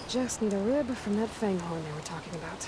just need a rib from that fanghorn they were talking about.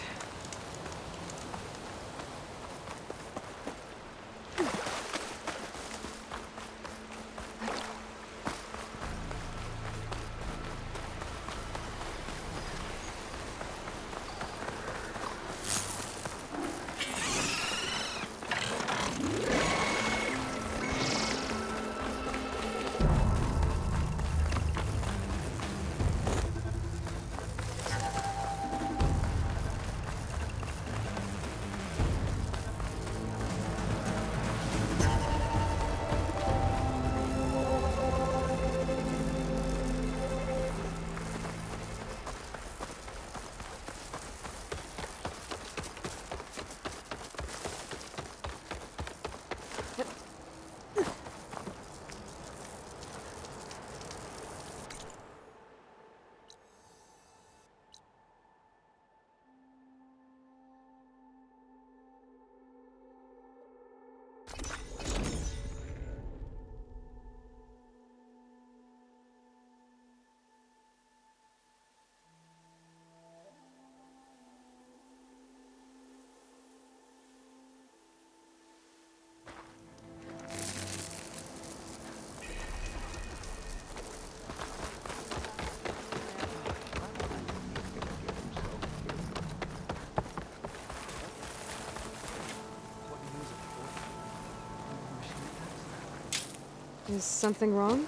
Is something wrong?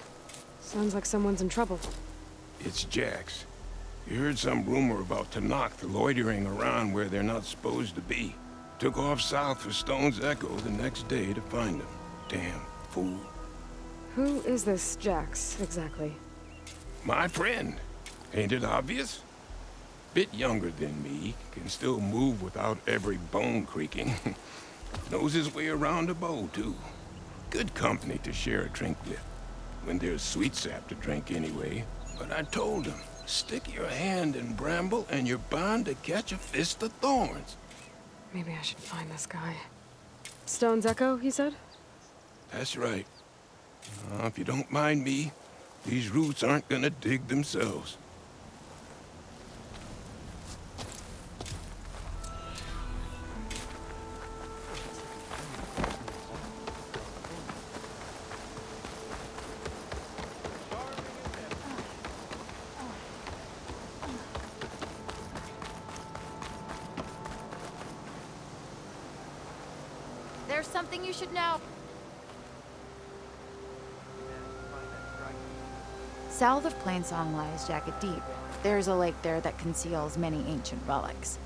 Sounds like someone's in trouble. It's Jax. You heard some rumor about Tenakth loitering around where they're not supposed to be. Took off south for Stone's Echo the next day to find him. Damn fool. Who is this Jax, exactly? My friend. Ain't it obvious? Bit younger than me, can still move without every bone creaking. Knows his way around a bow, too. Good company to share a drink with. When there's sweet sap to drink anyway. But I told him, stick your hand in bramble and you're bound to catch a fist of thorns. Maybe I should find this guy. Stone's Echo, he said? That's right. If you don't mind me, these roots aren't gonna dig themselves. There's something you should know. South of Plainsong lies Jagged Deep. There's a lake there that conceals many ancient relics.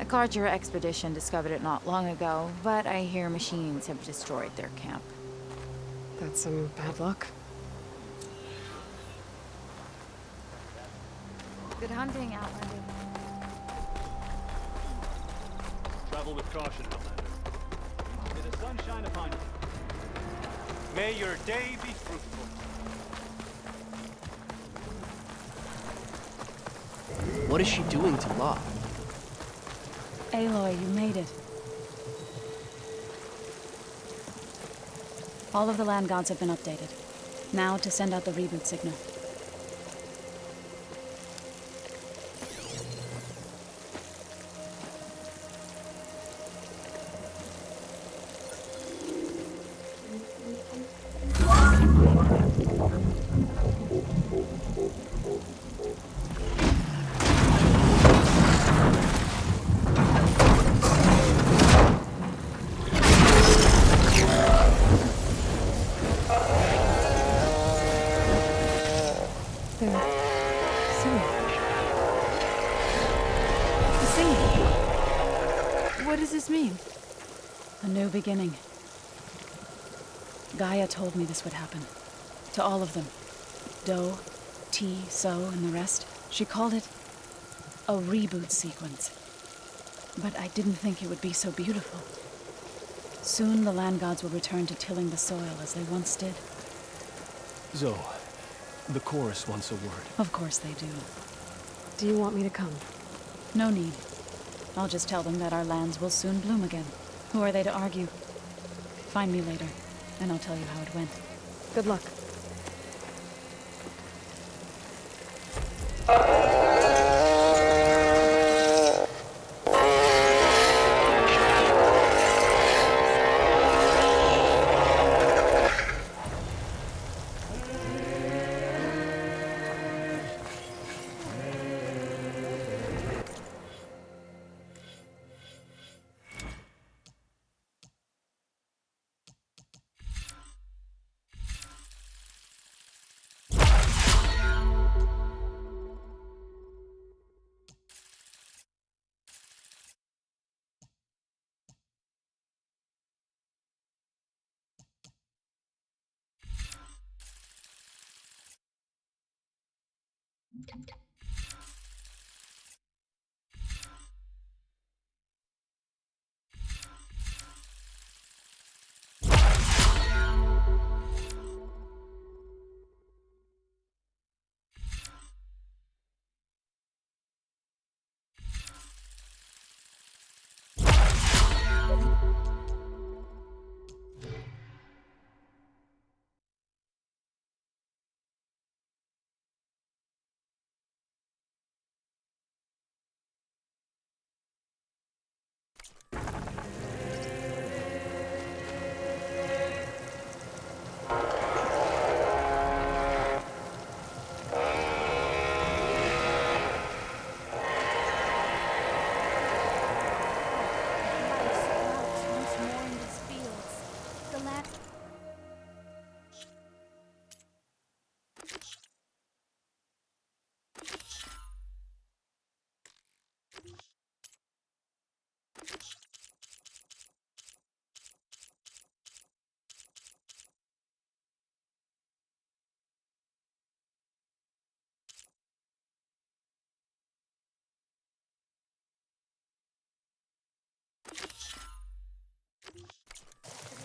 A Carter expedition discovered it not long ago, but I hear machines have destroyed their camp. That's some bad luck. Good hunting, Outlander. Travel with caution, Outlander. May the sun shine upon you. May your day be fruitful. What is she doing to Locke? Aloy, you made it. All of the land gods have been updated. Now to send out the reboot signal. What does this mean? A new beginning. Gaia told me this would happen. To all of them. Do, T, So, and the rest. She called it a reboot sequence. But I didn't think it would be so beautiful. Soon the land gods will return to tilling the soil as they once did. Zoe, the chorus wants a word. Of course they do. Do you want me to come? No need. I'll just tell them that our lands will soon bloom again. Who are they to argue? Find me later, and I'll tell you how it went. Good luck.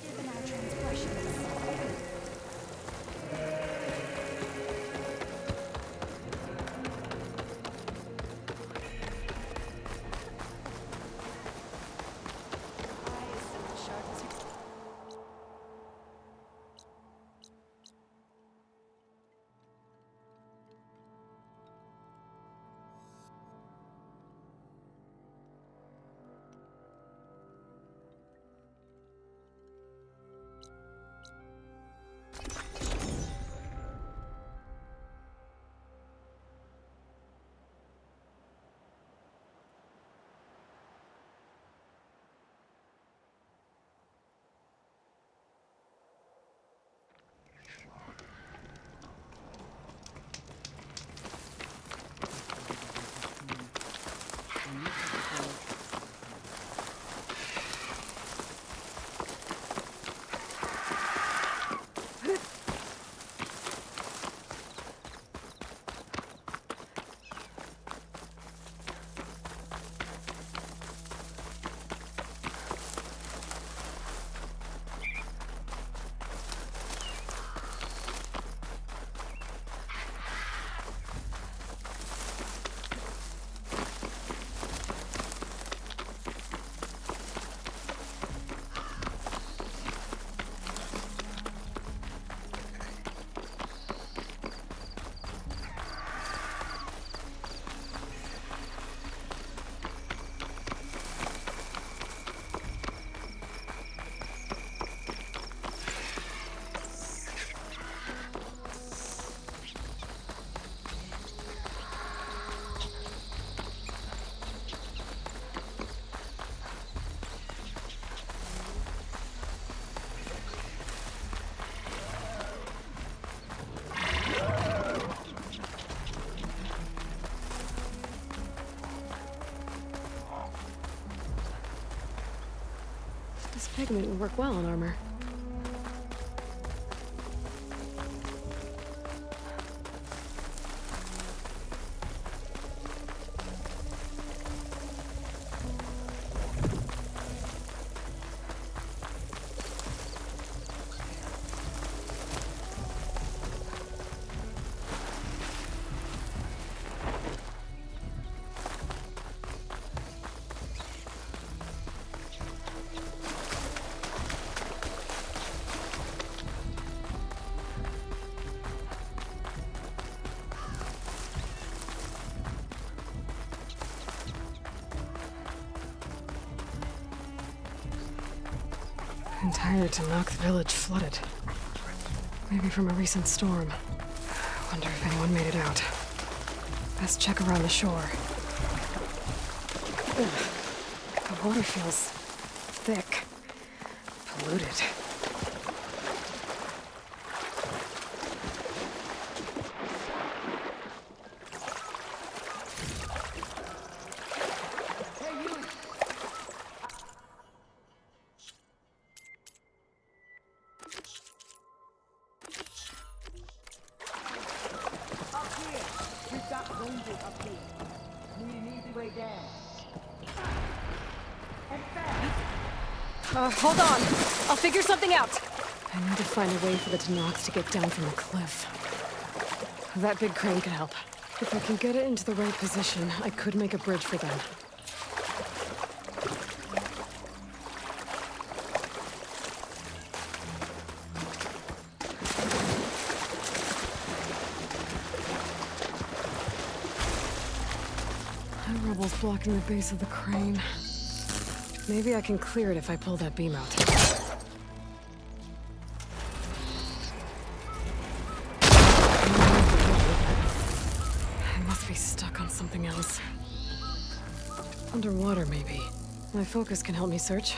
Given our transgressions. This pigment would work well on armor. Entire Tanakh village flooded. Maybe from a recent storm. Wonder if anyone made it out. Best check around the shore. Ugh. The water feels thick. Polluted. We've got Hold on. I'll figure something out. I need to find a way for the Tanox to get down from the cliff. That big crane could help. If I can get it into the right position, I could make a bridge for them. That rubble's blocking the base of the crane. Maybe I can clear it if I pull that beam out. I must be stuck on something else. Underwater, maybe. My focus can help me search.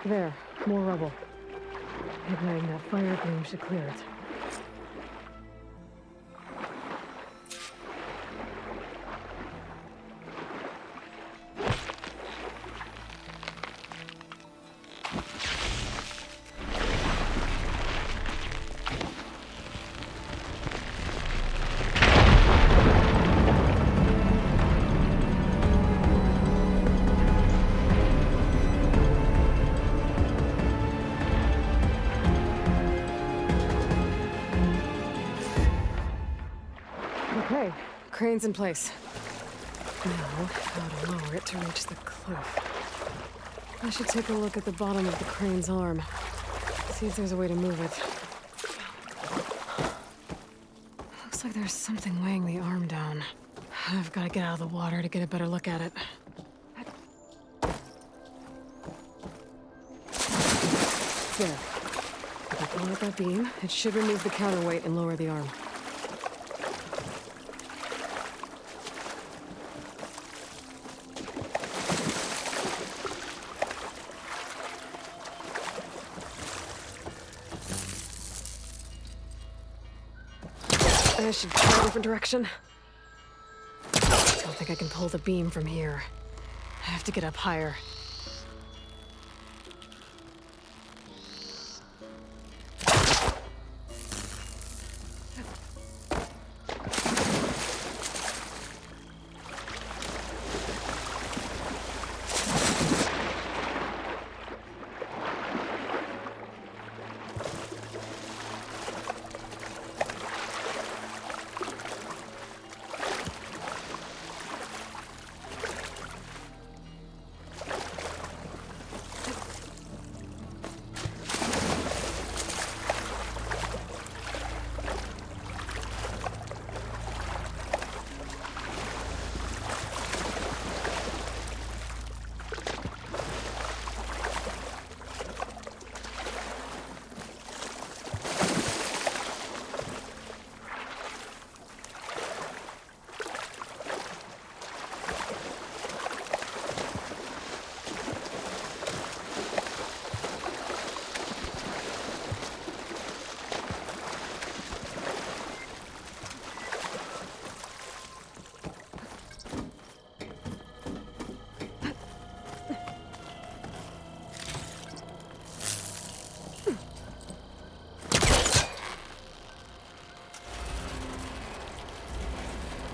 There, more rubble. Igniting that fire beam should clear it. Okay, crane's in place. Now, how to lower it to reach the cliff. I should take a look at the bottom of the crane's arm. See if there's a way to move it. Looks like there's something weighing the arm down. I've got to get out of the water to get a better look at it. There. If I pull out that beam, it should remove the counterweight and lower the arm. I should try a different direction. I don't think I can pull the beam from here. I have to get up higher.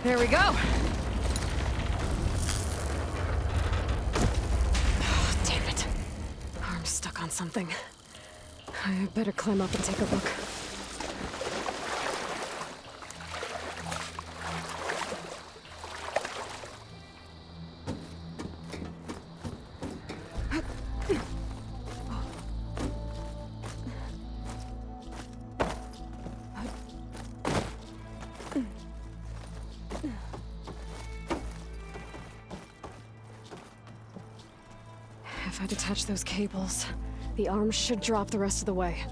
There we go. Oh, damn it. Arm's stuck on something. I better climb up and take a look. If I detach those cables, the arm should drop the rest of the way.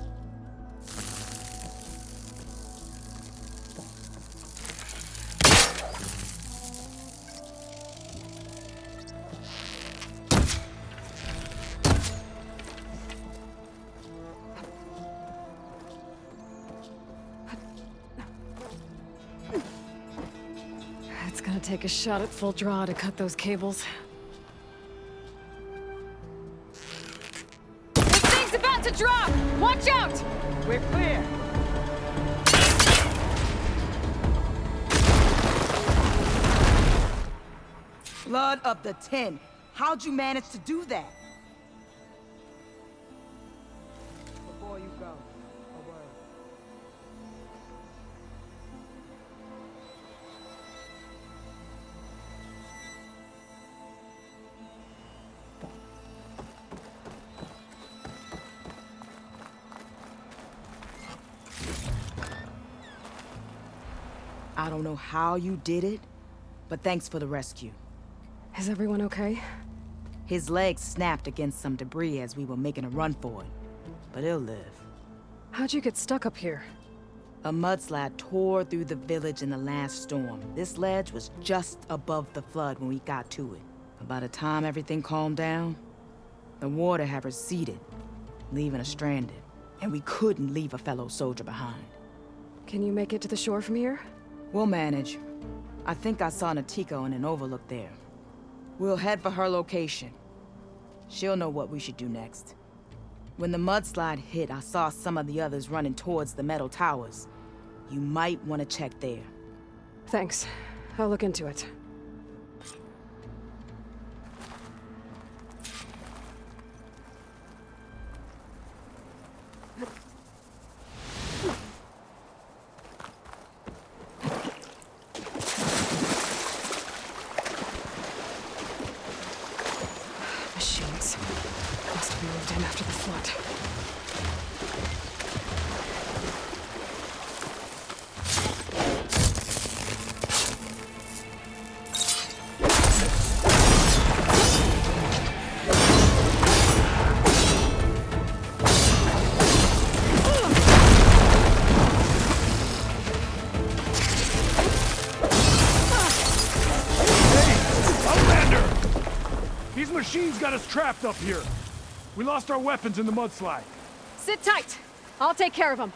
take a shot at full draw to cut those cables? This thing's about to drop! Watch out! We're clear. Blood of the 10. How'd you manage to do that? Before you go, a word. I don't know how you did it, but thanks for the rescue. Is everyone okay? His legs snapped against some debris as we were making a run for it, but he'll live. How'd you get stuck up here? A mudslide tore through the village in the last storm. This ledge was just above the flood when we got to it. But by the time everything calmed down, the water had receded, leaving us stranded. And we couldn't leave a fellow soldier behind. Can you make it to the shore from here? We'll manage. I think I saw Natiko in an overlook there. We'll head for her location. She'll know what we should do next. When the mudslide hit, I saw some of the others running towards the metal towers. You might want to check there. Thanks. I'll look into it. Machines. Must have moved in after the flood. These machines got us trapped up here. We lost our weapons in the mudslide. Sit tight! I'll take care of them.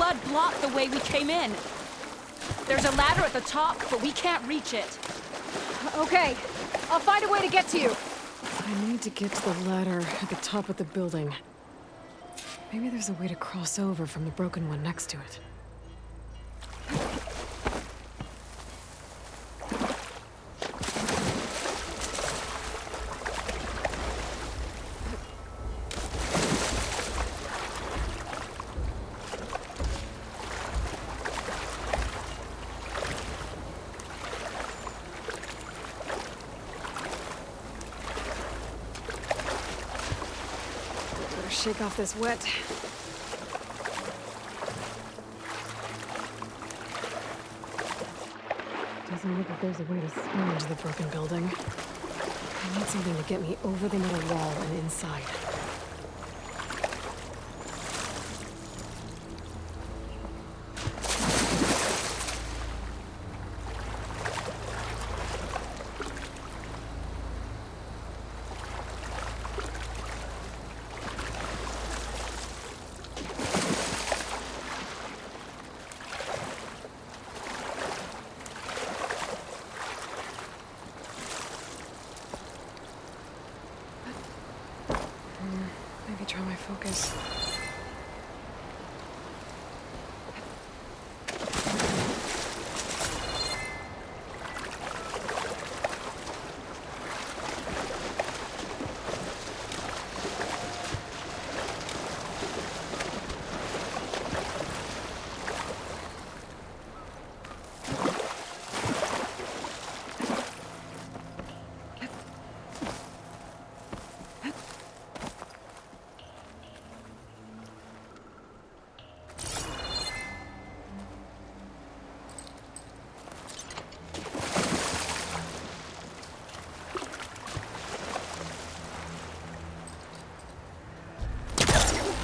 flood blocked the way we came in. There's a ladder at the top, but we can't reach it. Okay, I'll find a way to get to you. I need to get to the ladder at the top of the building. Maybe there's a way to cross over from the broken one next to it. Better shake off this wet. Doesn't look like there's a way to swim into the broken building. I need something to get me over the metal wall and inside. Maybe try my focus.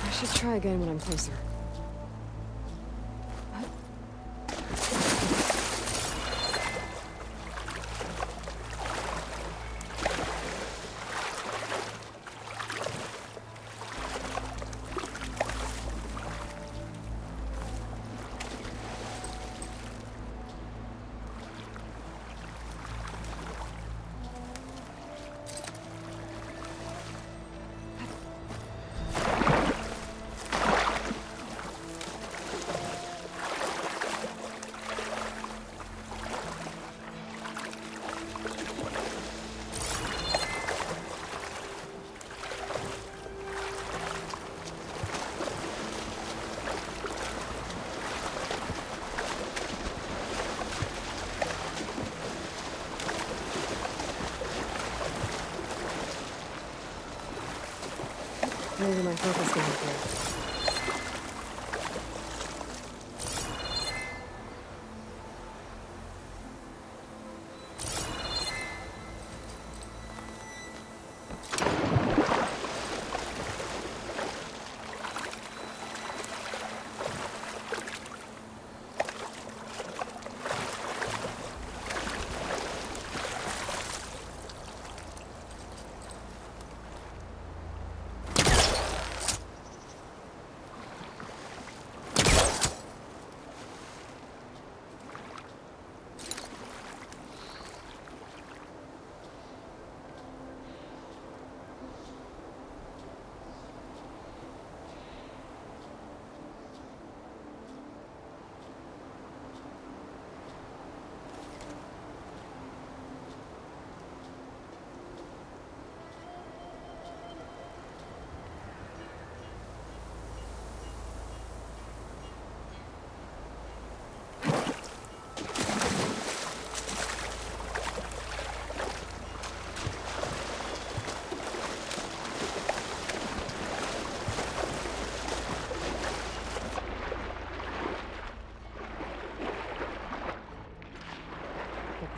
I should try again when I'm closer. Maybe my focus can help here.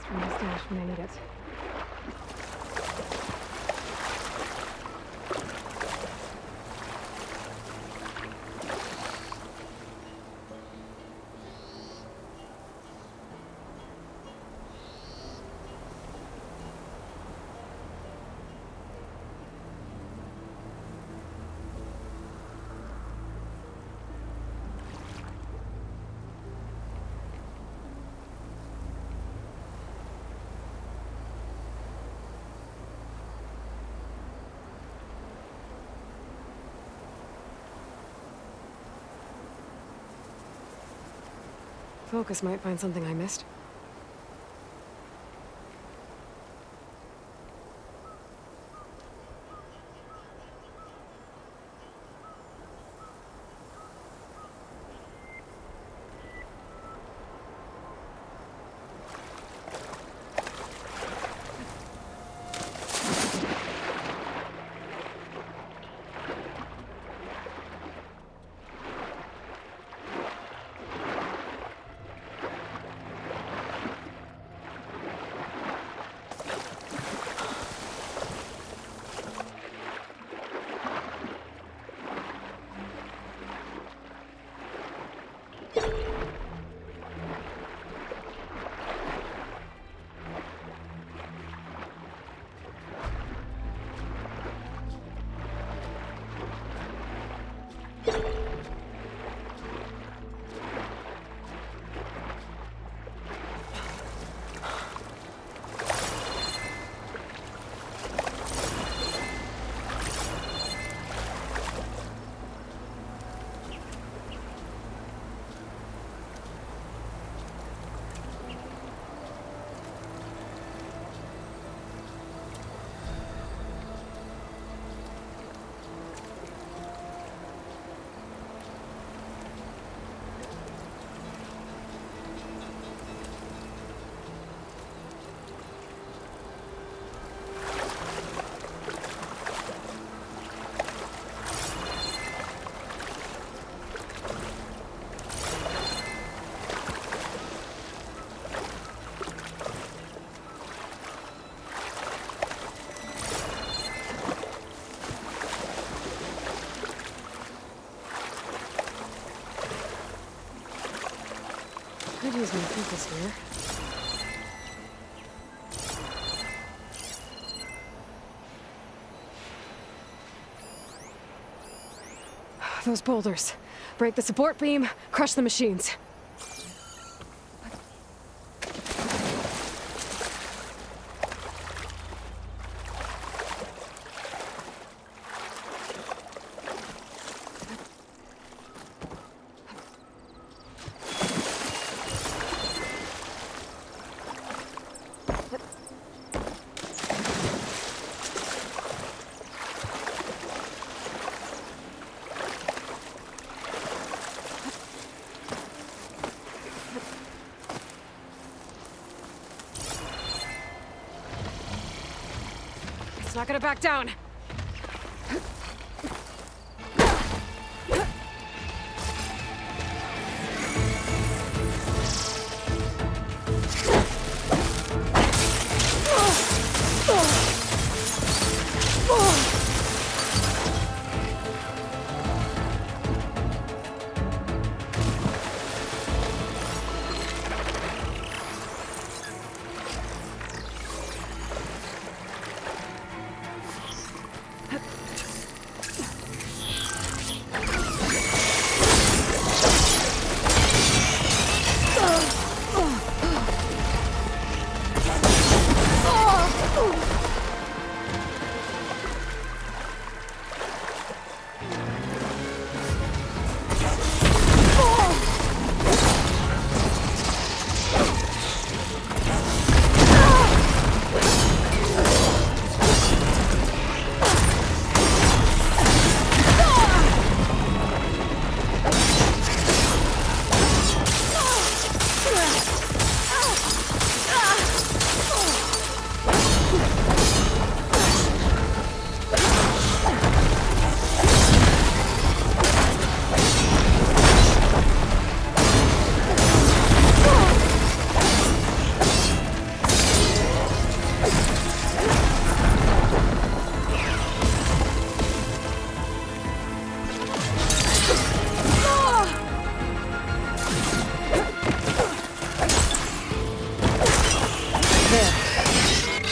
From the stash when I need it. focus might find something I missed. Could use my focus here. Those boulders. Break the support beam, crush the machines. It's not gonna back down.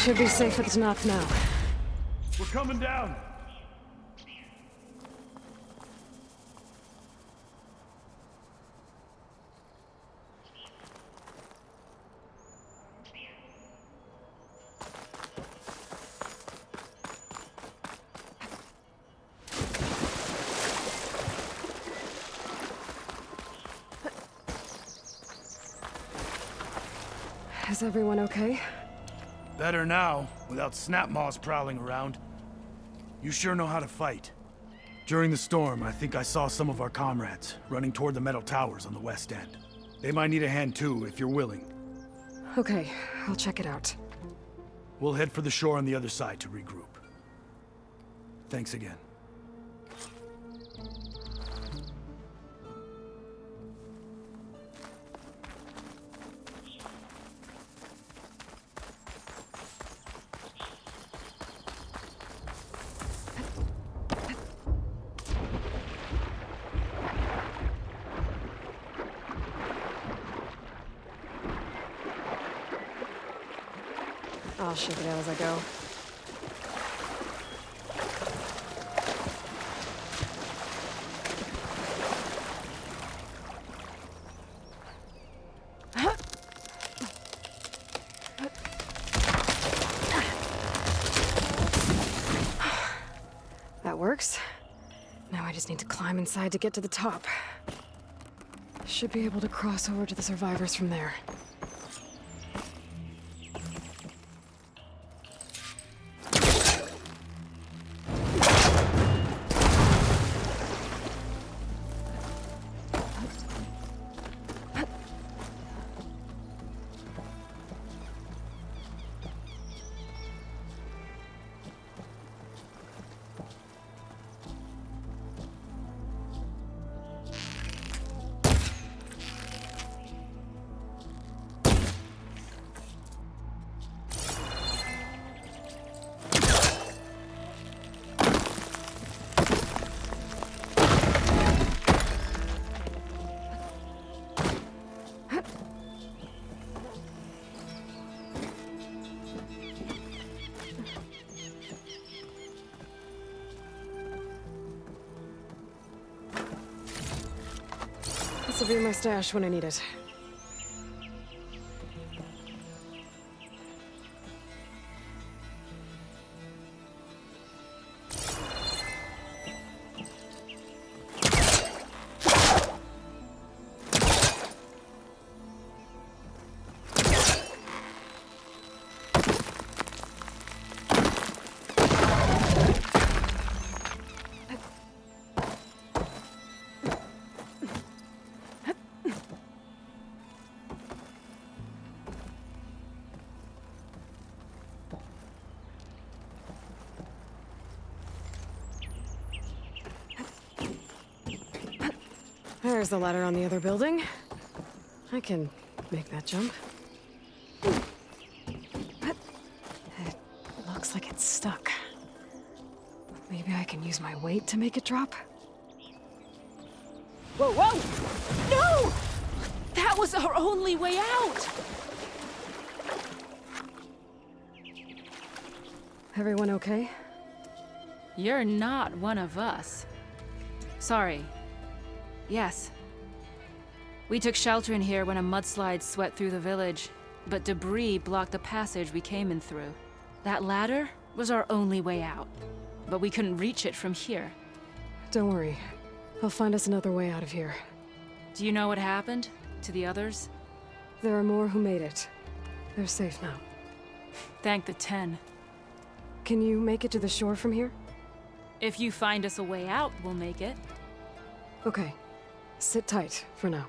Should be safe at the top now. We're coming down. Is everyone okay? Better now, without Snapmaws prowling around. You sure know how to fight. During the storm, I think I saw some of our comrades running toward the metal towers on the west end. They might need a hand too, if you're willing. Okay, I'll check it out. We'll head for the shore on the other side to regroup. Thanks again. I'll shake it out as I go. That works. Now I just need to climb inside to get to the top. Should be able to cross over to the survivors from there. This will be my stash when I need it. There's the ladder on the other building. I can make that jump. But it looks like it's stuck. Maybe I can use my weight to make it drop? Whoa, whoa! No! That was our only way out! Everyone okay? You're not one of us. Sorry. Yes. We took shelter in here when a mudslide swept through the village, but debris blocked the passage we came in through. That ladder was our only way out, but we couldn't reach it from here. Don't worry. I'll find us another way out of here. Do you know what happened to the others? There are more who made it. They're safe now. Thank the 10. Can you make it to the shore from here? If you find us a way out, we'll make it. Okay. Sit tight for now.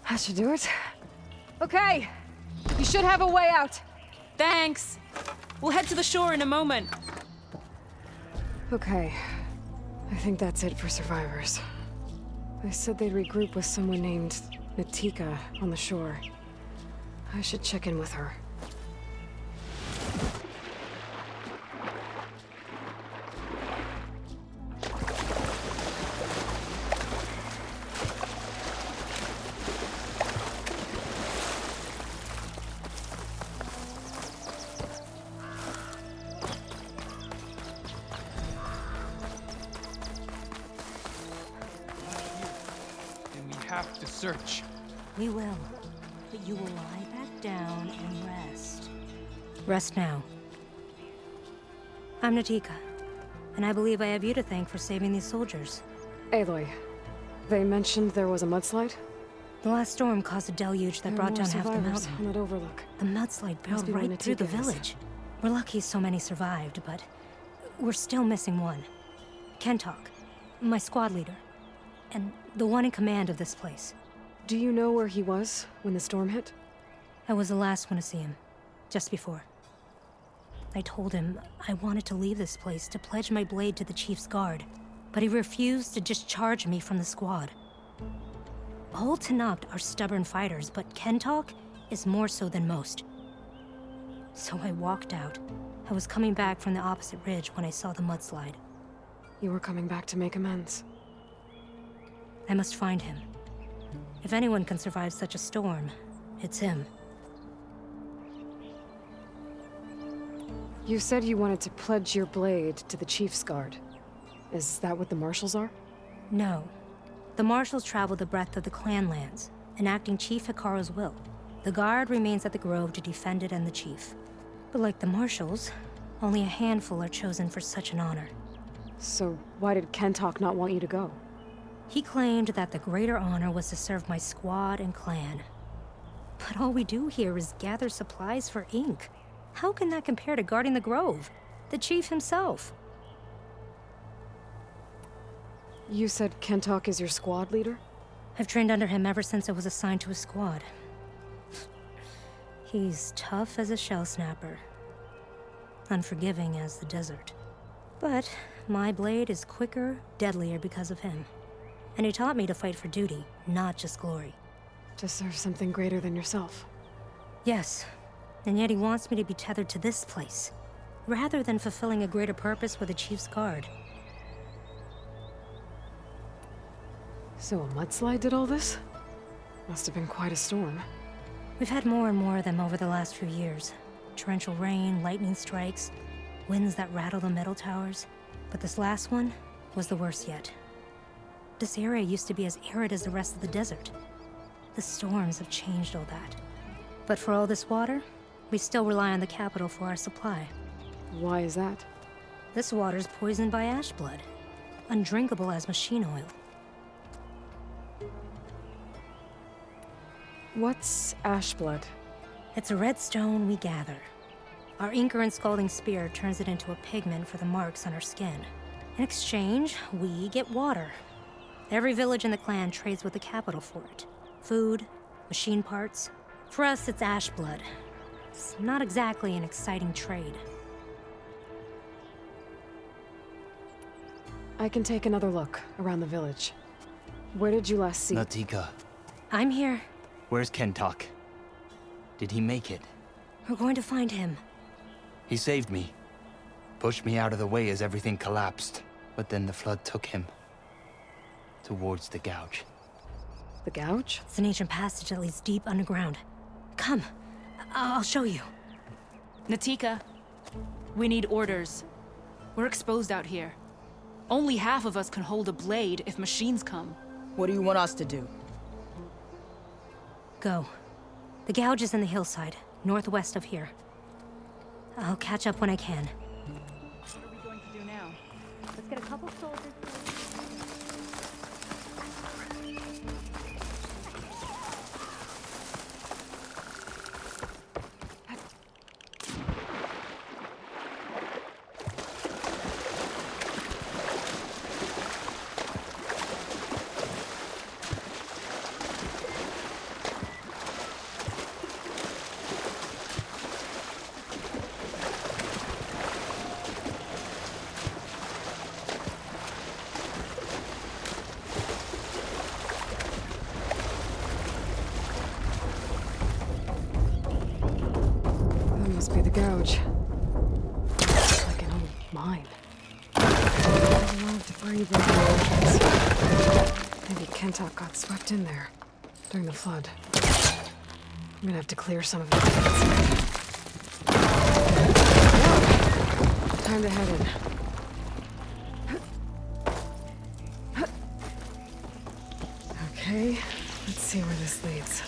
That should do it. Okay. You should have a way out. Thanks! We'll head to the shore in a moment. Okay. I think that's it for survivors. They said they'd regroup with someone named Natika on the shore. I should check in with her. And we have to search. We will. But you will lie back down and rest. Rest now. I'm Natika, and I believe I have you to thank for saving these soldiers. Aloy, they mentioned there was a mudslide? The last storm caused a deluge that brought down half the mountain. On that overlook. The mudslide Must barreled be where right through the Natika is. village. We're lucky so many survived, but we're still missing one. Kentok, my squad leader, and the one in command of this place. Do you know where he was when the storm hit? I was the last one to see him, just before. I told him I wanted to leave this place to pledge my blade to the Chief's guard, but he refused to discharge me from the squad. All Tanabt are stubborn fighters, but Kentok is more so than most. So I walked out. I was coming back from the opposite ridge when I saw the mudslide. You were coming back to make amends. I must find him. If anyone can survive such a storm, it's him. You said you wanted to pledge your blade to the Chief's guard. Is that what the Marshals are? No. The Marshals travel the breadth of the clan lands, enacting Chief Hikaru's will. The guard remains at the Grove to defend it and the Chief. But like the Marshals, only a handful are chosen for such an honor. So why did Kentok not want you to go? He claimed that the greater honor was to serve my squad and clan. But all we do here is gather supplies for ink. How can that compare to guarding the Grove? The Chief himself. You said Kentok is your squad leader? I've trained under him ever since I was assigned to his squad. He's tough as a shell snapper. Unforgiving as the desert. But my blade is quicker, deadlier because of him. And he taught me to fight for duty, not just glory. To serve something greater than yourself. Yes, and yet he wants me to be tethered to this place, rather than fulfilling a greater purpose with the Chief's guard. So a mudslide did all this? Must have been quite a storm. We've had more and more of them over the last few years. Torrential rain, lightning strikes, winds that rattle the metal towers. But this last one was the worst yet. This area used to be as arid as the rest of the desert. The storms have changed all that. But for all this water, we still rely on the capital for our supply. Why is that? This water's poisoned by ash blood, undrinkable as machine oil. What's ash blood? It's a red stone we gather. Our Inker and Scalding Spear turns it into a pigment for the marks on our skin. In exchange, we get water. Every village in the clan trades with the capital for it. Food, machine parts. For us, it's ash blood. It's not exactly an exciting trade. I can take another look around the village. Where did you last see? Natika, I'm here. where's Kentok? Did he make it? We're going to find him. He saved me. Pushed me out of the way as everything collapsed. But then the flood took him. Towards the gouge. The gouge? It's an ancient passage that leads deep underground. Come, I'll show you. Natika, we need orders. We're exposed out here. Only half of us can hold a blade if machines come. What do you want us to do? Go. The gouge is in the hillside, northwest of here. I'll catch up when I can. What are we going to do now? Let's get a couple soldiers. must be the gouge. It's like an old mine. There's a lot of debris breaking the entrance. Maybe Kentok got swept in there during the flood. I'm gonna have to clear some of it. Time to head in. Okay, let's see where this leads.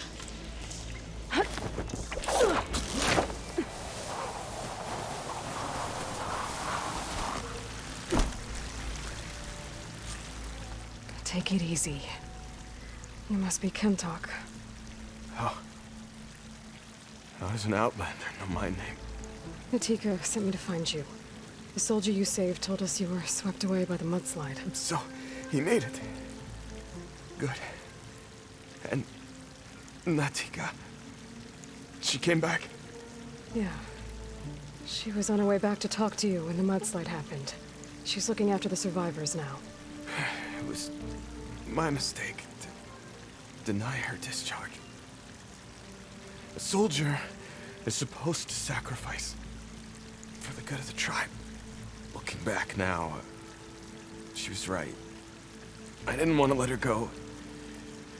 Take it easy. You must be Kentok. Oh. I was an outlander, no my name. Natika sent me to find you. The soldier you saved told us you were swept away by the mudslide. So, he made it. Good. And Natika, she came back? Yeah. She was on her way back to talk to you when the mudslide happened. She's looking after the survivors now. It was my mistake to deny her discharge. A soldier is supposed to sacrifice for the good of the tribe. Looking back now, she was right. I didn't want to let her go.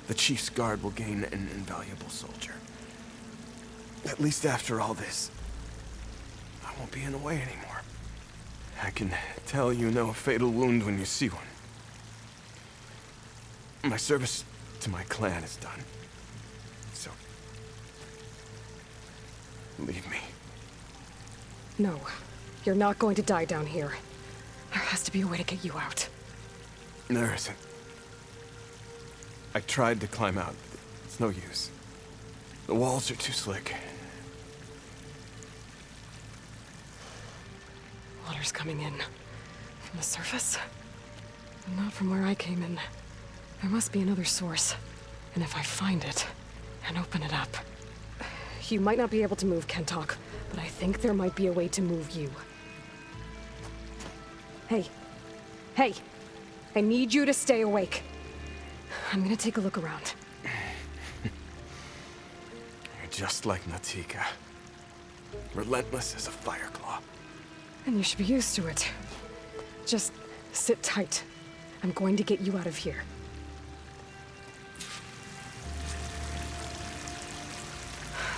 The Chief's Guard will gain an invaluable soldier. At least after all this, I won't be in the way anymore. I can tell you know a fatal wound when you see one. My service to my clan is done. So, leave me. No, you're not going to die down here. There has to be a way to get you out. There isn't. I tried to climb out, but it's no use. The walls are too slick. Water's coming in. From the surface? Not from where I came in. There must be another source. And if I find it, and open it up... You might not be able to move Kentok, but I think there might be a way to move you. Hey. Hey! I need you to stay awake. I'm gonna take a look around. You're just like Natika. Relentless as a fireclaw. And you should be used to it. Just sit tight. I'm going to get you out of here.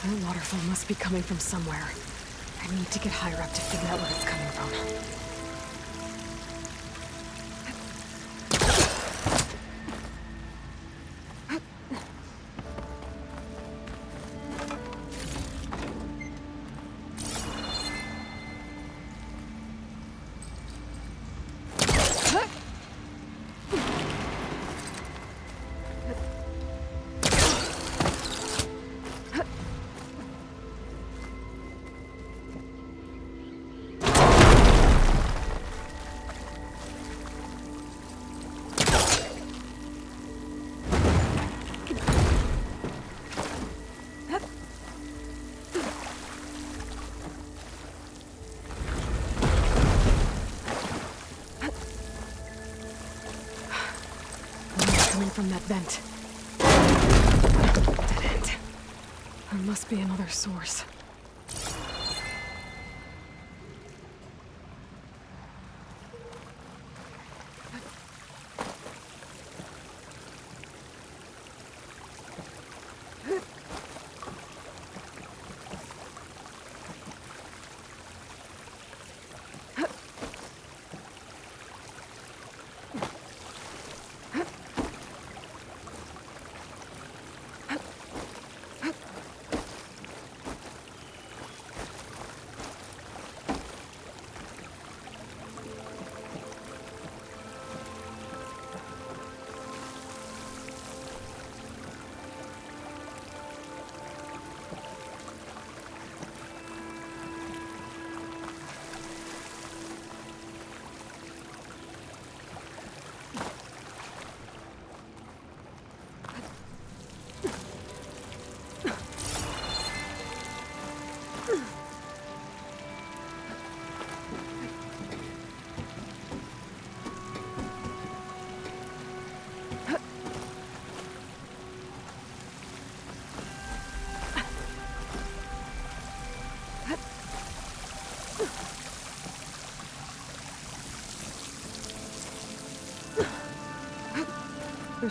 That waterfall must be coming from somewhere. I need to get higher up to figure out where it's coming from. From that vent. Dead end. There must be another source.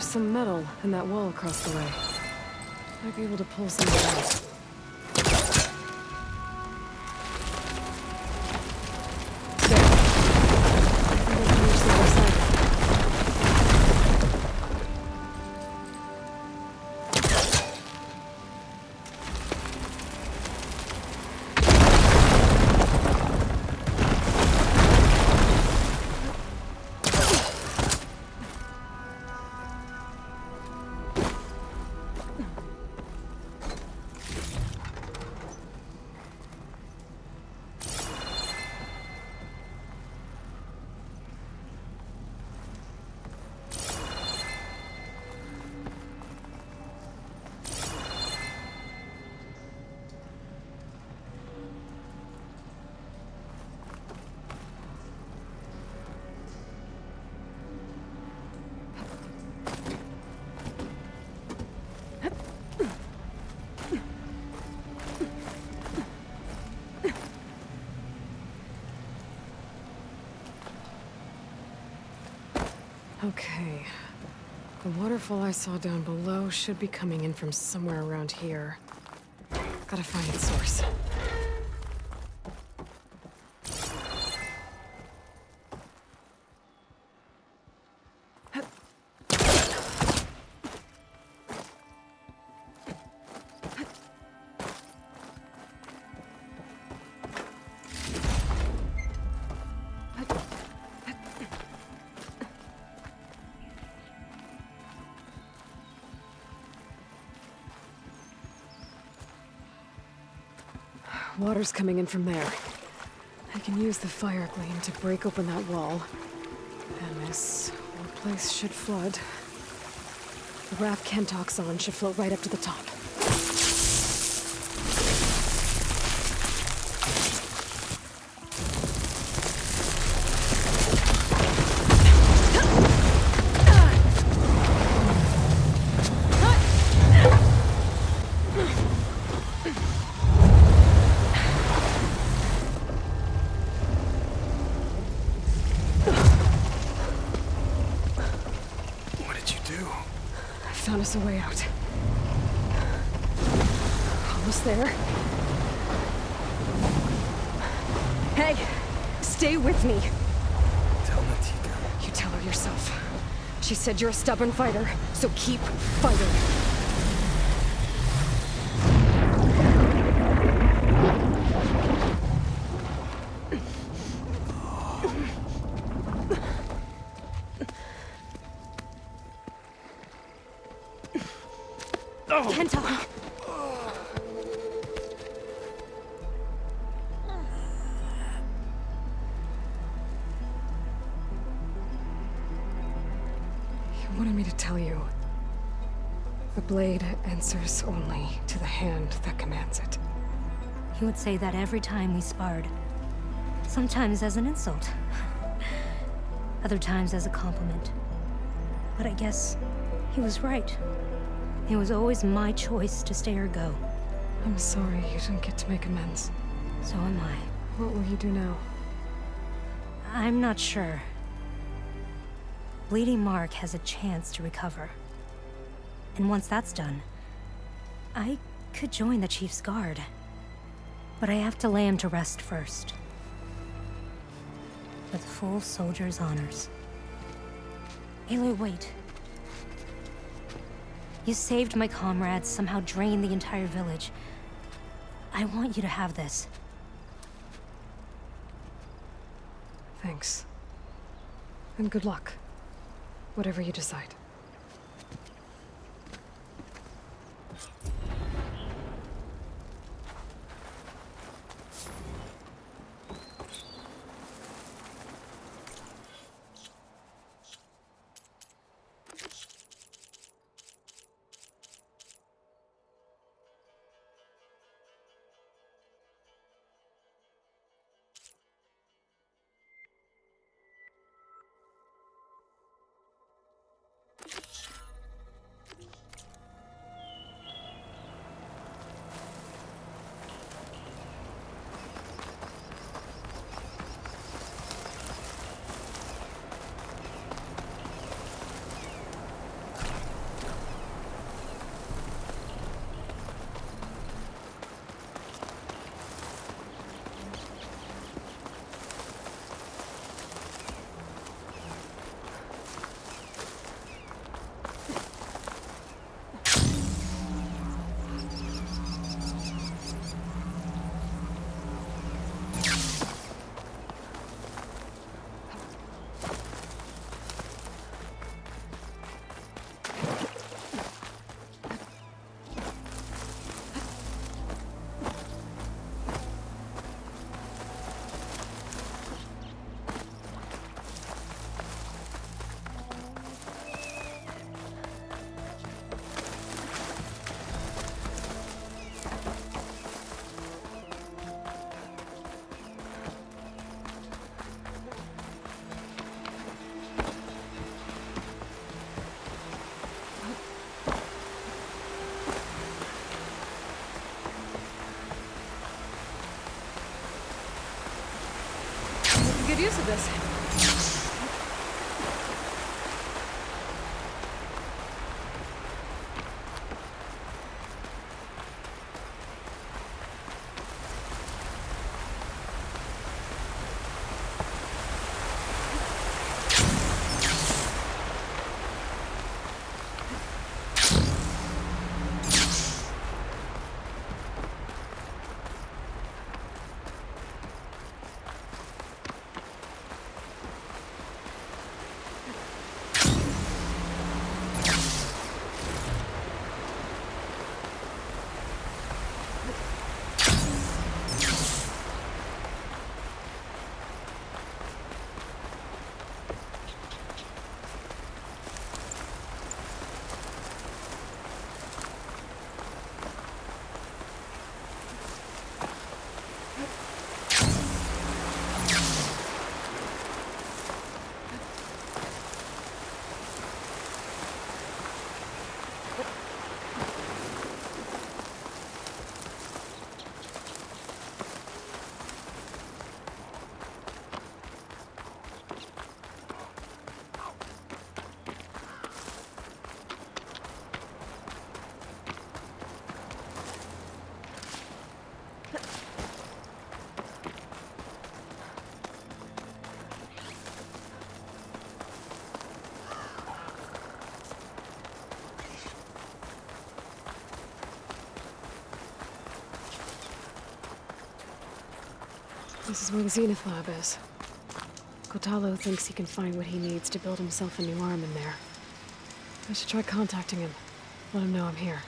There's some metal in that wall across the way. Might be able to pull some of it out. There. I think I can reach the other side. Okay. The waterfall I saw down below should be coming in from somewhere around here. Gotta find its source. Water's coming in from there. I can use the fire gleam to break open that wall. And this whole place should flood. The raft Kentock's on should float right up to the top. Found us a way out. Almost there. Hey! Stay with me! Tell Natika. You tell her yourself. She said you're a stubborn fighter, so keep fighting. Kentock! You wanted me to tell you. The blade answers only to the hand that commands it. He would say that every time we sparred. Sometimes as an insult. Other times as a compliment. But I guess he was right. It was always my choice to stay or go. I'm sorry you didn't get to make amends. So am I. What will you do now? I'm not sure. Bleeding Mark has a chance to recover. And once that's done, I could join the Chief's Guard. But I have to lay him to rest first. With full soldier's honors. Aloy, wait. You saved my comrades, somehow drained the entire village. I want you to have this. Thanks. And good luck. Whatever you decide. use of this. This is where the Zenith Lab is. Kotalo thinks he can find what he needs to build himself a new arm in there. I should try contacting him. Let him know I'm here.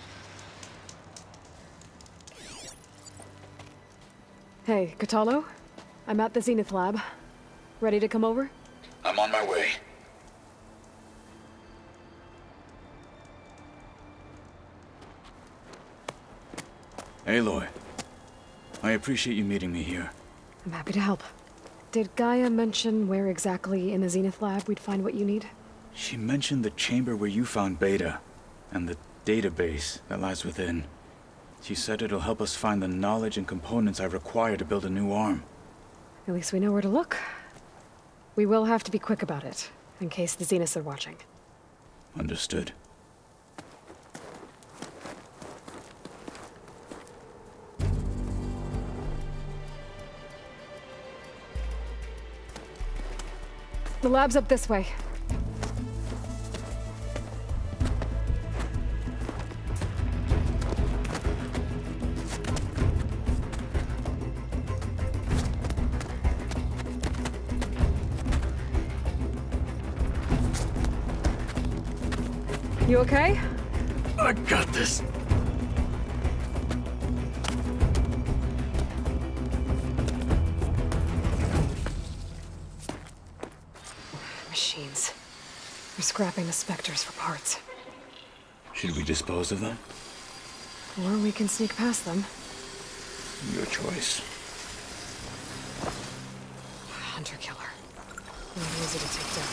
Hey, Kotalo? I'm at the Zenith Lab. Ready to come over? I'm on my way. Aloy, I appreciate you meeting me here. I'm happy to help. Did Gaia mention where exactly in the Zenith Lab we'd find what you need? She mentioned the chamber where you found Beta, and the database that lies within. She said it'll help us find the knowledge and components I require to build a new arm. At least we know where to look. We will have to be quick about it, in case the Zeniths are watching. Understood. The lab's up this way. You okay? I got this. Machines. They're scrapping the Spectres for parts. Should we dispose of them? Or we can sneak past them. Your choice. Hunter-killer. Not easy to take down.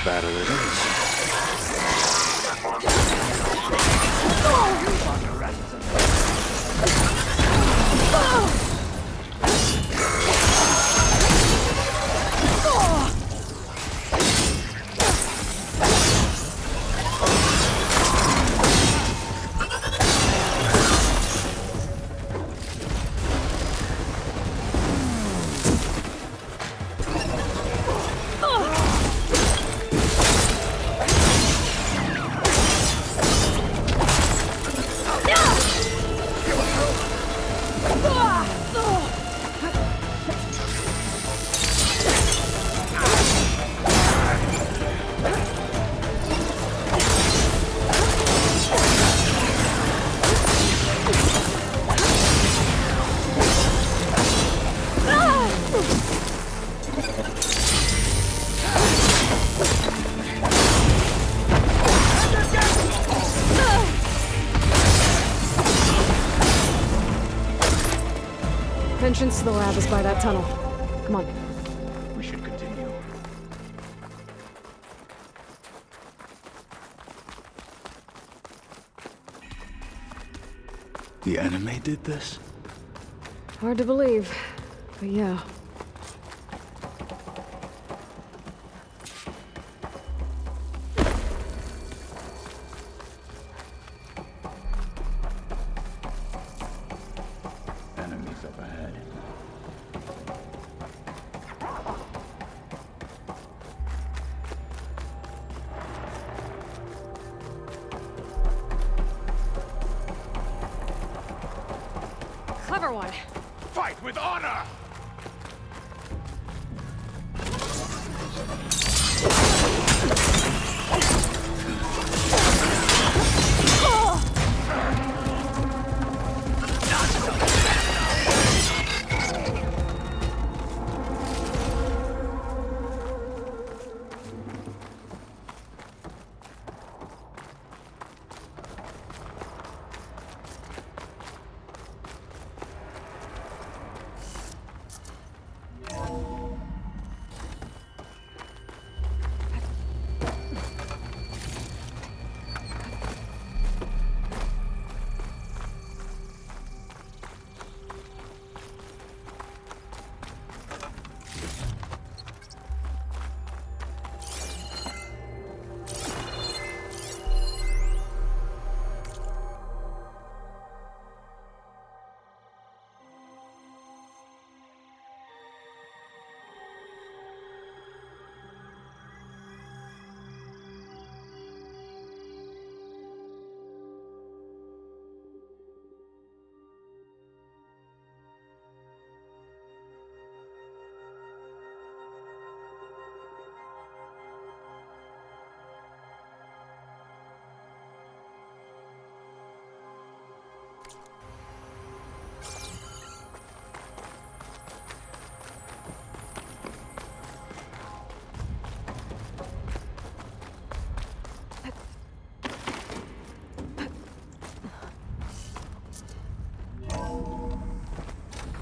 Battle it is. Entrance to the lab is by that tunnel. Come on. We should continue. The enemy did this? Hard to believe, but yeah. Enemies up ahead. Clever one. Fight with honor!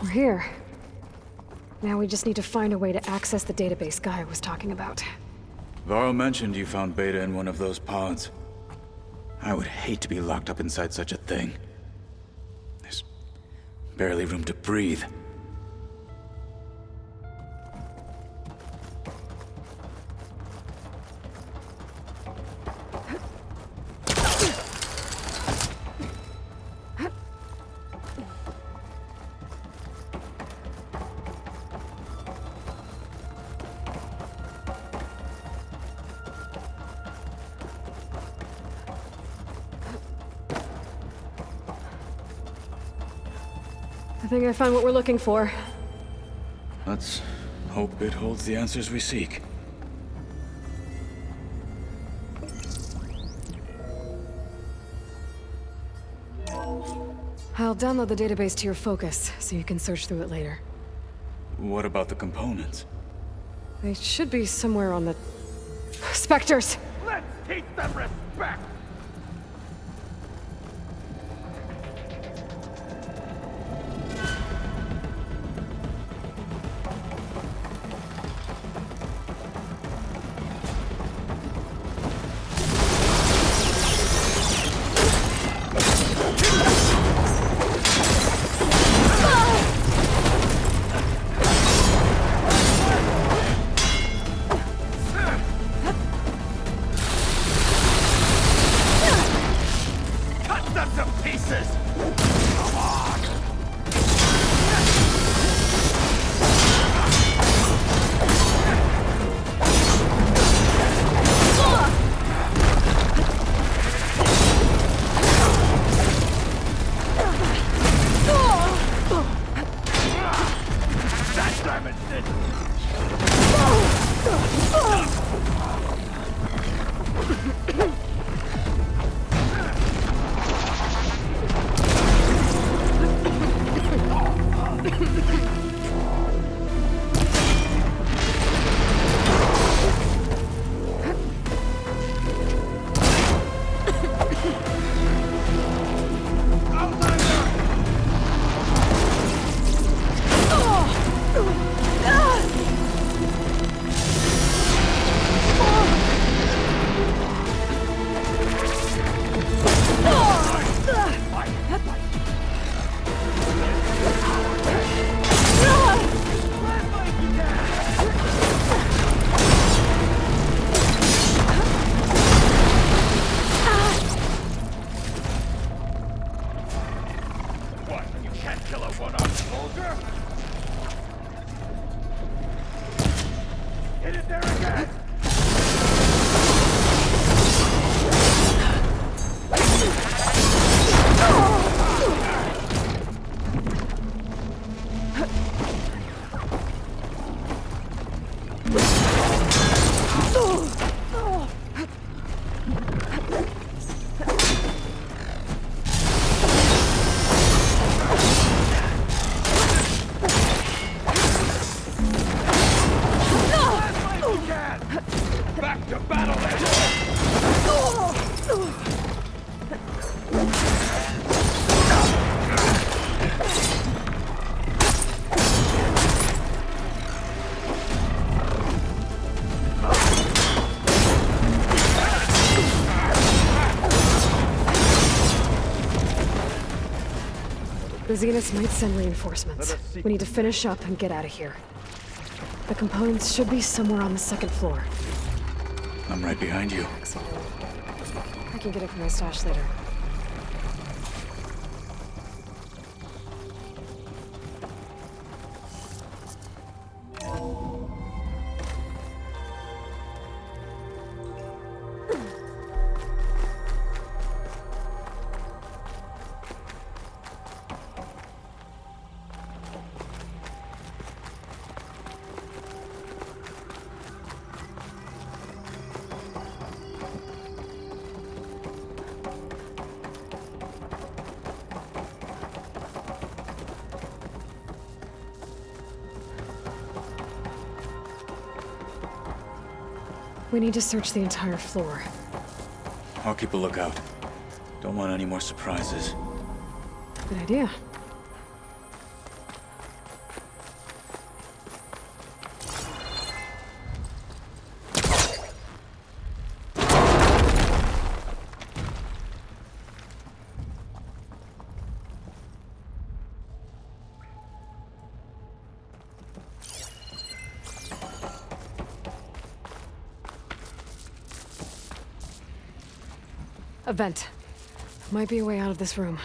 We're here. Now we just need to find a way to access the database Guy was talking about. Varl mentioned you found Beta in one of those pods. I would hate to be locked up inside such a thing. There's barely room to breathe. I think I found what we're looking for. Let's hope it holds the answers we seek. I'll download the database to your Focus, so you can search through it later. What about the components? They should be somewhere on the... Spectres! Let's teach them respect! The Zeniths might send reinforcements. We need to finish up and get out of here. The components should be somewhere on the second floor. I'm right behind you. Excellent. I can get it from my stash later. We need to search the entire floor. I'll keep a lookout. Don't want any more surprises. Good idea. A vent. Might be a way out of this room.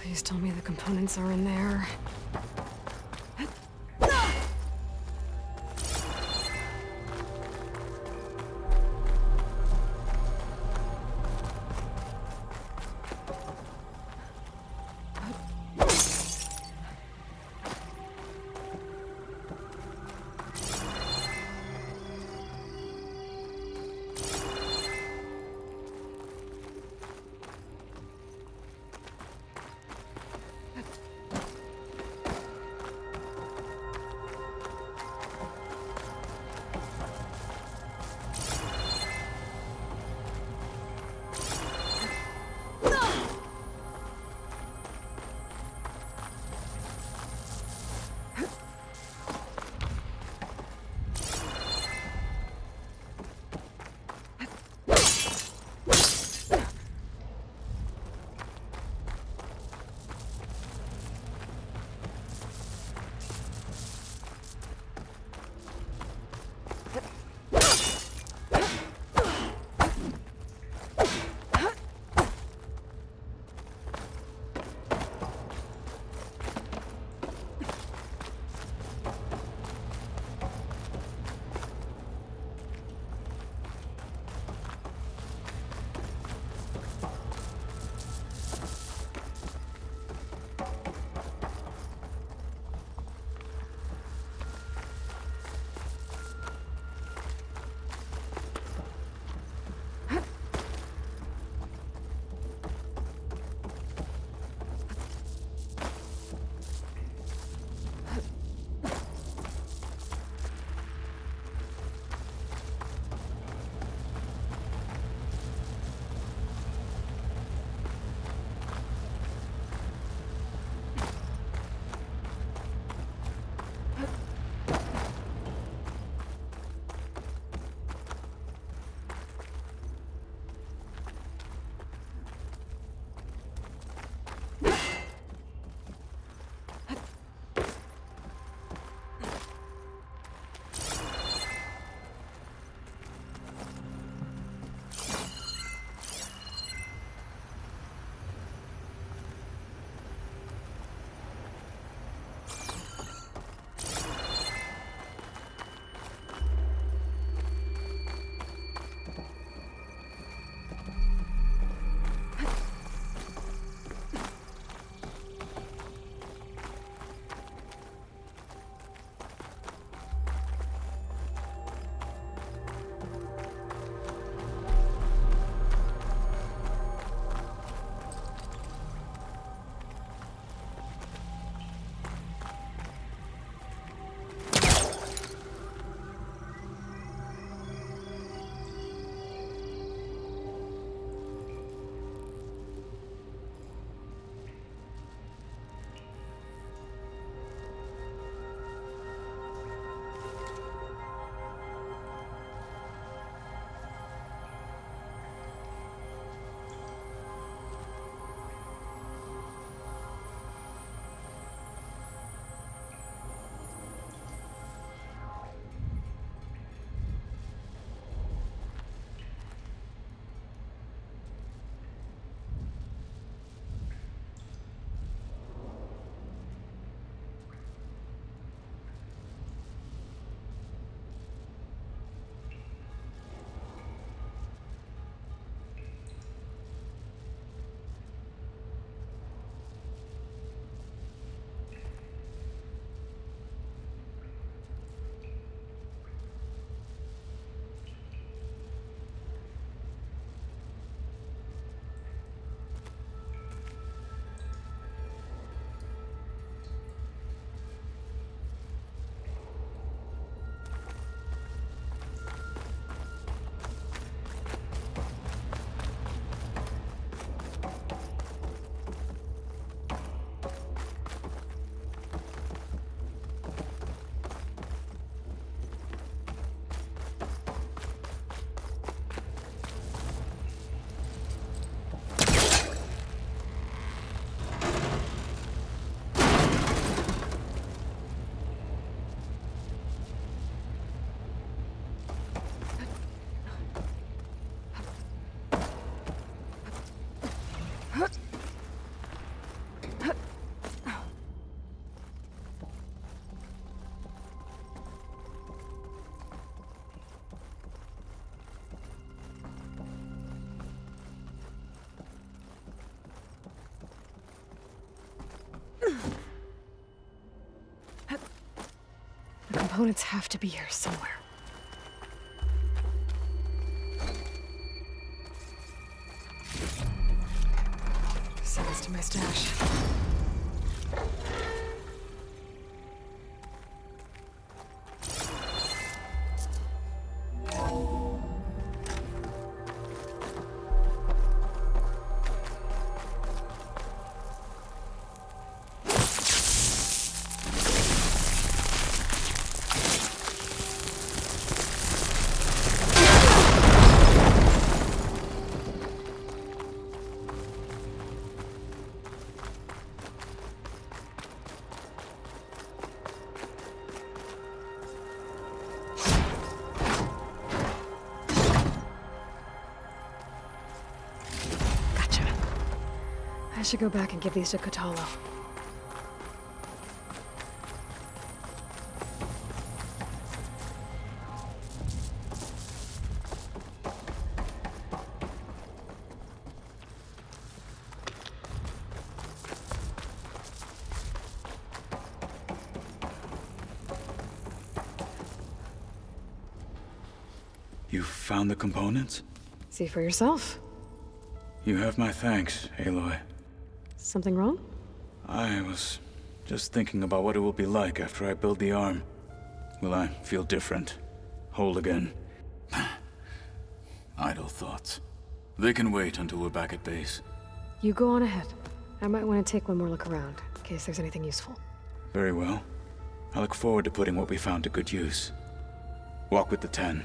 Please tell me the components are in there. components have to be here somewhere. Send this to my stash. I should go back and give these to Kotallo. You found the components? See for yourself. You have my thanks, Aloy. Something wrong? I was just thinking about what it will be like after I build the arm. Will I feel different? Whole again? Idle thoughts. They can wait until we're back at base. You go on ahead. I might want to take one more look around, in case there's anything useful. Very well. I look forward to putting what we found to good use. Walk with the 10.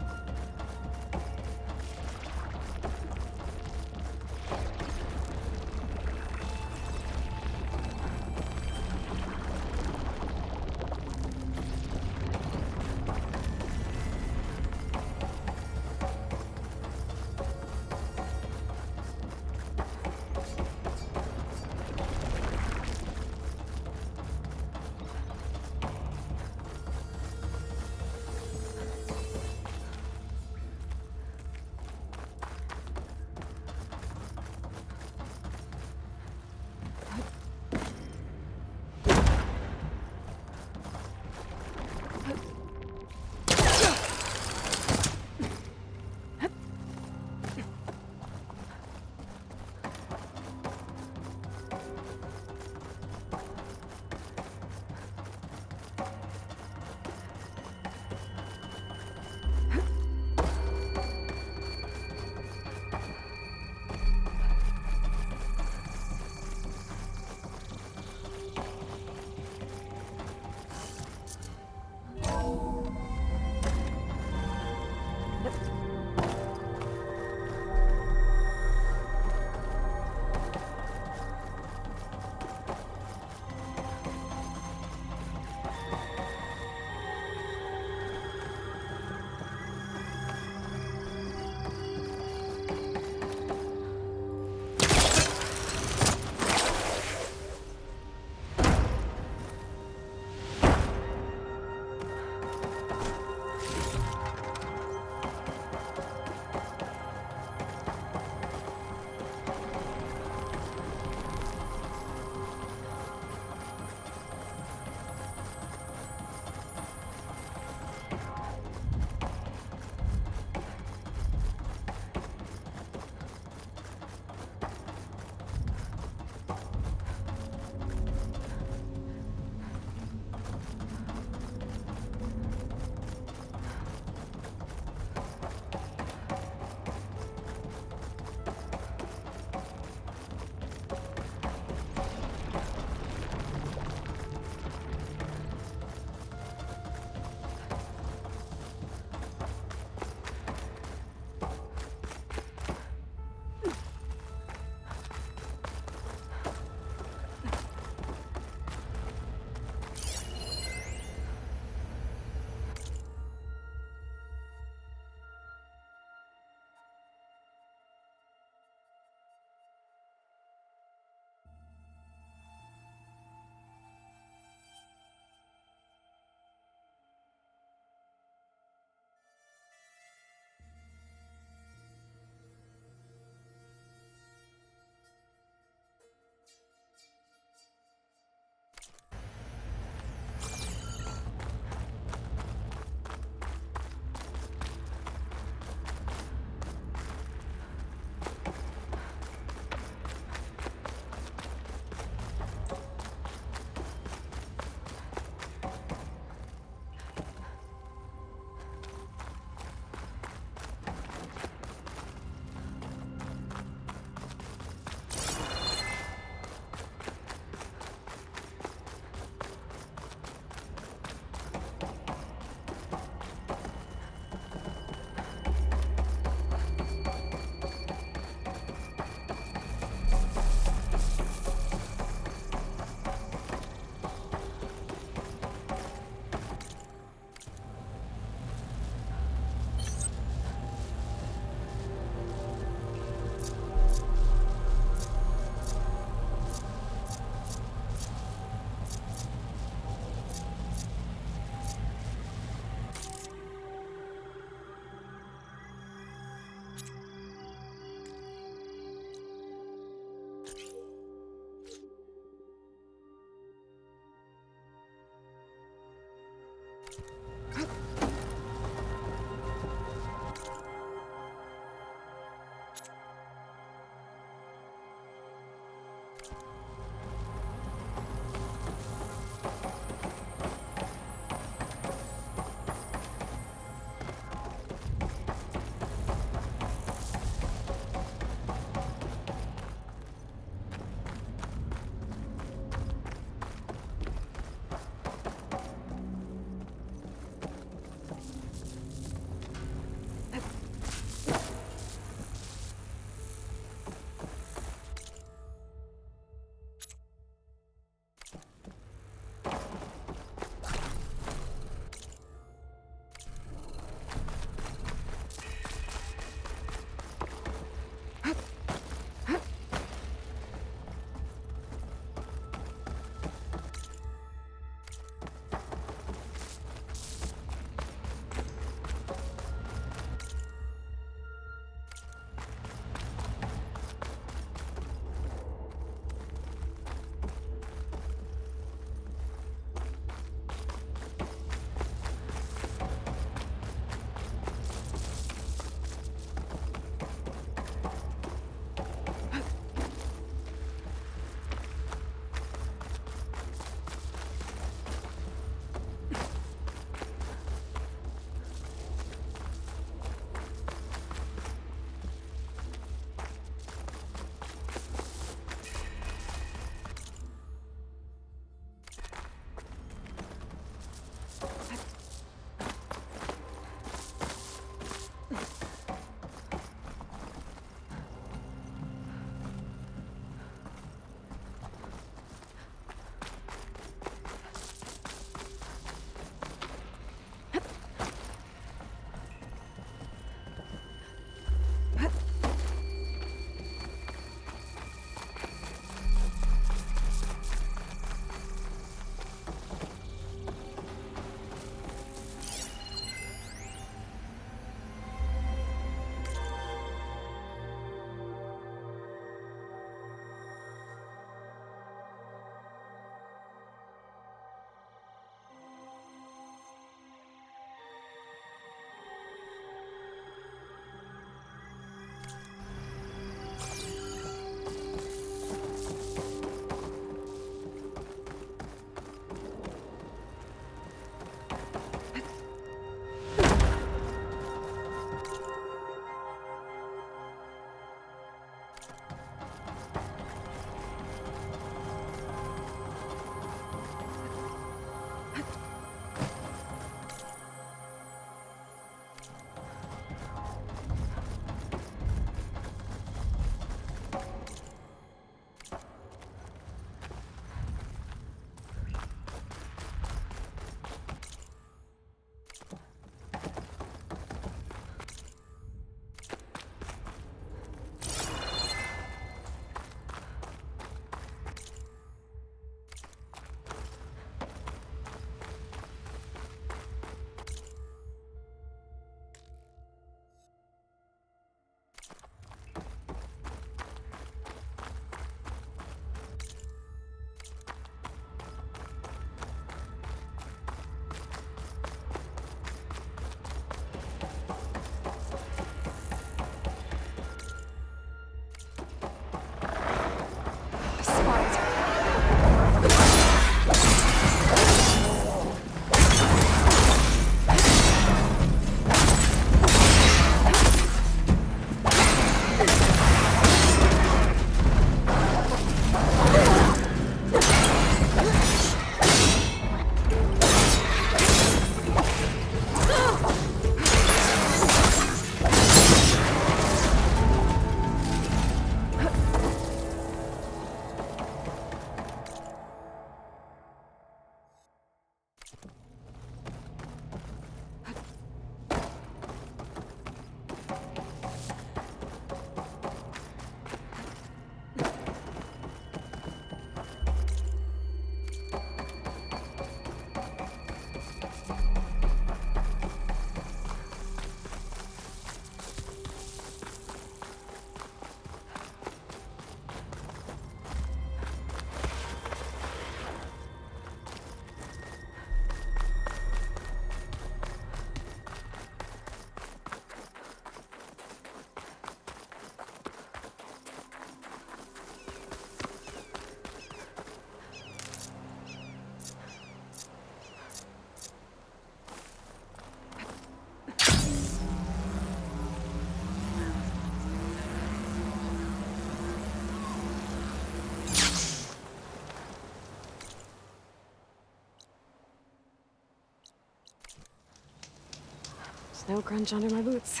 No crunch under my boots.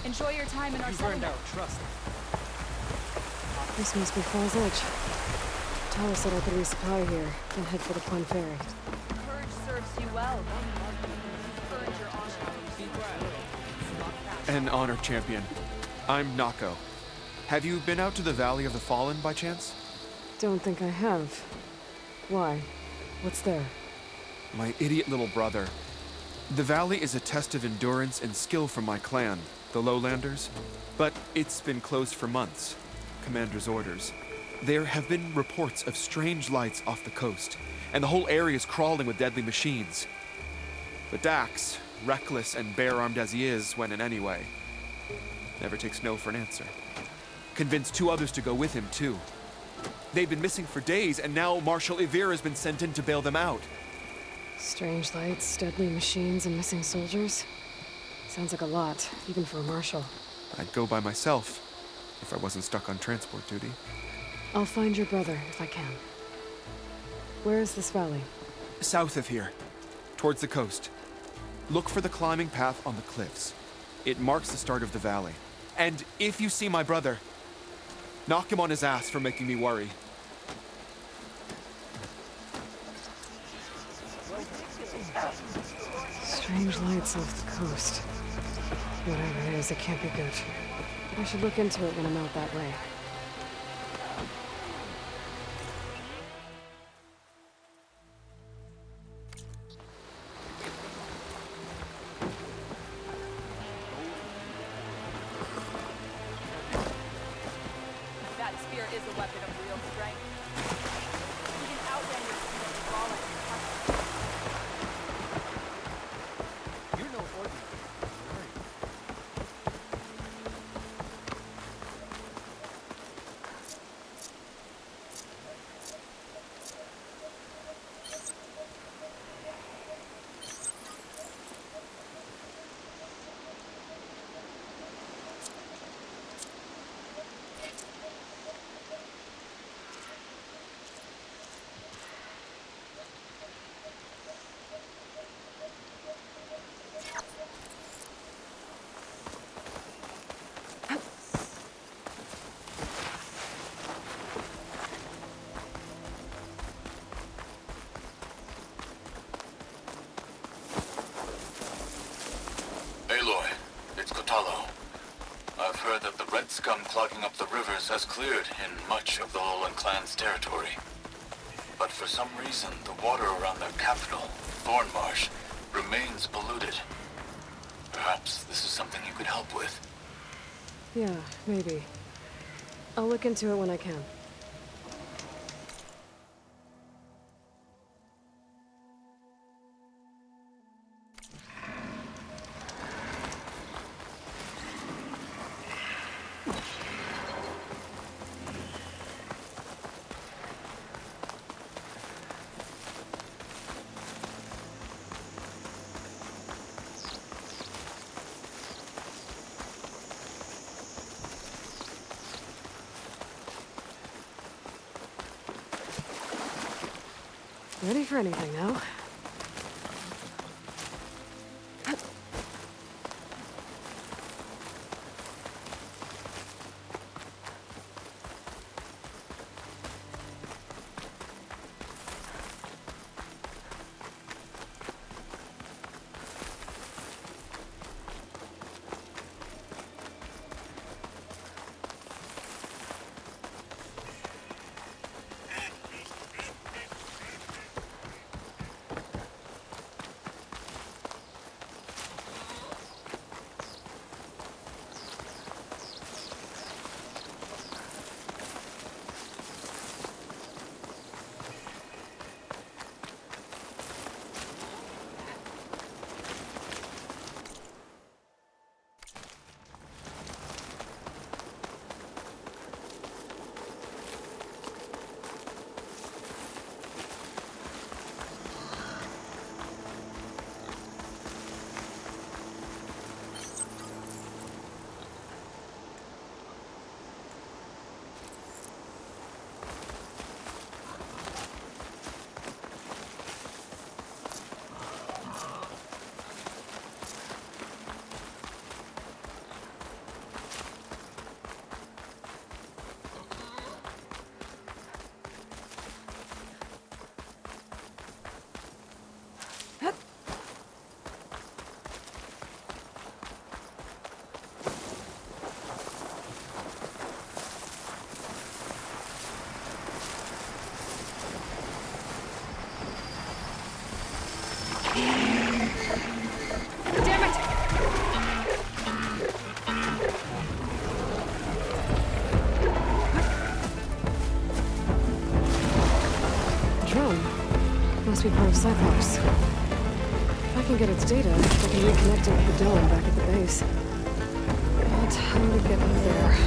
Enjoy your time in our settlement. Out, trust me. This must be Falls Edge. Tyler said I could resupply here, then head for the Point Ferry. Courage serves you well. Courage your honor. An honor champion. I'm Nako. Have you been out to the Valley of the Fallen by chance? Don't think I have. Why? What's there? My idiot little brother. The valley is a test of endurance and skill from my clan, the Lowlanders, but it's been closed for months. Commander's orders. There have been reports of strange lights off the coast, and the whole area is crawling with deadly machines. But Dax, reckless and bare-armed as he is, went in anyway. Never takes no for an answer. Convinced 2 others to go with him, too. They've been missing for days, and now Marshal Ivir has been sent in to bail them out. Strange lights, deadly machines, and missing soldiers. Sounds like a lot, even for a marshal. I'd go by myself, if I wasn't stuck on transport duty. I'll find your brother, if I can. Where is this valley? South of here, towards the coast. Look for the climbing path on the cliffs. It marks the start of the valley. And if you see my brother, knock him on his ass for making me worry. Strange lights off the coast. Whatever it is, it can't be good. I should look into it when I'm out that way. That spear is a weapon of real strength. Even Outlanders can fall like a You're no ordinary. scum clogging up the rivers has cleared in much of the Lowland clan's territory. But for some reason, the water around their capital, Thornmarsh, remains polluted. Perhaps this is something you could help with. Yeah, maybe. I'll look into it when I can. Ready for anything now. Must be part of Cyclops. If I can get its data, I can reconnect it with the dome back at the base. But how to get up there?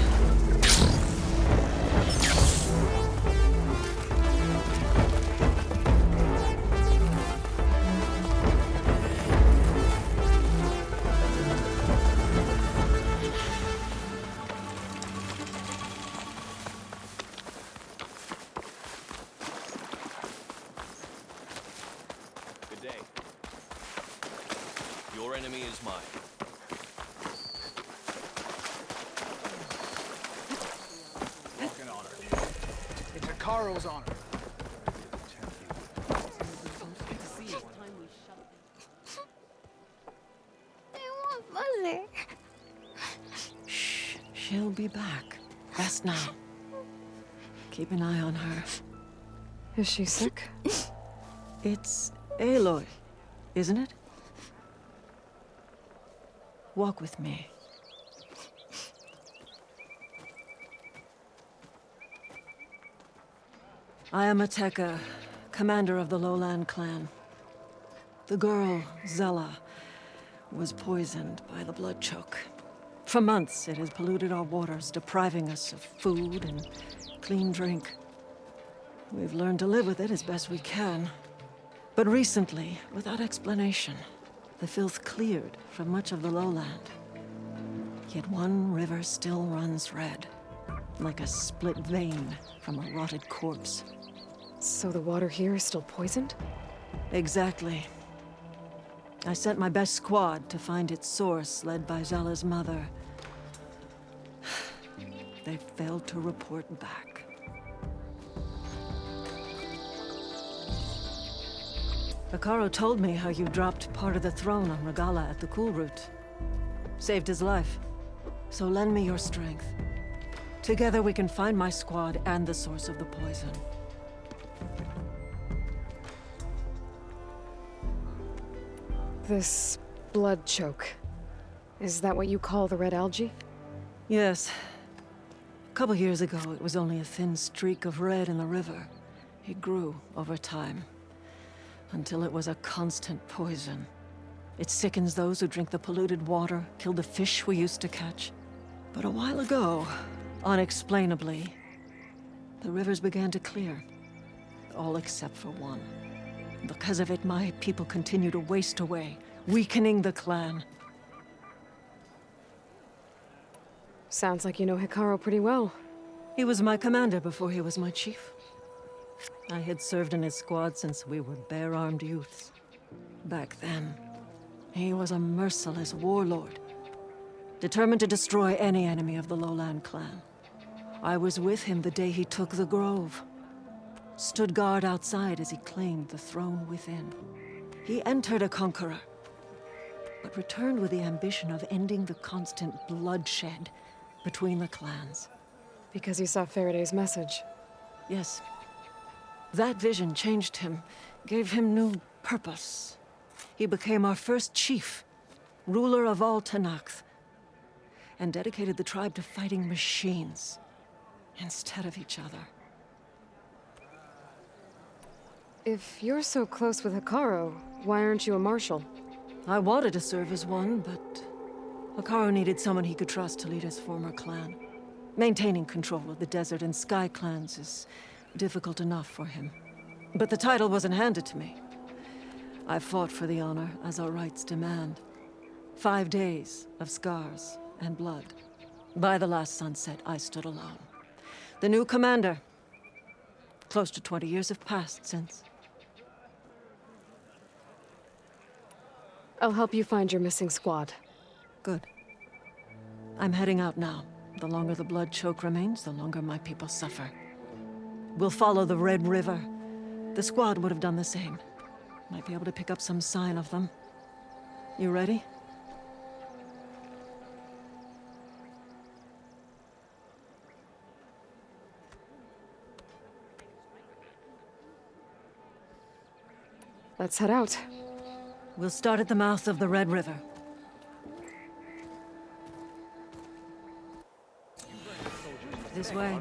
Your enemy is mine. Walking honor. It's Hekarro's honor. Mother. Shh. She'll be back. Rest now. Keep an eye on her. Is she sick? It's Aloy, isn't it? Walk with me. I am Ateka, commander of the Lowland clan. The girl, Zella, was poisoned by the blood choke. For months, it has polluted our waters, depriving us of food and clean drink. We've learned to live with it as best we can. But recently, without explanation, the filth cleared from much of the lowland. Yet one river still runs red, like a split vein from a rotted corpse. So the water here is still poisoned? Exactly. I sent my best squad to find its source, led by Zella's mother. They failed to report back. Hekarro told me how you dropped part of the throne on Regalla at the Cool Route. Saved his life. So lend me your strength. Together we can find my squad and the source of the poison. This blood choke. Is that what you call the red algae? Yes. A couple years ago, it was only a thin streak of red in the river. It grew over time, until it was a constant poison. It sickens those who drink the polluted water, killed the fish we used to catch. But a while ago, unexplainably, the rivers began to clear. All except for one. Because of it, my people continue to waste away, weakening the clan. Sounds like you know Hikaru pretty well. He was my commander before he was my chief. I had served in his squad since we were bare-armed youths. Back then, he was a merciless warlord, determined to destroy any enemy of the Lowland clan. I was with him the day he took the grove. Stood guard outside as he claimed the throne within. He entered a conqueror, but returned with the ambition of ending the constant bloodshed between the clans. Because he saw Faraday's message. Yes. That vision changed him, gave him new purpose. He became our first chief, ruler of all Tenakth, and dedicated the tribe to fighting machines instead of each other. If you're so close with Hikaru, why aren't you a marshal? I wanted to serve as one, but Hikaru needed someone he could trust to lead his former clan. Maintaining control of the desert and sky clans is difficult enough for him. But the title wasn't handed to me. I fought for the honor, as our rights demand. 5 days of scars and blood. By the last sunset, I stood alone. The new commander. Close to 20 years have passed since. I'll help you find your missing squad. Good. I'm heading out now. The longer the blood choke remains, the longer my people suffer. We'll follow the Red River. The squad would have done the same. Might be able to pick up some sign of them. You ready? Let's head out. We'll start at the mouth of the Red River. This way.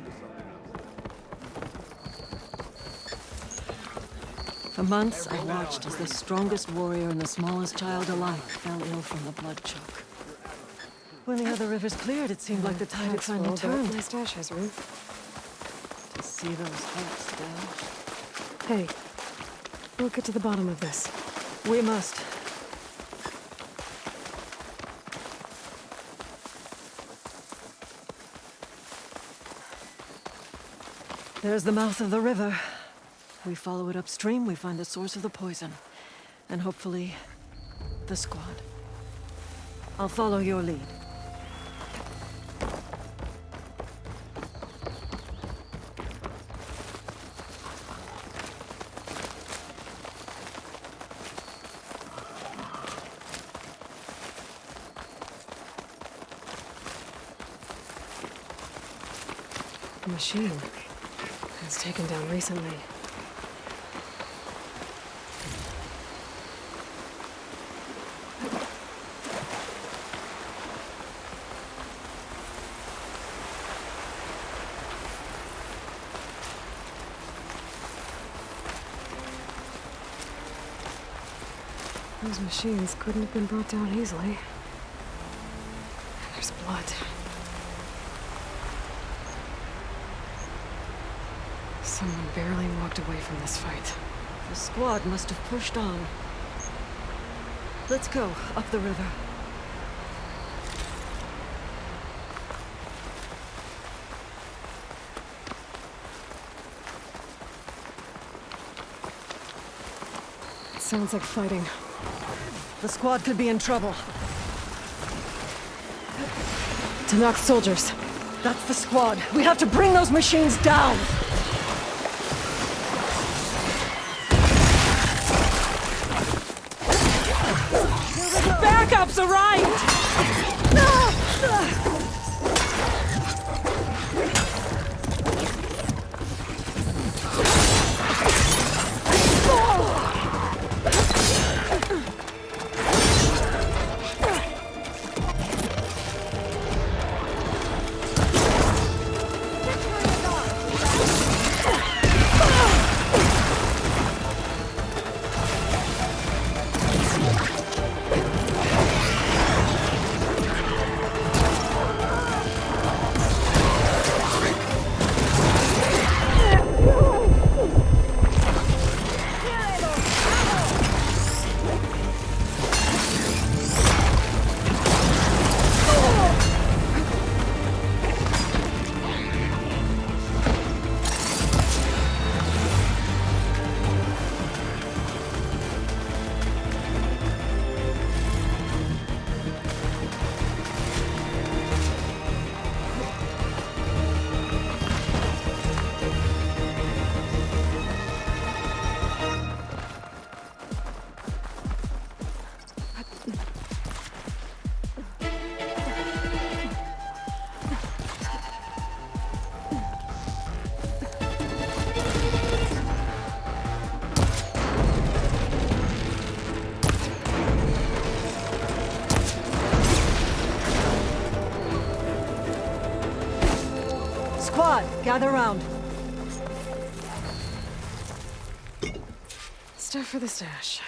For months, I watched as the strongest warrior and the smallest child alive fell ill from the blood choke. When the other rivers cleared, it seemed like the tide had finally turned. My stash has room. To see those hearts dashed. Hey, we'll get to the bottom of this. We must. There's the mouth of the river. We follow it upstream, we find the source of the poison. And hopefully, the squad. I'll follow your lead. The machine. It's taken down recently. Those machines couldn't have been brought down easily. There's blood. Someone barely walked away from this fight. The squad must have pushed on. Let's go up the river. It sounds like fighting. The squad could be in trouble. Tenakth soldiers. That's the squad. We have to bring those machines down! Backup's arrived! Gather round. Stuff for the stash.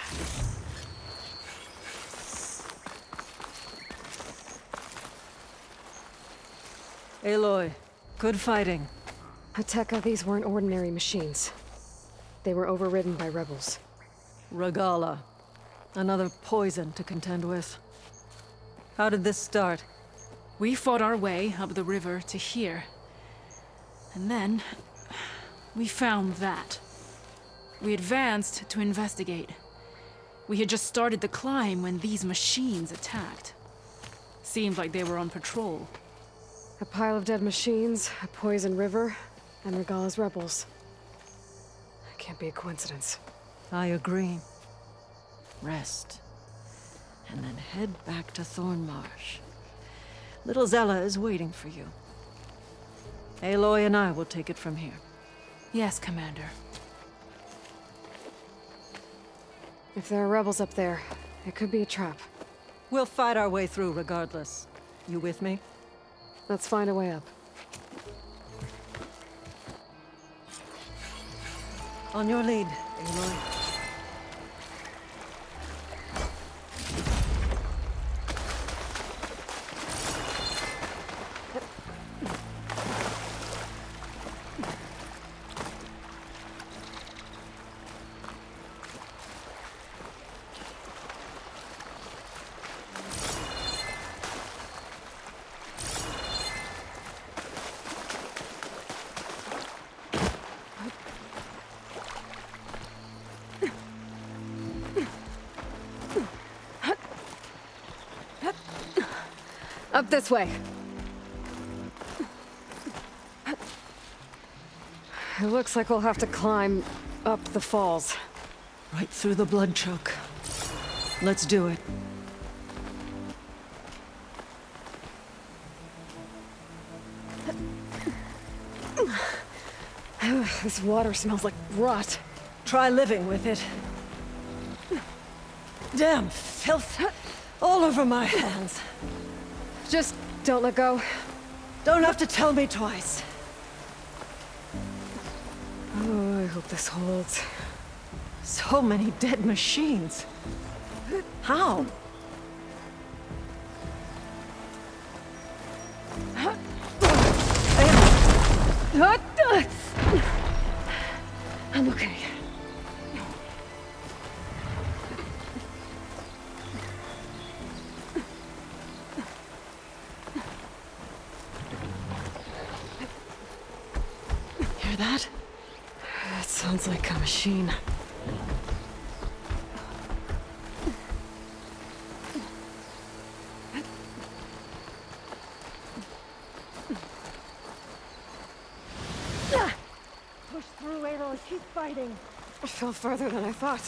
Aloy, good fighting. Hateka, these weren't ordinary machines. They were overridden by rebels. Regala. Another poison to contend with. How did this start? We fought our way up the river to here. And then, we found that. We advanced to investigate. We had just started the climb when these machines attacked. Seemed like they were on patrol. A pile of dead machines, a poison river, and Regala's rebels. It can't be a coincidence. I agree. Rest. And then head back to Thornmarsh. Little Zella is waiting for you. Aloy and I will take it from here. Yes, Commander. If there are rebels up there, it could be a trap. We'll fight our way through regardless. You with me? Let's find a way up. On your lead, Aloy. Up this way. It looks like we'll have to climb up the falls. Right through the blood choke. Let's do it. This water smells like rot. Try living with it. Damn filth all over my hands. Just don't let go. Don't have to tell me twice. Oh, I hope this holds. So many dead machines. How? I'm okay. Hear that? That sounds like a machine. Push through, Aloy. Keep fighting. I fell farther than I thought.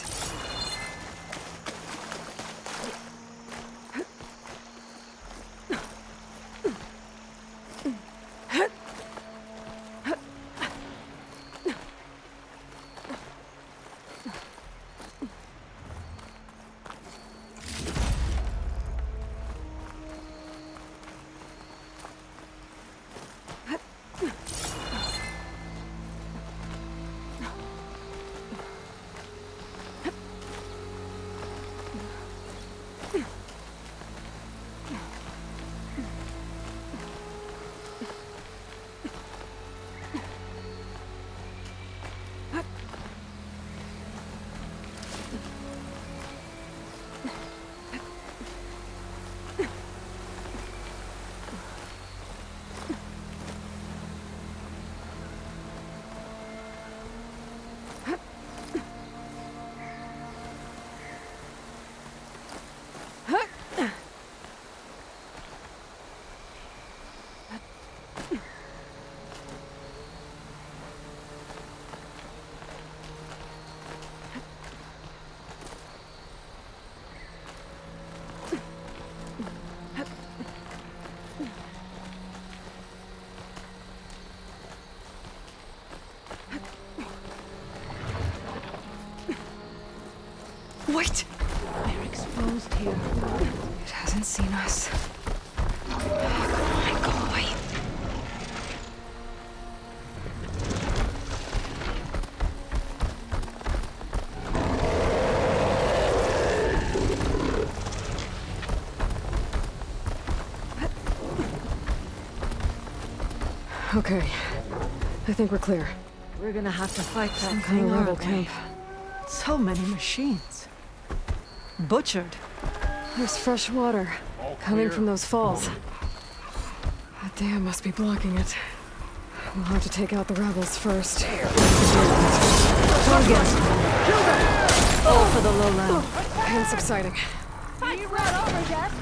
Wait! We're exposed here. It hasn't seen us. Come on, go away. Okay. I think we're clear. We're gonna have to fight that Some kind thing, of rebel aren't we? camp. So many machines. Butchered. There's fresh water coming from those falls. That dam must be blocking it. We'll have to take out the rebels first. Target! Kill them! All for the lowland. Pain subsiding. Fight's not over yet.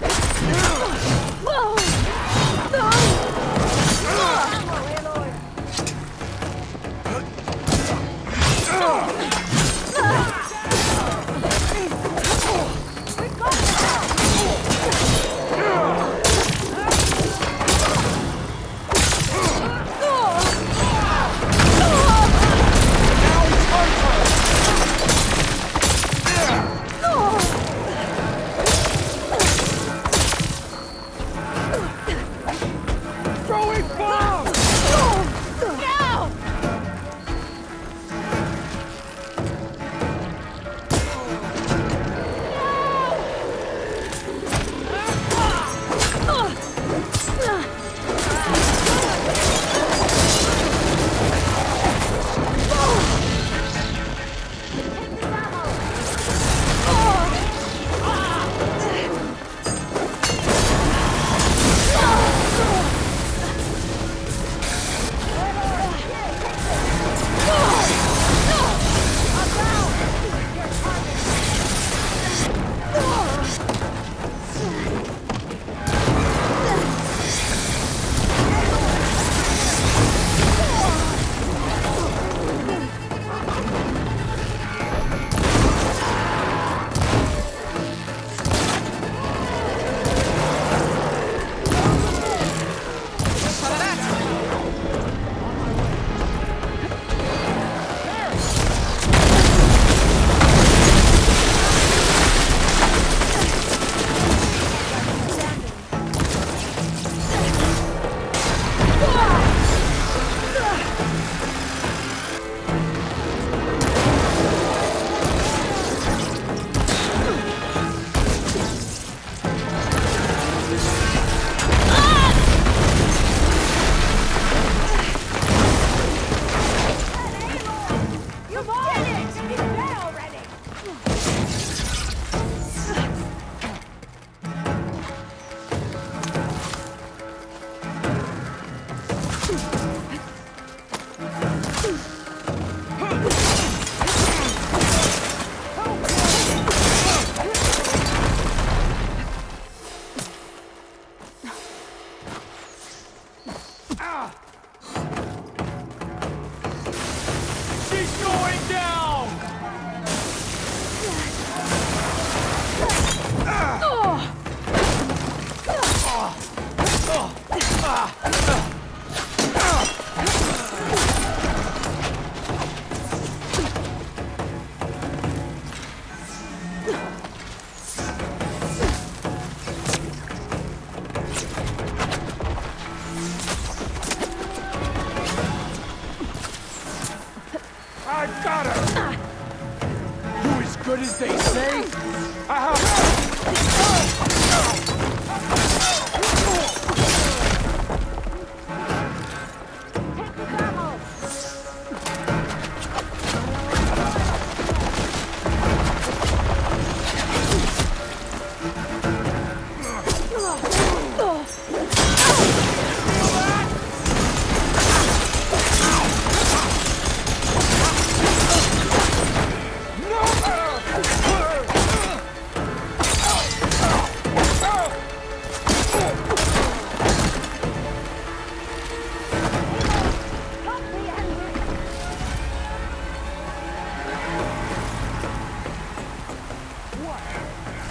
Good as they say.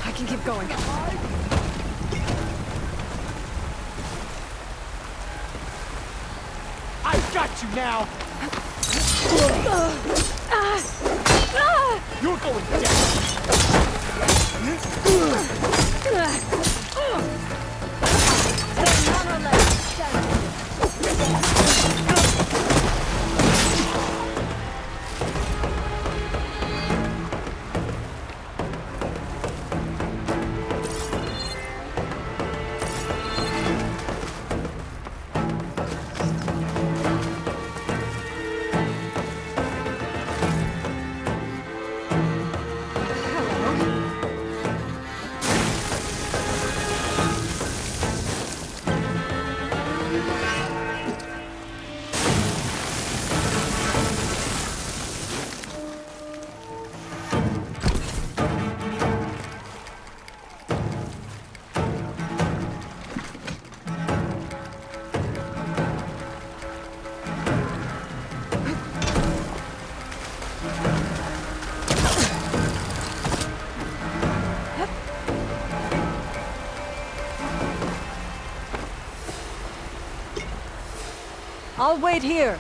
I can keep going. I've got you now! You're going I'll wait here.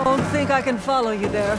Don't think I can follow you there.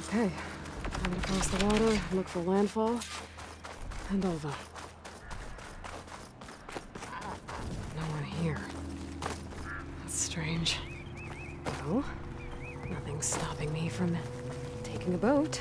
Okay, I'm gonna cross the water, look for landfall, and over. No one here. That's strange. No, nothing's stopping me from taking a boat.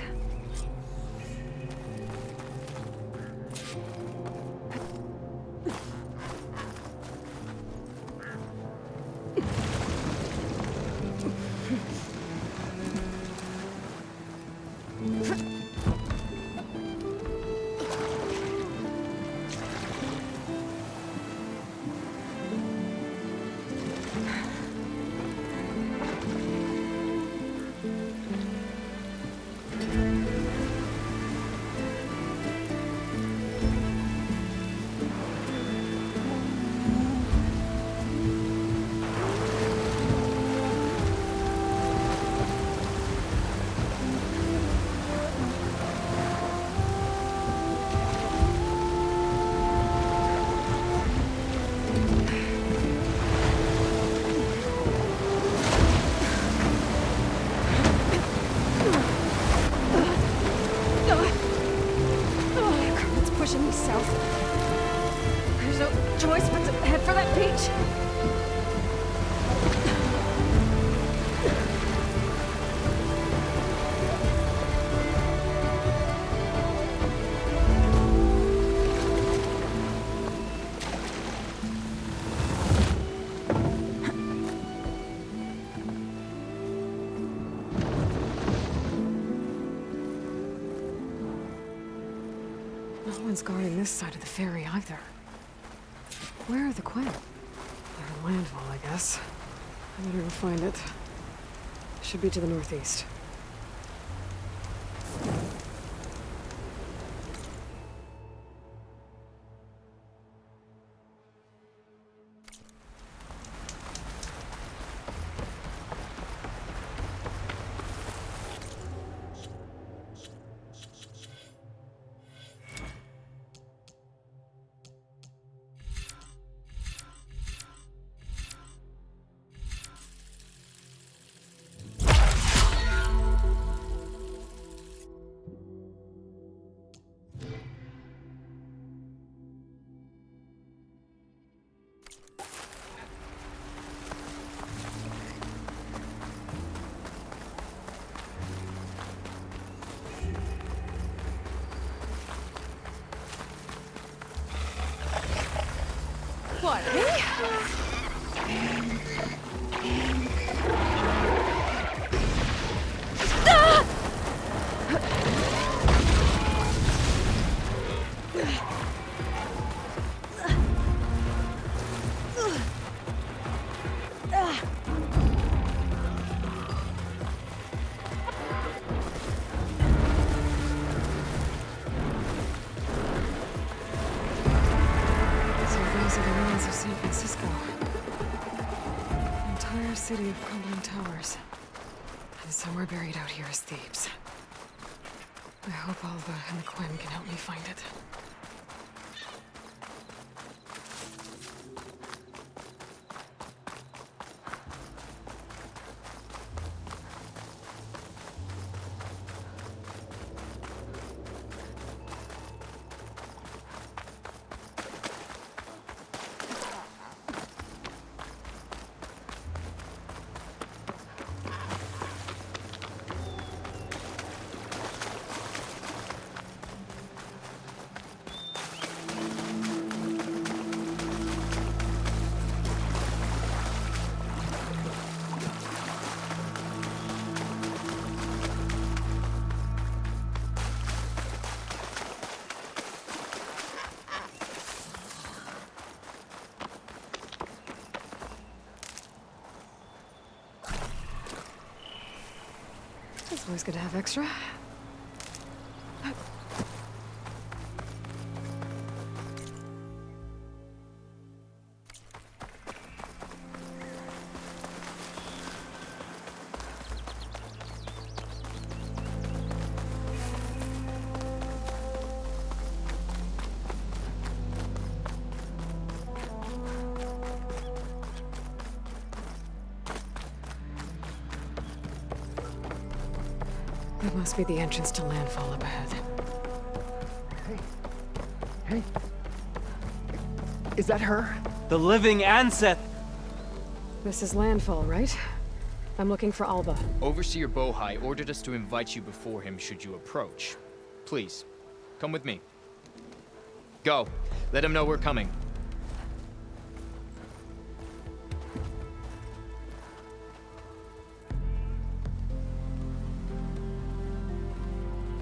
one's guarding this side of the ferry either. Where are the Quinn? They're in Landfall, I guess. I better go find it. Should be to the northeast. What, San Francisco. The entire city of crumbling towers. And somewhere buried out here is Thebes. I hope Alva and the Quinn can help me find it. It's always good to have extra. That must be the entrance to Landfall up ahead. Hey. Is that her? The living ancestor. This is Landfall, right? I'm looking for Alva. Overseer Bohai ordered us to invite you before him should you approach. Please, come with me. Go. Let him know we're coming.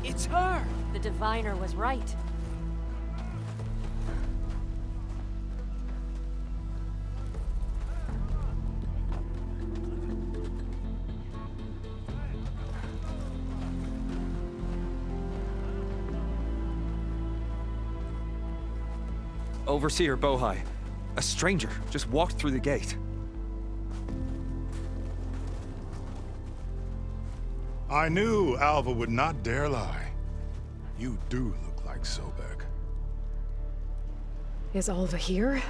It's her! The diviner was right. Overseer Bohai. A stranger just walked through the gate. I knew Alva would not dare lie. You do look like Sobek. Is Alva here?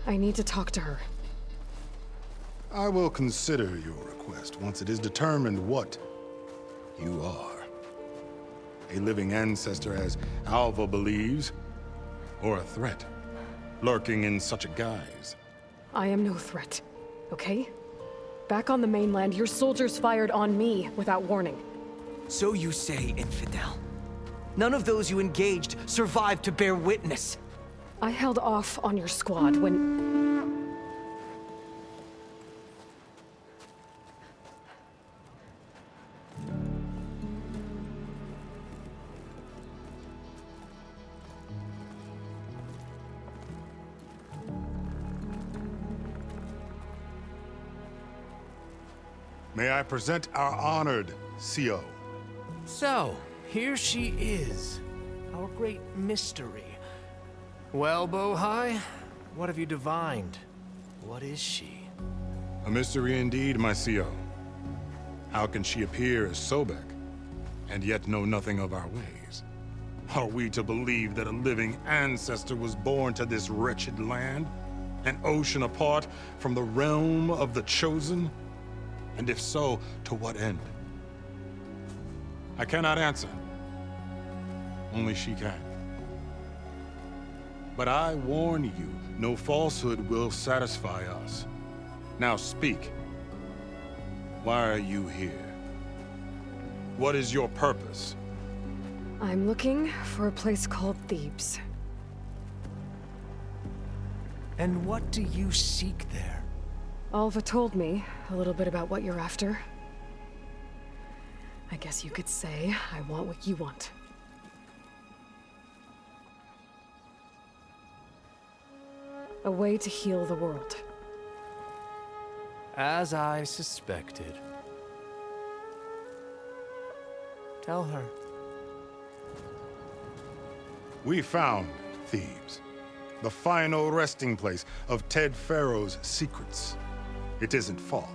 I need to talk to her. I will consider your request once it is determined what you are. A living ancestor, as Alva believes, or a threat, lurking in such a guise. I am no threat, okay? Back on the mainland, your soldiers fired on me without warning. So you say, infidel. None of those you engaged survived to bear witness. I held off on your squad when... May I present our honored CO? So, here she is, our great mystery. Well, Bohai, what have you divined? What is she? A mystery indeed, my CO. How can she appear as Sobek, and yet know nothing of our ways? Are we to believe that a living ancestor was born to this wretched land? An ocean apart from the realm of the Chosen? And if so, to what end? I cannot answer. Only she can. But I warn you, no falsehood will satisfy us. Now speak. Why are you here? What is your purpose? I'm looking for a place called Thebes. And what do you seek there? Alva told me a little bit about what you're after. I guess you could say I want what you want. A way to heal the world. As I suspected. Tell her. We found Thebes, the final resting place of Ted Pharaoh's secrets. It isn't far,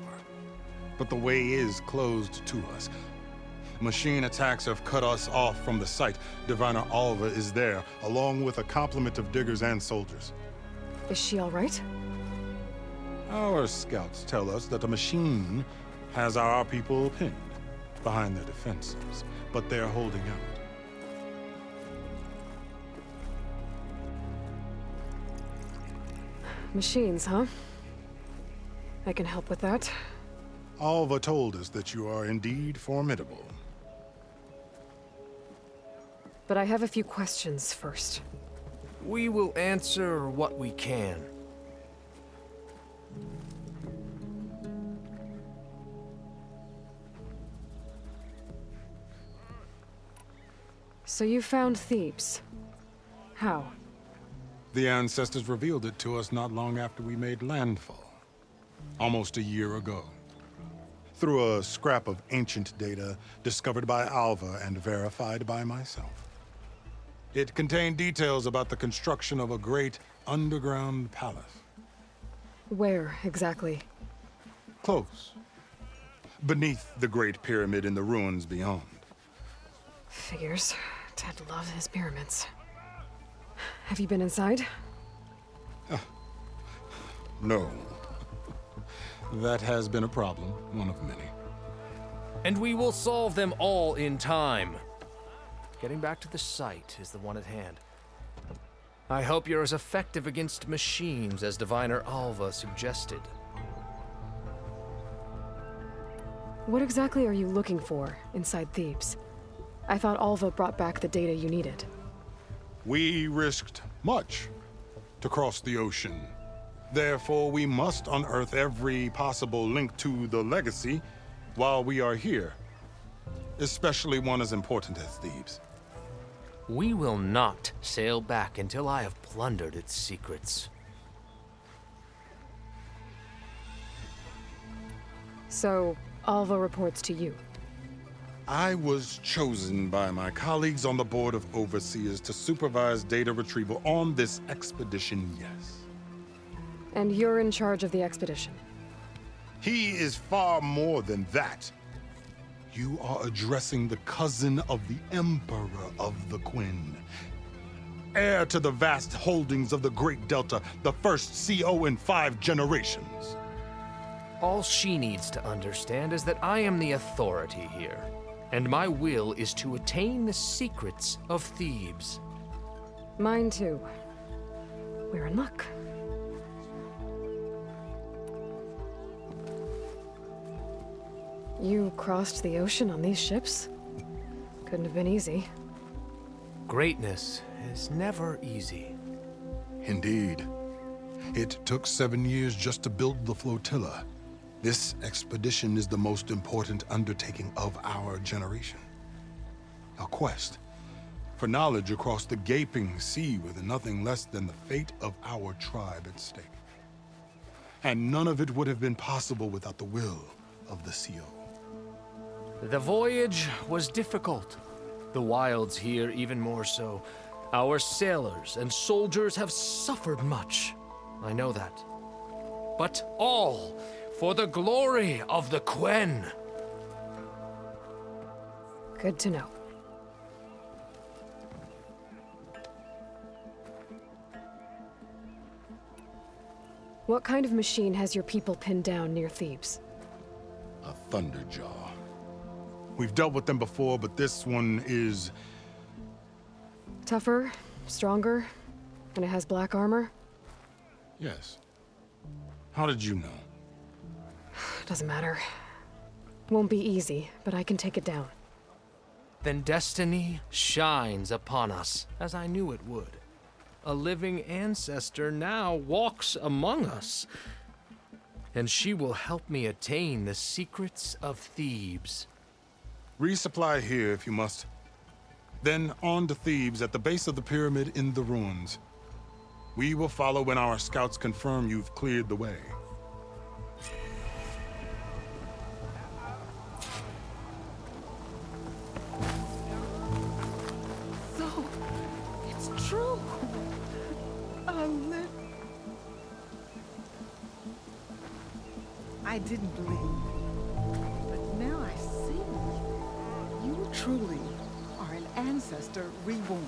but the way is closed to us. Machine attacks have cut us off from the site. Diviner Alva is there, along with a complement of diggers and soldiers. Is she all right? Our scouts tell us that a machine has our people pinned behind their defenses, but they're holding out. Machines, huh? I can help with that. Alva told us that you are indeed formidable. But I have a few questions first. We will answer what we can. So you found Thebes. How? The ancestors revealed it to us not long after we made landfall. Almost a year ago. Through a scrap of ancient data discovered by Alva and verified by myself. It contained details about the construction of a great underground palace. Where, exactly? Close. Beneath the Great Pyramid in the ruins beyond. Figures. Ted loves his pyramids. Have you been inside? No. That has been a problem, one of many. And we will solve them all in time. Getting back to the site is the one at hand. I hope you're as effective against machines as Diviner Alva suggested. What exactly are you looking for inside Thebes? I thought Alva brought back the data you needed. We risked much to cross the ocean. Therefore, we must unearth every possible link to the legacy while we are here. Especially one as important as Thebes. We will not sail back until I have plundered its secrets. So, Alva reports to you. I was chosen by my colleagues on the Board of Overseers to supervise data retrieval on this expedition, yes. And you're in charge of the expedition? He is far more than that. You are addressing the cousin of the Emperor of the Quinn. Heir to the vast holdings of the Great Delta, the first CO in 5 generations. All she needs to understand is that I am the authority here, and my will is to attain the secrets of Thebes. Mine too. We're in luck. You crossed the ocean on these ships? Couldn't have been easy. Greatness is never easy. Indeed. It took 7 years just to build the flotilla. This expedition is the most important undertaking of our generation. A quest for knowledge across the gaping sea with nothing less than the fate of our tribe at stake. And none of it would have been possible without the will of the Seal? The voyage was difficult. The wilds here even more so. Our sailors and soldiers have suffered much. I know that. But all for the glory of the Quen. Good to know. What kind of machine has your people pinned down near Thebes? A Thunderjaw. We've dealt with them before, but this one is... Tougher, stronger, and it has black armor? Yes. How did you know? Doesn't matter. Won't be easy, but I can take it down. Then destiny shines upon us, as I knew it would. A living ancestor now walks among us, and she will help me attain the secrets of Thebes. Resupply here if you must. Then on to Thebes at the base of the pyramid in the ruins. We will follow when our scouts confirm you've cleared the way. So, it's true. I didn't believe, but now I see. You truly are an ancestor reborn.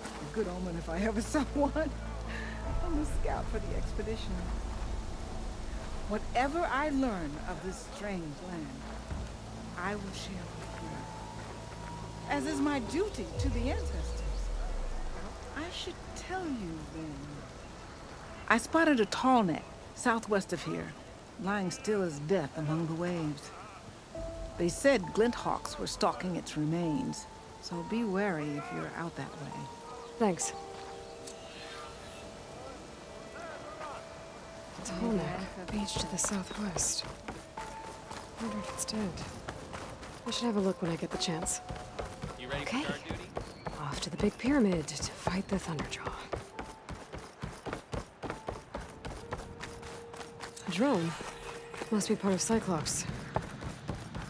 A good omen if I ever saw one. I'm a scout for the expedition. Whatever I learn of this strange land, I will share with you, as is my duty to the ancestors. I should tell you then. I spotted a tall neck southwest of here, lying still as death among the waves. They said Glinthawks were stalking its remains, so be wary if you're out that way. Thanks. Tallneck, beach to the southwest. Wonder if it's dead. I should have a look when I get the chance. You ready Okay. for guard duty? Off to the big pyramid to fight the Thunderjaw. A drone. Must be part of Cyclops.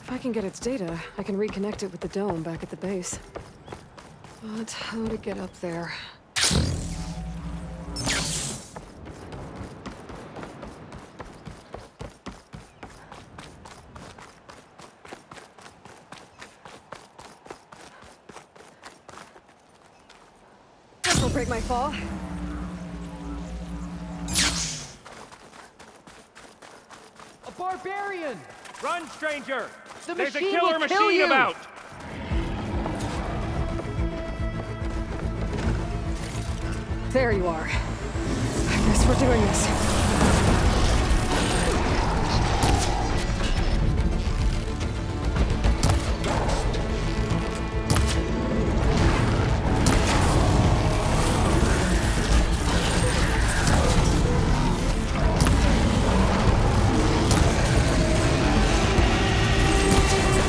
If I can get its data, I can reconnect it with the dome back at the base. But how to get up there? This'll break my fall. A barbarian! Run, stranger! The There's a machine killer will kill machine you! about! There you are. I guess we're doing this.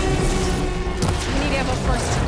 I need ammo first.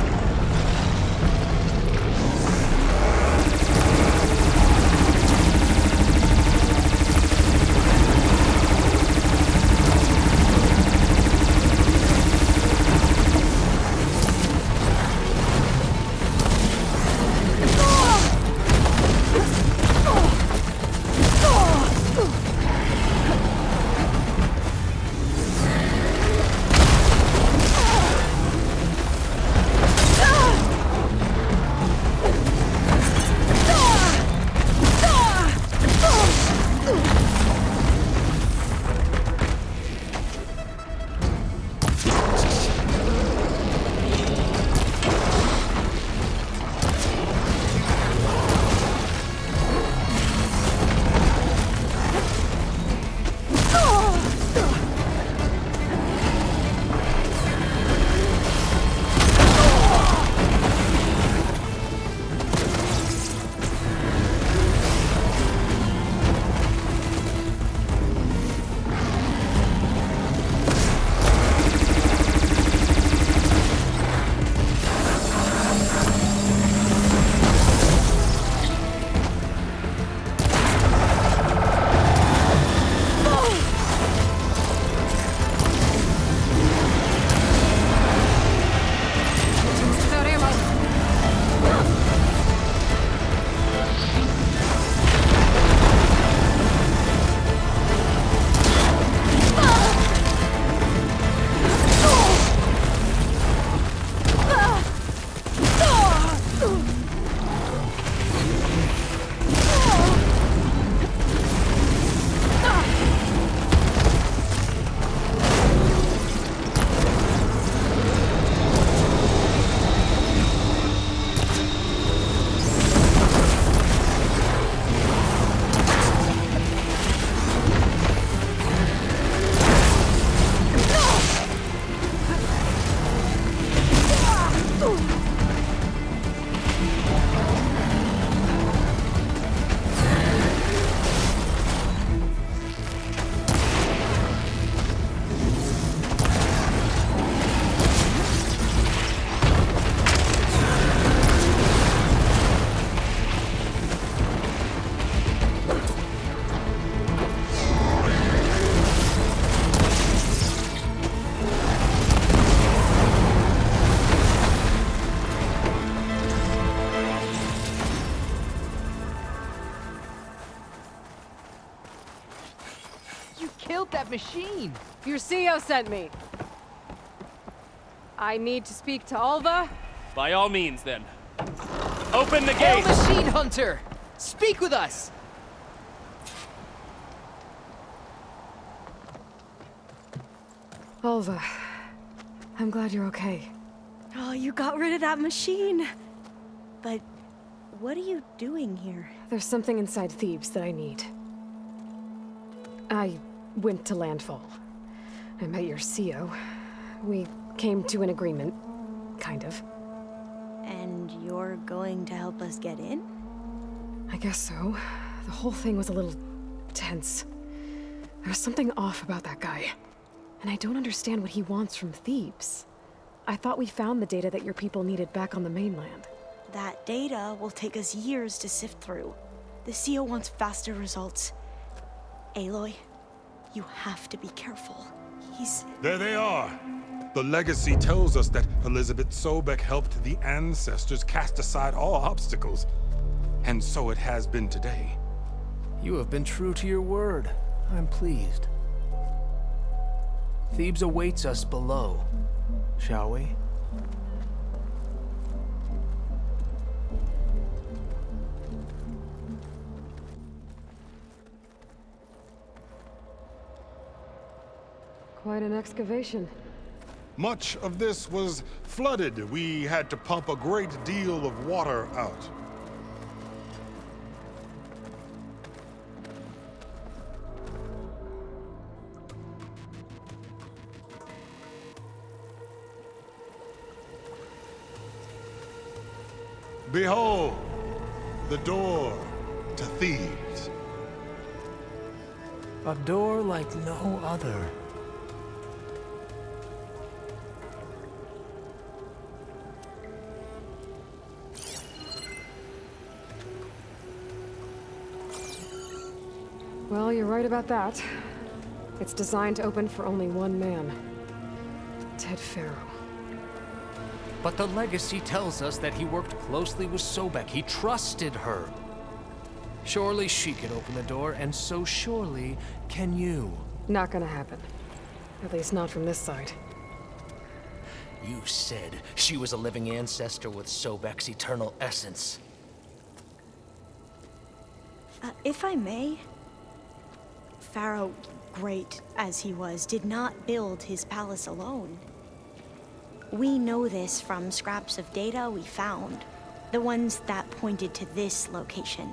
killed that machine? Your CEO sent me. I need to speak to Alva. By all means, then. Open the Hail gate! Machine Hunter! Speak with us! Alva, I'm glad you're okay. Oh, you got rid of that machine. But what are you doing here? There's something inside Thebes that I need. I went to Landfall. I met your CEO. We came to an agreement, kind of. And you're going to help us get in? I guess so. The whole thing was a little tense. There was something off about that guy. And I don't understand what he wants from Thebes. I thought we found the data that your people needed back on the mainland. That data will take us years to sift through. The CEO wants faster results. Aloy, you have to be careful. He's... There they are. The legacy tells us that Elizabeth Sobek helped the ancestors cast aside all obstacles. And so it has been today. You have been true to your word. I'm pleased. Thebes awaits us below, shall we? Quite an excavation. Much of this was flooded. We had to pump a great deal of water out. Behold, the door to Thebes. A door like no other. Well, you're right about that. It's designed to open for only one man. Ted Faro. But the legacy tells us that he worked closely with Sobek. He trusted her. Surely she can open the door, and so surely can you. Not gonna happen. At least not from this side. You said she was a living ancestor with Sobek's eternal essence. If I may, Pharaoh, great as he was, did not build his palace alone. We know this from scraps of data we found, the ones that pointed to this location.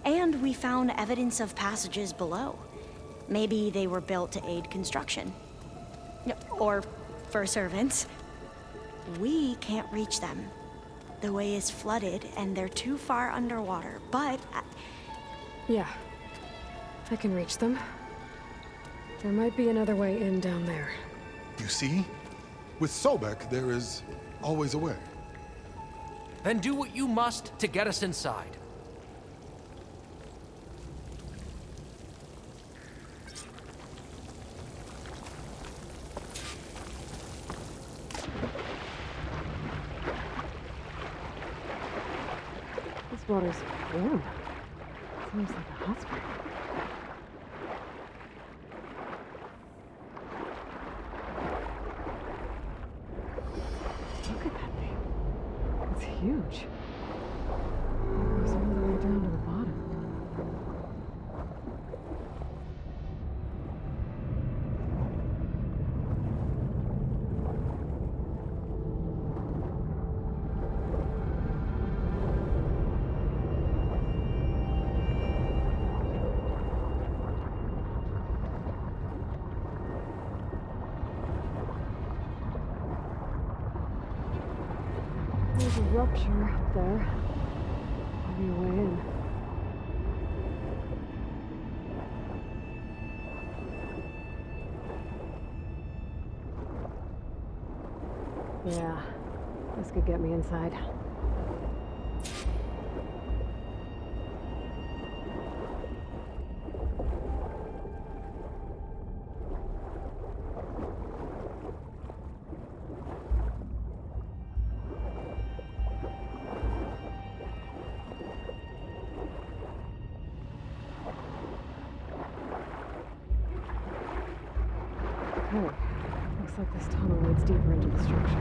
And we found evidence of passages below. Maybe they were built to aid construction. Or for servants. We can't reach them. The way is flooded and they're too far underwater, but... Yeah. I can reach them. There might be another way in down there. You see? With Sobek, there is always a way. Then do what you must to get us inside. This water's warm. Seems like a hot spring. Look at that thing. It's huge. It goes all the way down to the bottom. There's a rupture up there. Maybe a way in. Yeah, this could get me inside. Okay. Looks like this tunnel leads deeper into the structure.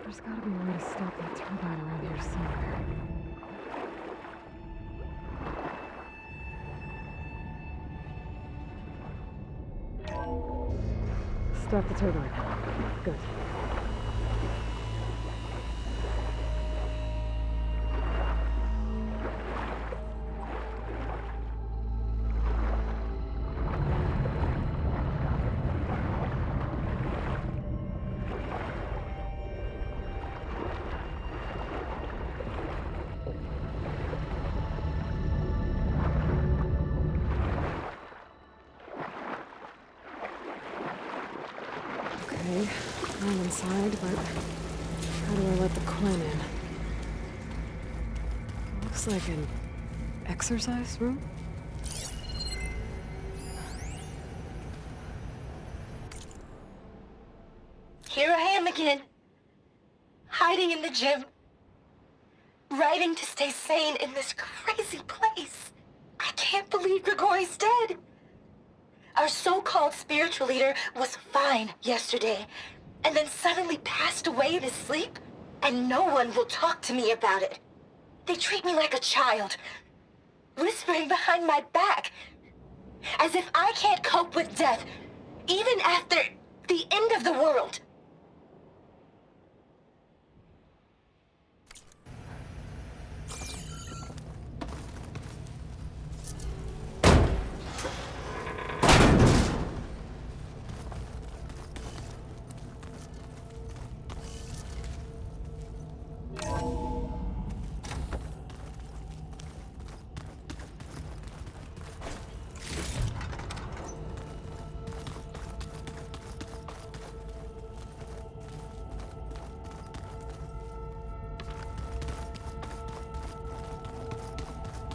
There's gotta be a way to stop that turbine around here somewhere. Stop the turbine. Good. Okay, I'm inside, but how do I let the Quinn in? Looks like an exercise room? Here I am again, hiding in the gym, writing to stay sane in this crazy place. I can't believe Grigori's dead. Our so-called spiritual leader was fine yesterday, and then suddenly passed away in his sleep, and no one will talk to me about it. They treat me like a child, whispering behind my back, as if I can't cope with death, even after the end of the world.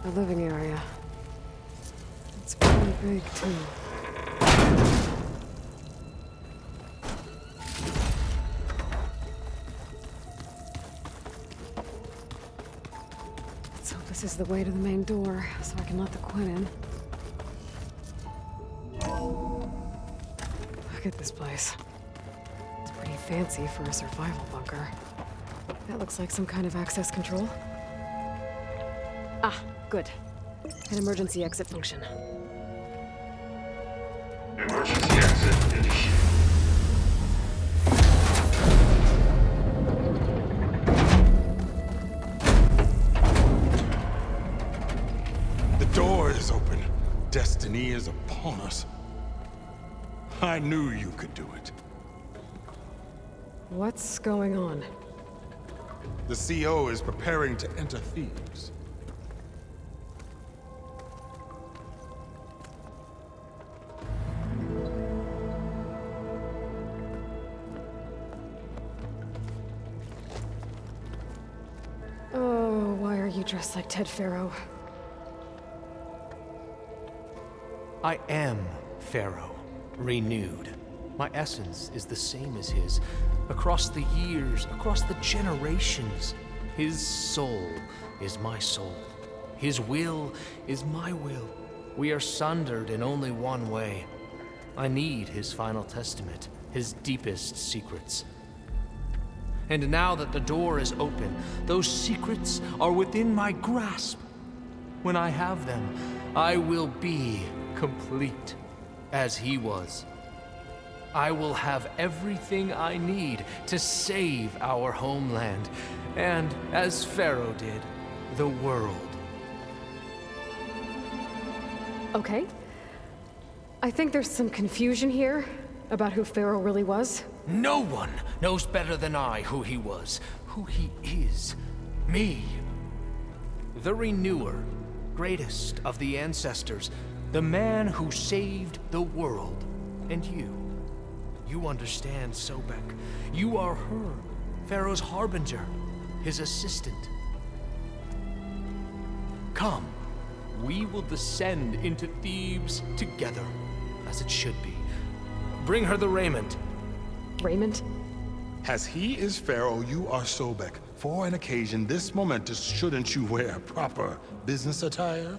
The living area. It's pretty big, too. Let's hope this is the way to the main door, so I can let the Quinn in. Look at this place. It's pretty fancy for a survival bunker. That looks like some kind of access control. Ah, good. An emergency exit function. Emergency exit initiated. The door is open. Destiny is upon us. I knew you could do it. What's going on? The CO is preparing to enter Thebes. Oh, why are you dressed like Ted Faro? I am Pharaoh, renewed. My essence is the same as his. Across the years, across the generations, his soul is my soul. His will is my will. We are sundered in only one way. I need his final testament, his deepest secrets. And now that the door is open, those secrets are within my grasp. When I have them, I will be complete, as he was. I will have everything I need to save our homeland, and, as Pharaoh did, the world. Okay. I think there's some confusion here about who Pharaoh really was. No one knows better than I who he was, who he is. Me. The Renewer, greatest of the ancestors, The man who saved the world. And you understand Sobek. You are her, Pharaoh's harbinger, his assistant. Come, we will descend into Thebes together, as it should be. Bring her the raiment. Raiment? As he is Pharaoh, you are Sobek. For an occasion this momentous, shouldn't you wear proper business attire?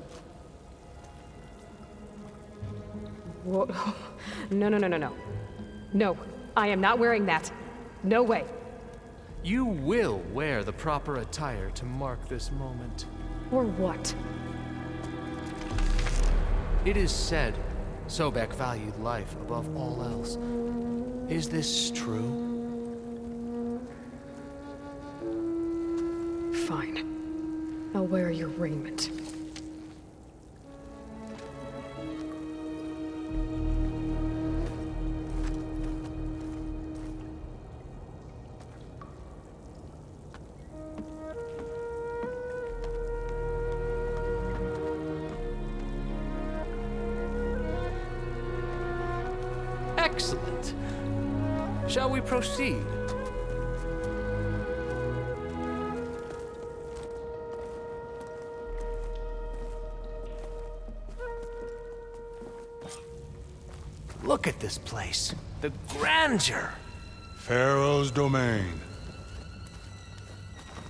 Whoa. No. No, I am not wearing that. No way. You will wear the proper attire to mark this moment. Or what? It is said Sobek valued life above all else. Is this true? Fine. I'll wear your raiment. Excellent. Shall we proceed? Look at this place. The grandeur. Pharaoh's domain.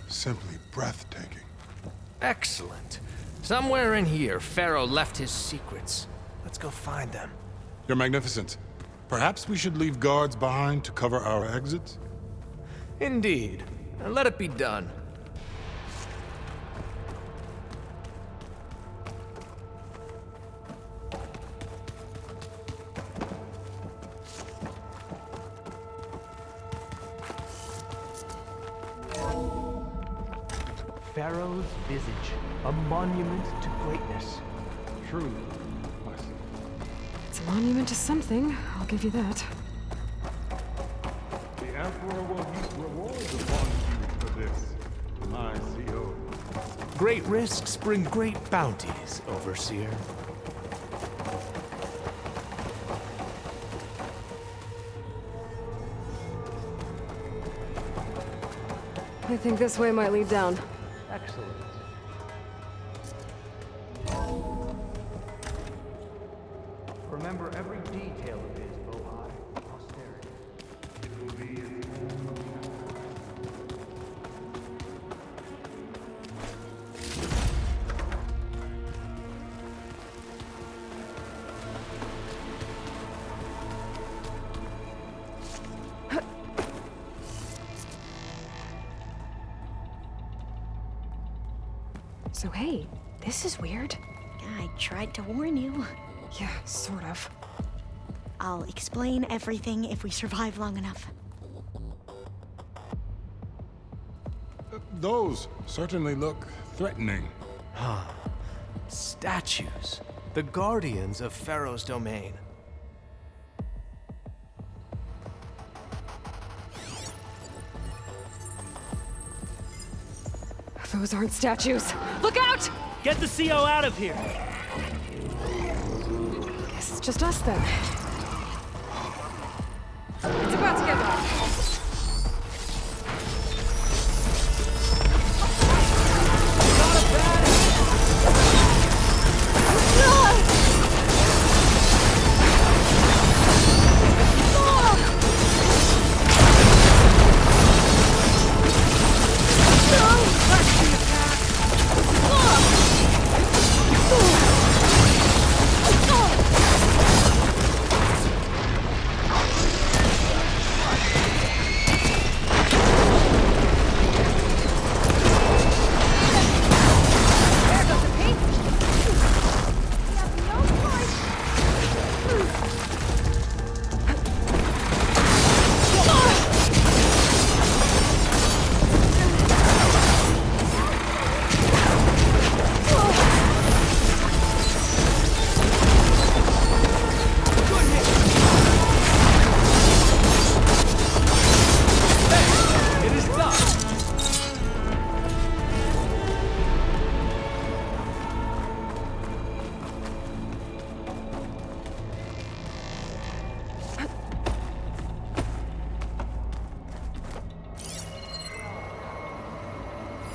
Simply breathtaking. Excellent. Somewhere in here, Pharaoh left his secrets. Let's go find them. Your Magnificence, perhaps we should leave guards behind to cover our exits? Indeed. And let it be done. Pharaoh's visage, a monument to greatness. True. It's a monument to something, I'll give you that. The Emperor will heap rewards upon you for this, my CO. Great risks bring great bounties, Overseer. I think this way might lead down. Excellent. Remember every detail of his Bohai posterity. It will be in So hey, this is weird. I tried to warn you. Yeah, sort of. I'll explain everything if we survive long enough. Those certainly look threatening. Huh. Statues. The guardians of Pharaoh's domain. Those aren't statues. Look out! Get the CO out of here! Guess it's just us then. It's about to get dark.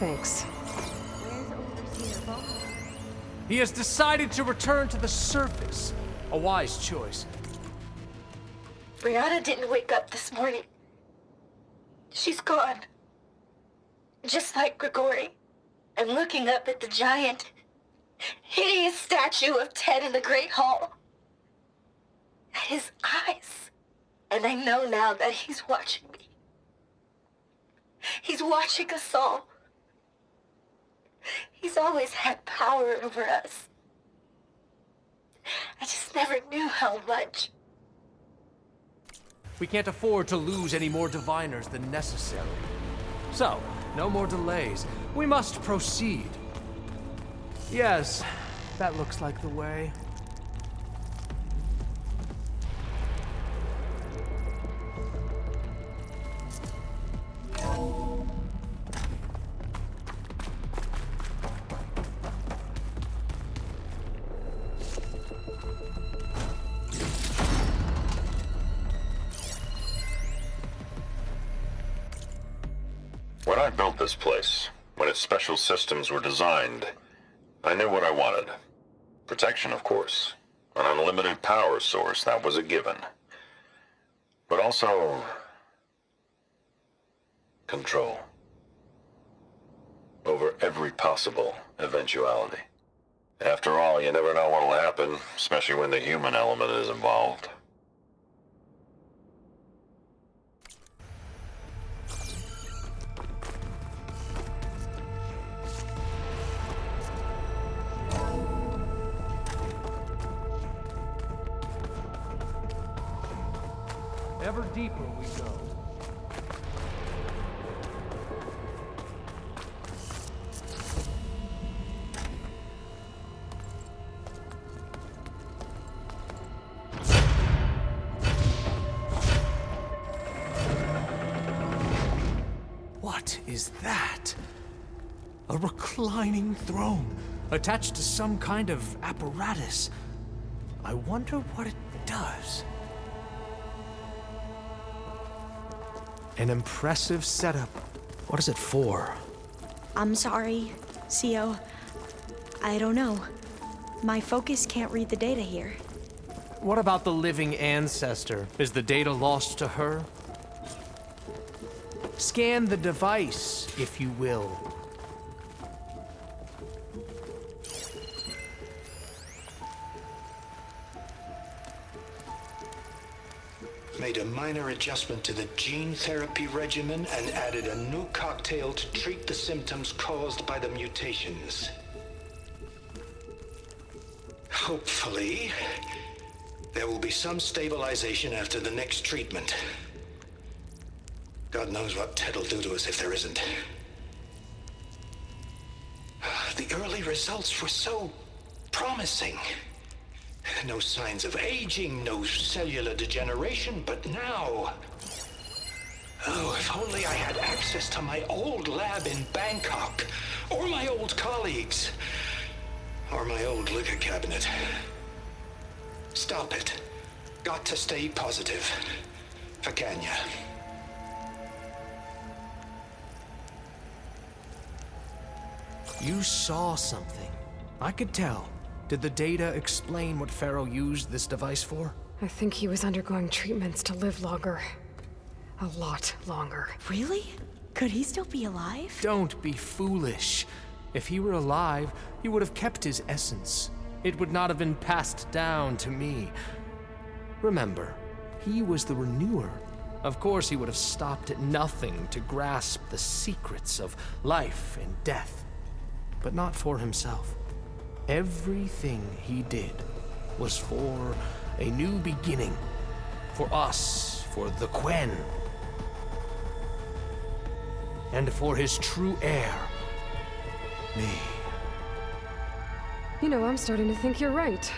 Thanks. Where's Overseer Bohar? He has decided to return to the surface. A wise choice. Brianna didn't wake up this morning. She's gone. Just like Grigori. I'm looking up at the giant, hideous statue of Ted in the Great Hall. At his eyes. And I know now that he's watching me. He's watching us all. He's always had power over us. I just never knew how much. We can't afford to lose any more diviners than necessary. So, no more delays. We must proceed. Yes, that looks like the way. When I built this place, when its special systems were designed, I knew what I wanted. Protection, of course. An unlimited power source, that was a given. But also... control. Over every possible eventuality. After all, you never know what'll happen, especially when the human element is involved. Ever deeper we go. What is that? A reclining throne, attached to some kind of apparatus. I wonder what it does. An impressive setup. What is it for? I'm sorry, CO. I don't know. My focus can't read the data here. What about the living ancestor? Is the data lost to her? Scan the device, if you will. Made a minor adjustment to the gene therapy regimen and added a new cocktail to treat the symptoms caused by the mutations. Hopefully, there will be some stabilization after the next treatment. God knows what Ted will do to us if there isn't. The early results were so promising. No signs of aging, no cellular degeneration, but now... Oh, if only I had access to my old lab in Bangkok, or my old colleagues, or my old liquor cabinet. Stop it. Got to stay positive. Vakanya. You saw something. I could tell. Did the data explain what Pharaoh used this device for? I think he was undergoing treatments to live longer. A lot longer. Really? Could he still be alive? Don't be foolish. If he were alive, he would have kept his essence. It would not have been passed down to me. Remember, he was the renewer. Of course, he would have stopped at nothing to grasp the secrets of life and death. But not for himself. Everything he did was for a new beginning. For us, for the Quen. And for his true heir, me. You know, I'm starting to think you're right.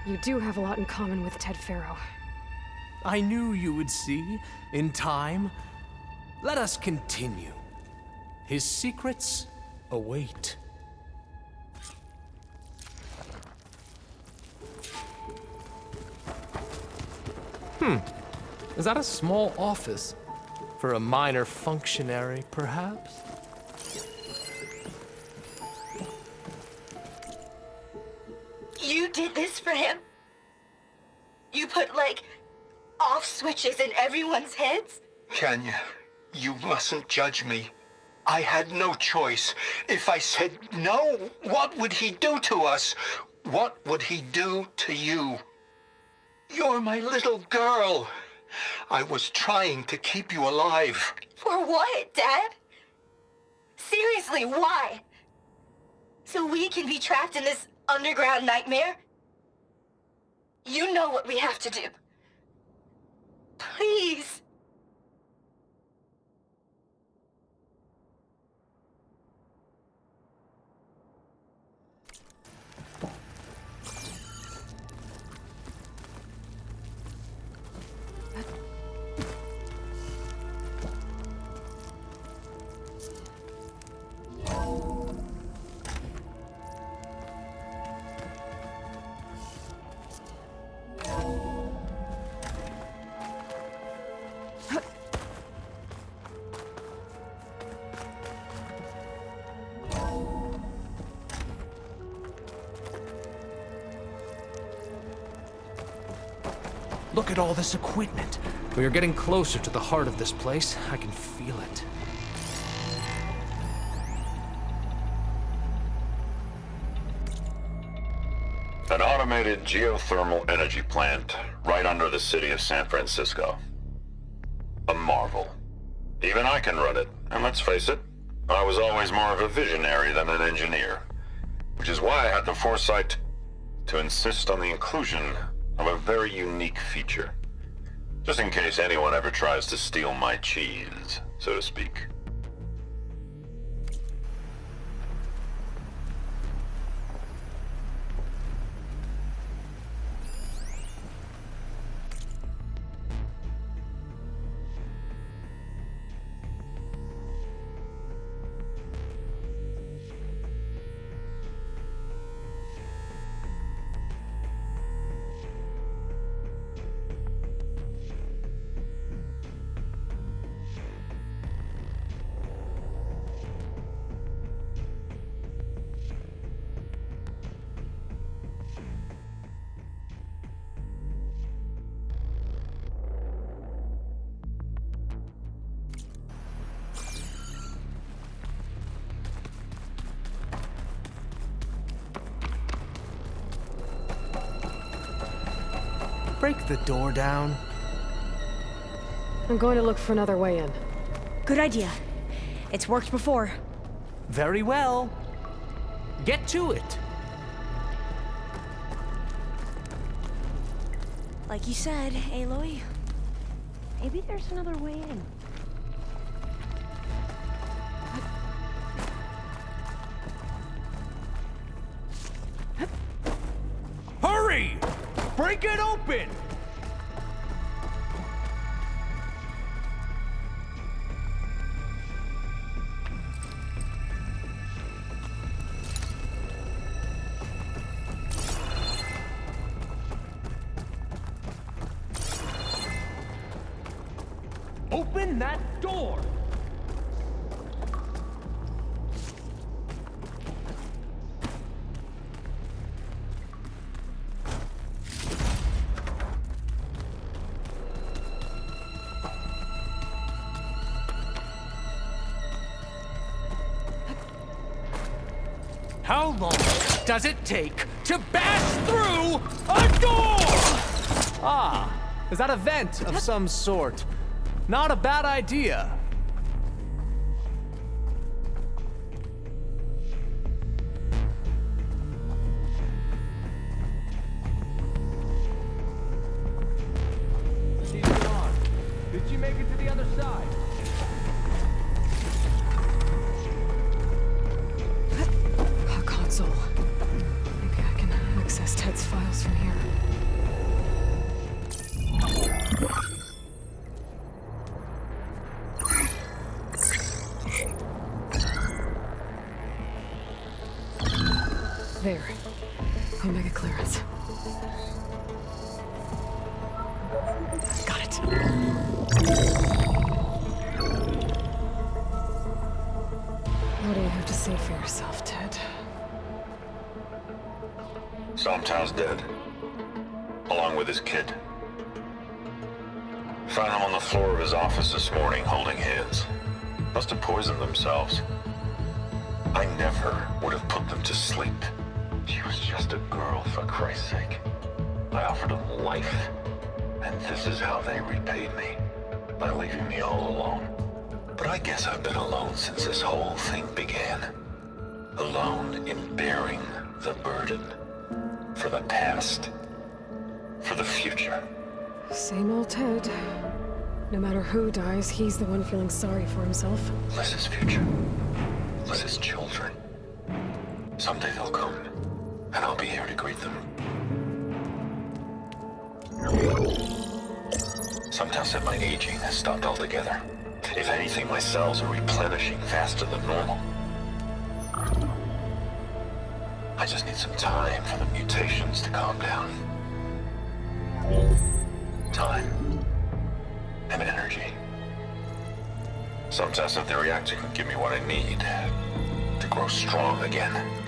You do have a lot in common with Ted Pharaoh. I knew you would see, in time. Let us continue. His secrets await. Is that a small office? For a minor functionary, perhaps? for him? You put, like, off switches in everyone's heads? Kenya, you mustn't judge me. I had no choice. If I said no, what would he do to us? What would he do to you? You're my little girl. I was trying to keep you alive. For what, Dad? Seriously, why? So we can be trapped in this underground nightmare? You know what we have to do. Please. Look at all this equipment. We are getting closer to the heart of this place. I can feel it. An automated geothermal energy plant right under the city of San Francisco. A marvel. Even I can run it, and let's face it, I was always more of a visionary than an engineer. Which is why I had the foresight to insist on the inclusion of a very unique feature. Just in case anyone ever tries to steal my cheese, so to speak. Break the door down. I'm going to look for another way in. Good idea. It's worked before. Very well. Get to it. Like you said, Aloy, maybe there's another way in. Hurry! Break it open! Open that door! How long does it take to bash through a door? Ah, is that a vent of some sort? Not a bad idea. She's gone. Did she make it to the other side? A console. Maybe I can access Ted's files from here. There. Omega clearance. Got it. What do you have to say for yourself, Ted? Somtow's dead. Along with his kid. Found him on the floor of his office this morning, holding hands. Must have poisoned themselves. I never would have put them to sleep. She was just a girl, for Christ's sake. I offered them life, and this is how they repaid me, by leaving me all alone. But I guess I've been alone since this whole thing began. Alone in bearing the burden. For the past. For the future. Same old Ted. No matter who dies, he's the one feeling sorry for himself. Liz's future. Liz's children. Someday they'll come, and I'll be here to greet them. Sometimes said my aging has stopped altogether. If anything, my cells are replenishing faster than normal. I just need some time for the mutations to calm down. Time. And energy. Sometimes if the reactor can give me what I need to grow strong again.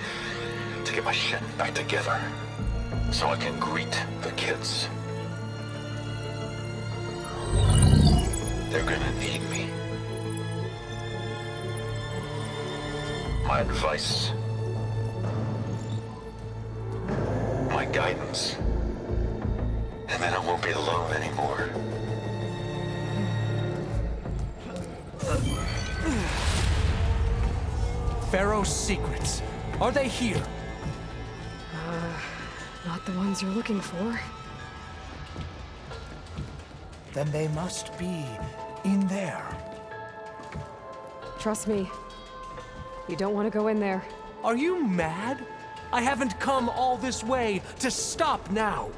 To get my shit back together. So I can greet the kids. They're gonna need me. My advice. My guidance. And then I won't be alone anymore. Pharaoh's secrets. Are they here? Not the ones you're looking for. Then they must be in there. Trust me. You don't want to go in there. Are you mad? I haven't come all this way to stop now.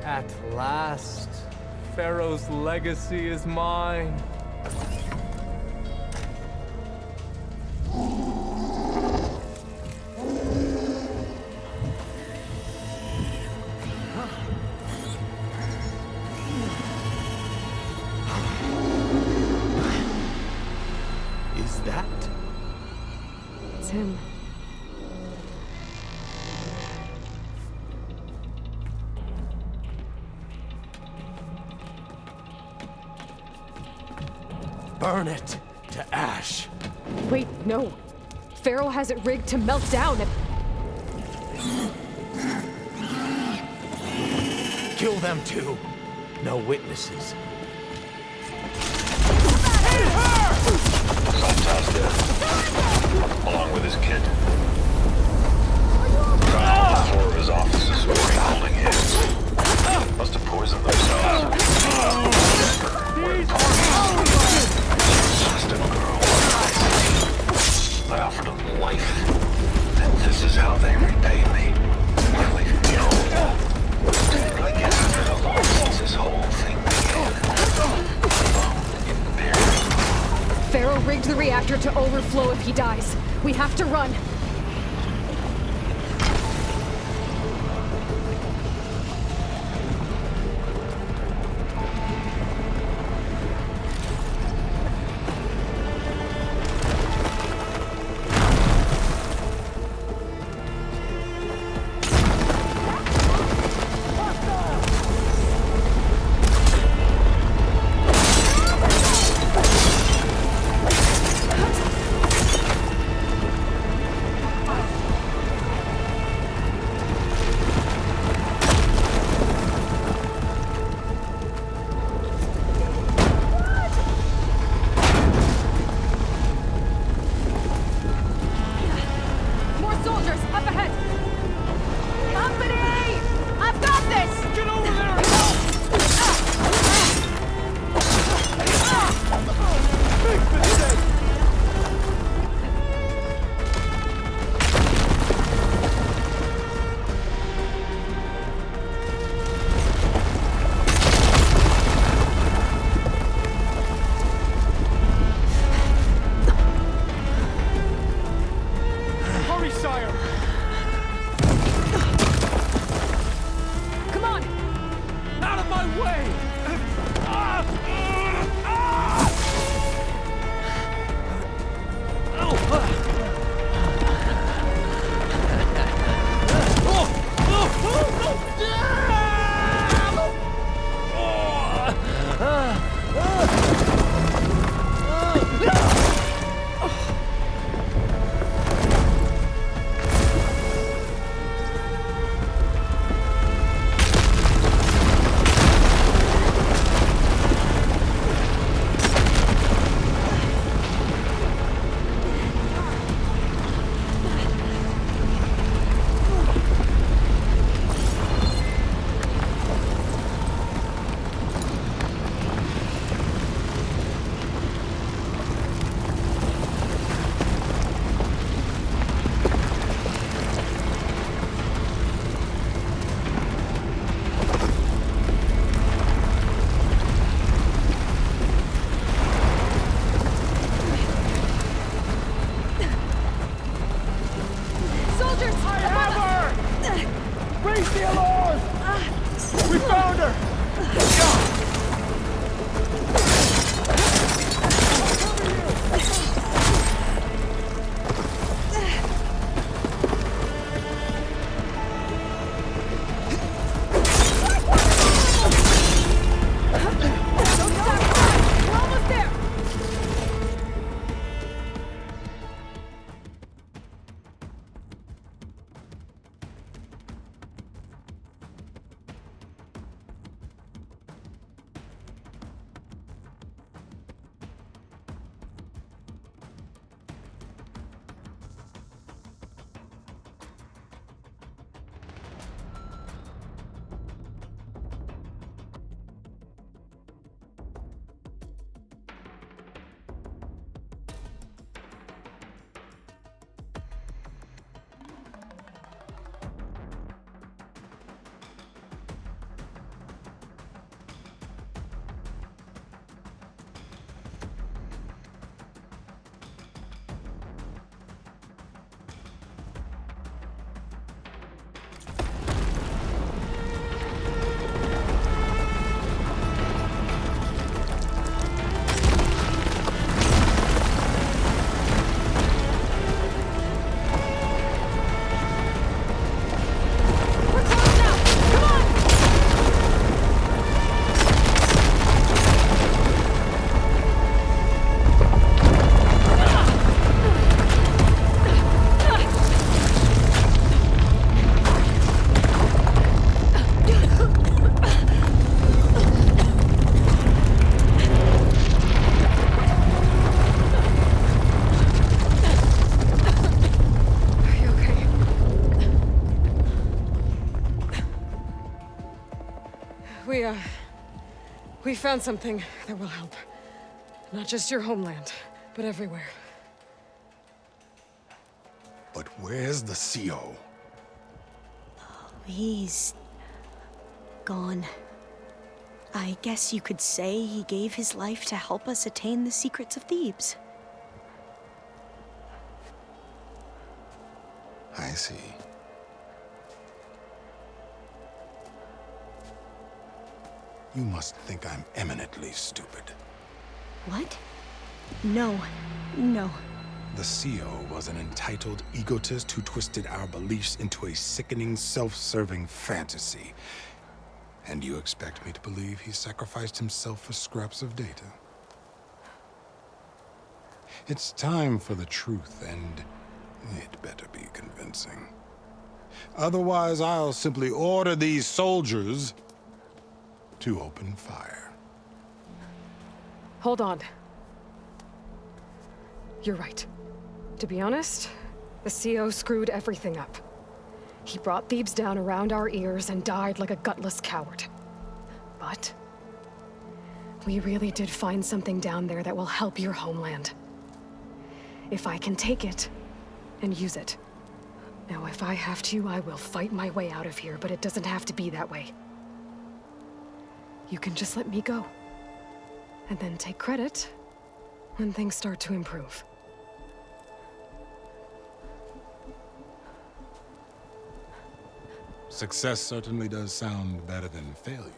At last, Pharaoh's legacy is mine. Is that? It's him. Burn it to ash. Wait, no. Pharaoh has it rigged to melt down. Kill them too. No witnesses. Somtow's dead. Along with his kid. Found on the floor of his office this morning, holding hands. Must have poisoned themselves. Just a girl. I offered them life, and this is how they repaid me. By leaving me all alone. But I guess I've been alone since this whole thing began. Alone in bearing. Pharaoh rigged the reactor to overflow if he dies. We have to run. soldiers! I have her! Raise the alarm! We found her! We found something that will help. Not just your homeland, but everywhere. But where's the CO? He's gone. I guess you could say he gave his life to help us attain the secrets of Thebes. I see. You must think I'm eminently stupid. What? No. No. The CO was an entitled egotist who twisted our beliefs into a sickening, self-serving fantasy. And you expect me to believe he sacrificed himself for scraps of data? It's time for the truth, and it better be convincing. Otherwise, I'll simply order these soldiers to open fire. Hold on. You're right. To be honest, the CO screwed everything up. He brought Thebes down around our ears and died like a gutless coward. But we really did find something down there that will help your homeland. If I can take it and use it. Now, if I have to, I will fight my way out of here, but it doesn't have to be that way. You can just let me go. And then take credit when things start to improve. Success certainly does sound better than failure.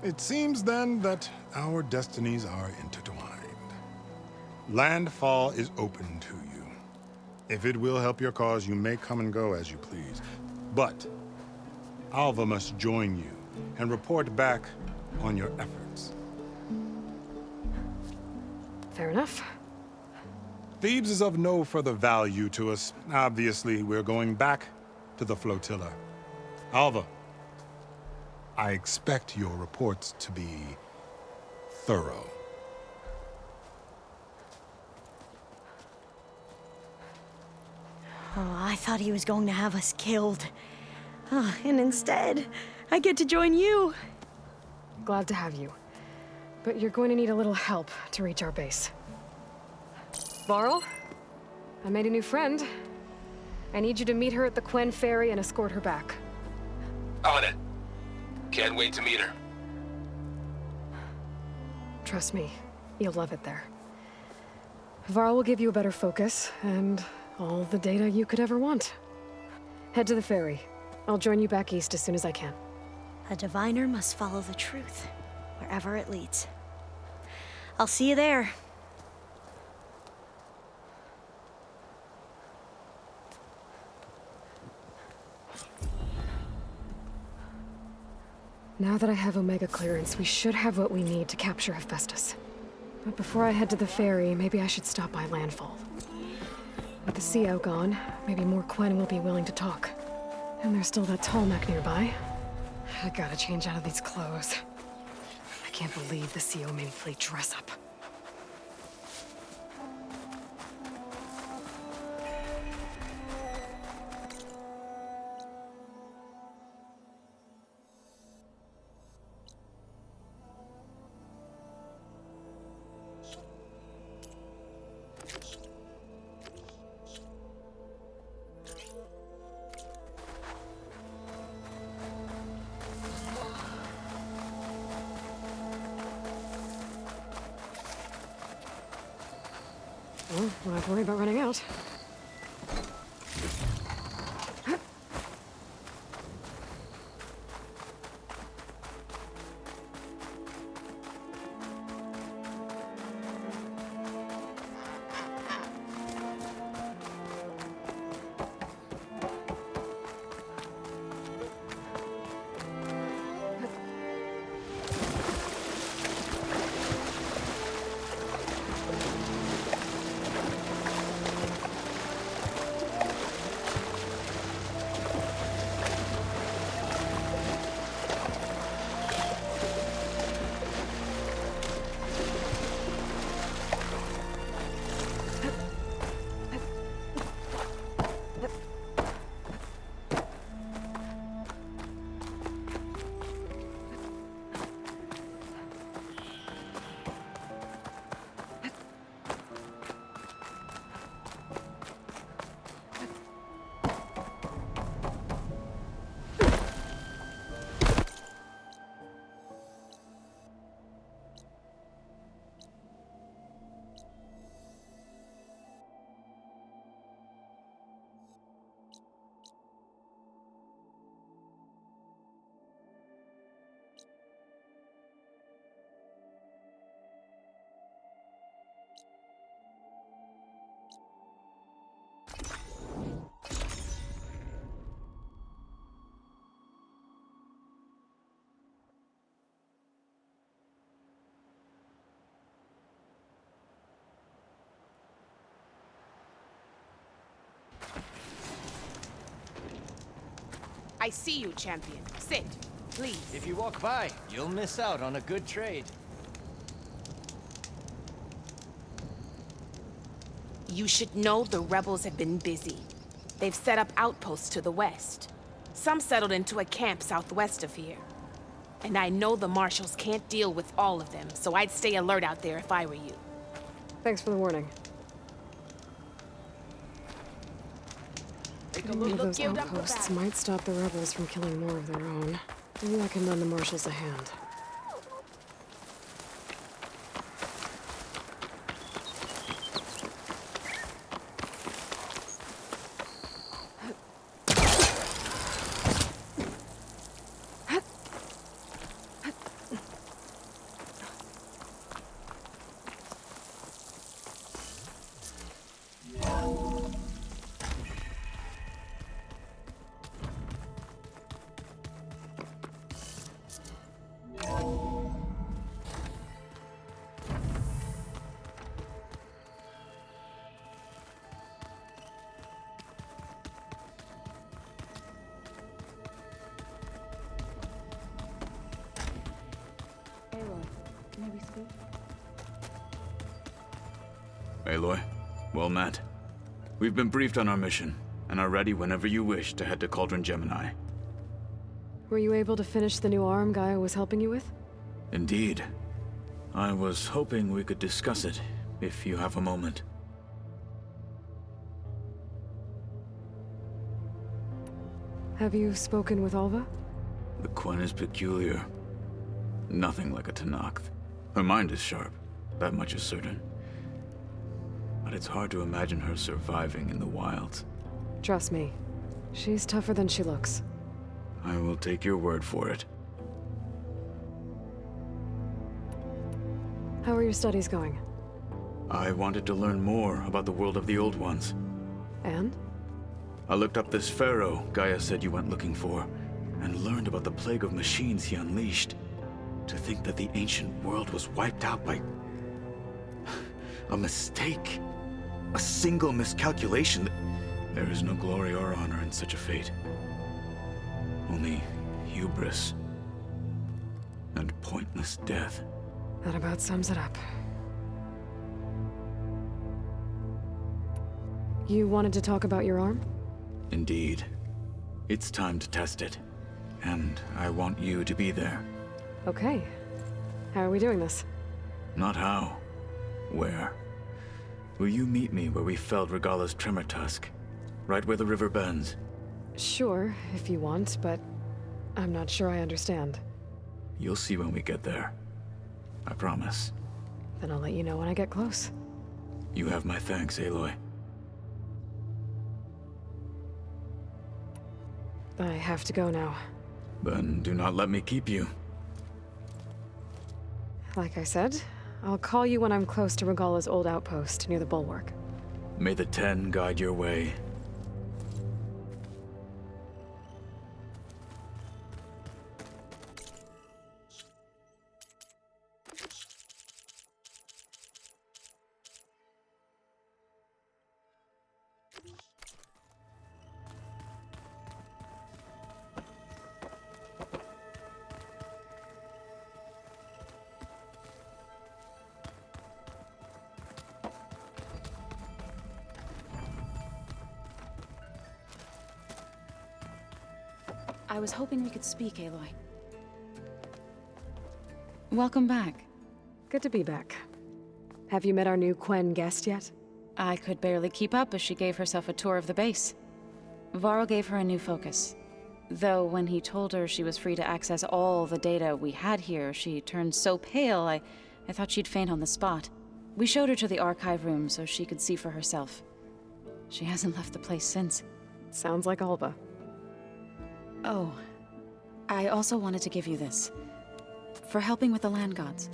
It seems then that our destinies are intertwined. Landfall is open to you. If it will help your cause, you may come and go as you please. But Alva must join you and report back on your efforts. Fair enough. Thebes is of no further value to us. Obviously, we're going back to the flotilla. Alva, I expect your reports to be thorough. Oh, I thought he was going to have us killed. Oh, and instead, I get to join you. Glad to have you. But you're going to need a little help to reach our base. Varl, I made a new friend. I need you to meet her at the Quen Ferry and escort her back. On it. Can't wait to meet her. Trust me, you'll love it there. Varl will give you a better focus, and All the data you could ever want. Head to the ferry. I'll join you back east as soon as I can. A diviner must follow the truth, wherever it leads. I'll see you there. Now that I have Omega clearance, we should have what we need to capture Hephaestus. But before I head to the ferry, maybe I should stop by Landfall. With the CO gone, maybe more Quen will be willing to talk. And there's still that tall mech nearby. I gotta change out of these clothes. I can't believe the CO made me play dress up. Well, don't have to worry about running out. I see you, champion. Sit, please. If you walk by, you'll miss out on a good trade. You should know the rebels have been busy. They've set up outposts to the west. Some settled into a camp southwest of here. And I know the marshals can't deal with all of them, so I'd stay alert out there if I were you. Thanks for the warning. Maybe those outposts might stop the rebels from killing more of their own. Maybe I can lend the marshals a hand. Aloy, well met. We've been briefed on our mission, and are ready whenever you wish to head to Cauldron Gemini. Were you able to finish the new arm Gaia was helping you with? Indeed. I was hoping we could discuss it, if you have a moment. Have you spoken with Alva? The Quen is peculiar. Nothing like a Tenakth. Her mind is sharp, that much is certain. but it's hard to imagine her surviving in the wilds. Trust me, she's tougher than she looks. I will take your word for it. How are your studies going? I wanted to learn more about the world of the Old Ones. And? I looked up this pharaoh Gaia said you went looking for, and learned about the plague of machines he unleashed. To think that the ancient world was wiped out by a mistake. A single miscalculation. There is no glory or honor in such a fate. Only hubris and pointless death. That about sums it up. You wanted to talk about your arm? Indeed. It's time to test it. And I want you to be there. Okay. How are we doing this? Not how. Where? Will you meet me where we felled Regalla's tremor tusk? Right where the river bends? Sure, if you want, but I'm not sure I understand. You'll see when we get there. I promise. Then I'll let you know when I get close. You have my thanks, Aloy. I have to go now. Then do not let me keep you. Like I said, I'll call you when I'm close to Regalla's old outpost near the bulwark. May the Ten guide your way. I was hoping we could speak, Aloy. Welcome back. Good to be back. Have you met our new Quen guest yet? I could barely keep up as she gave herself a tour of the base. Varl gave her a new focus. Though when he told her she was free to access all the data we had here, she turned so pale I thought she'd faint on the spot. We showed her to the archive room so she could see for herself. She hasn't left the place since. Sounds like Alba. Oh, I also wanted to give you this. For helping with the land gods.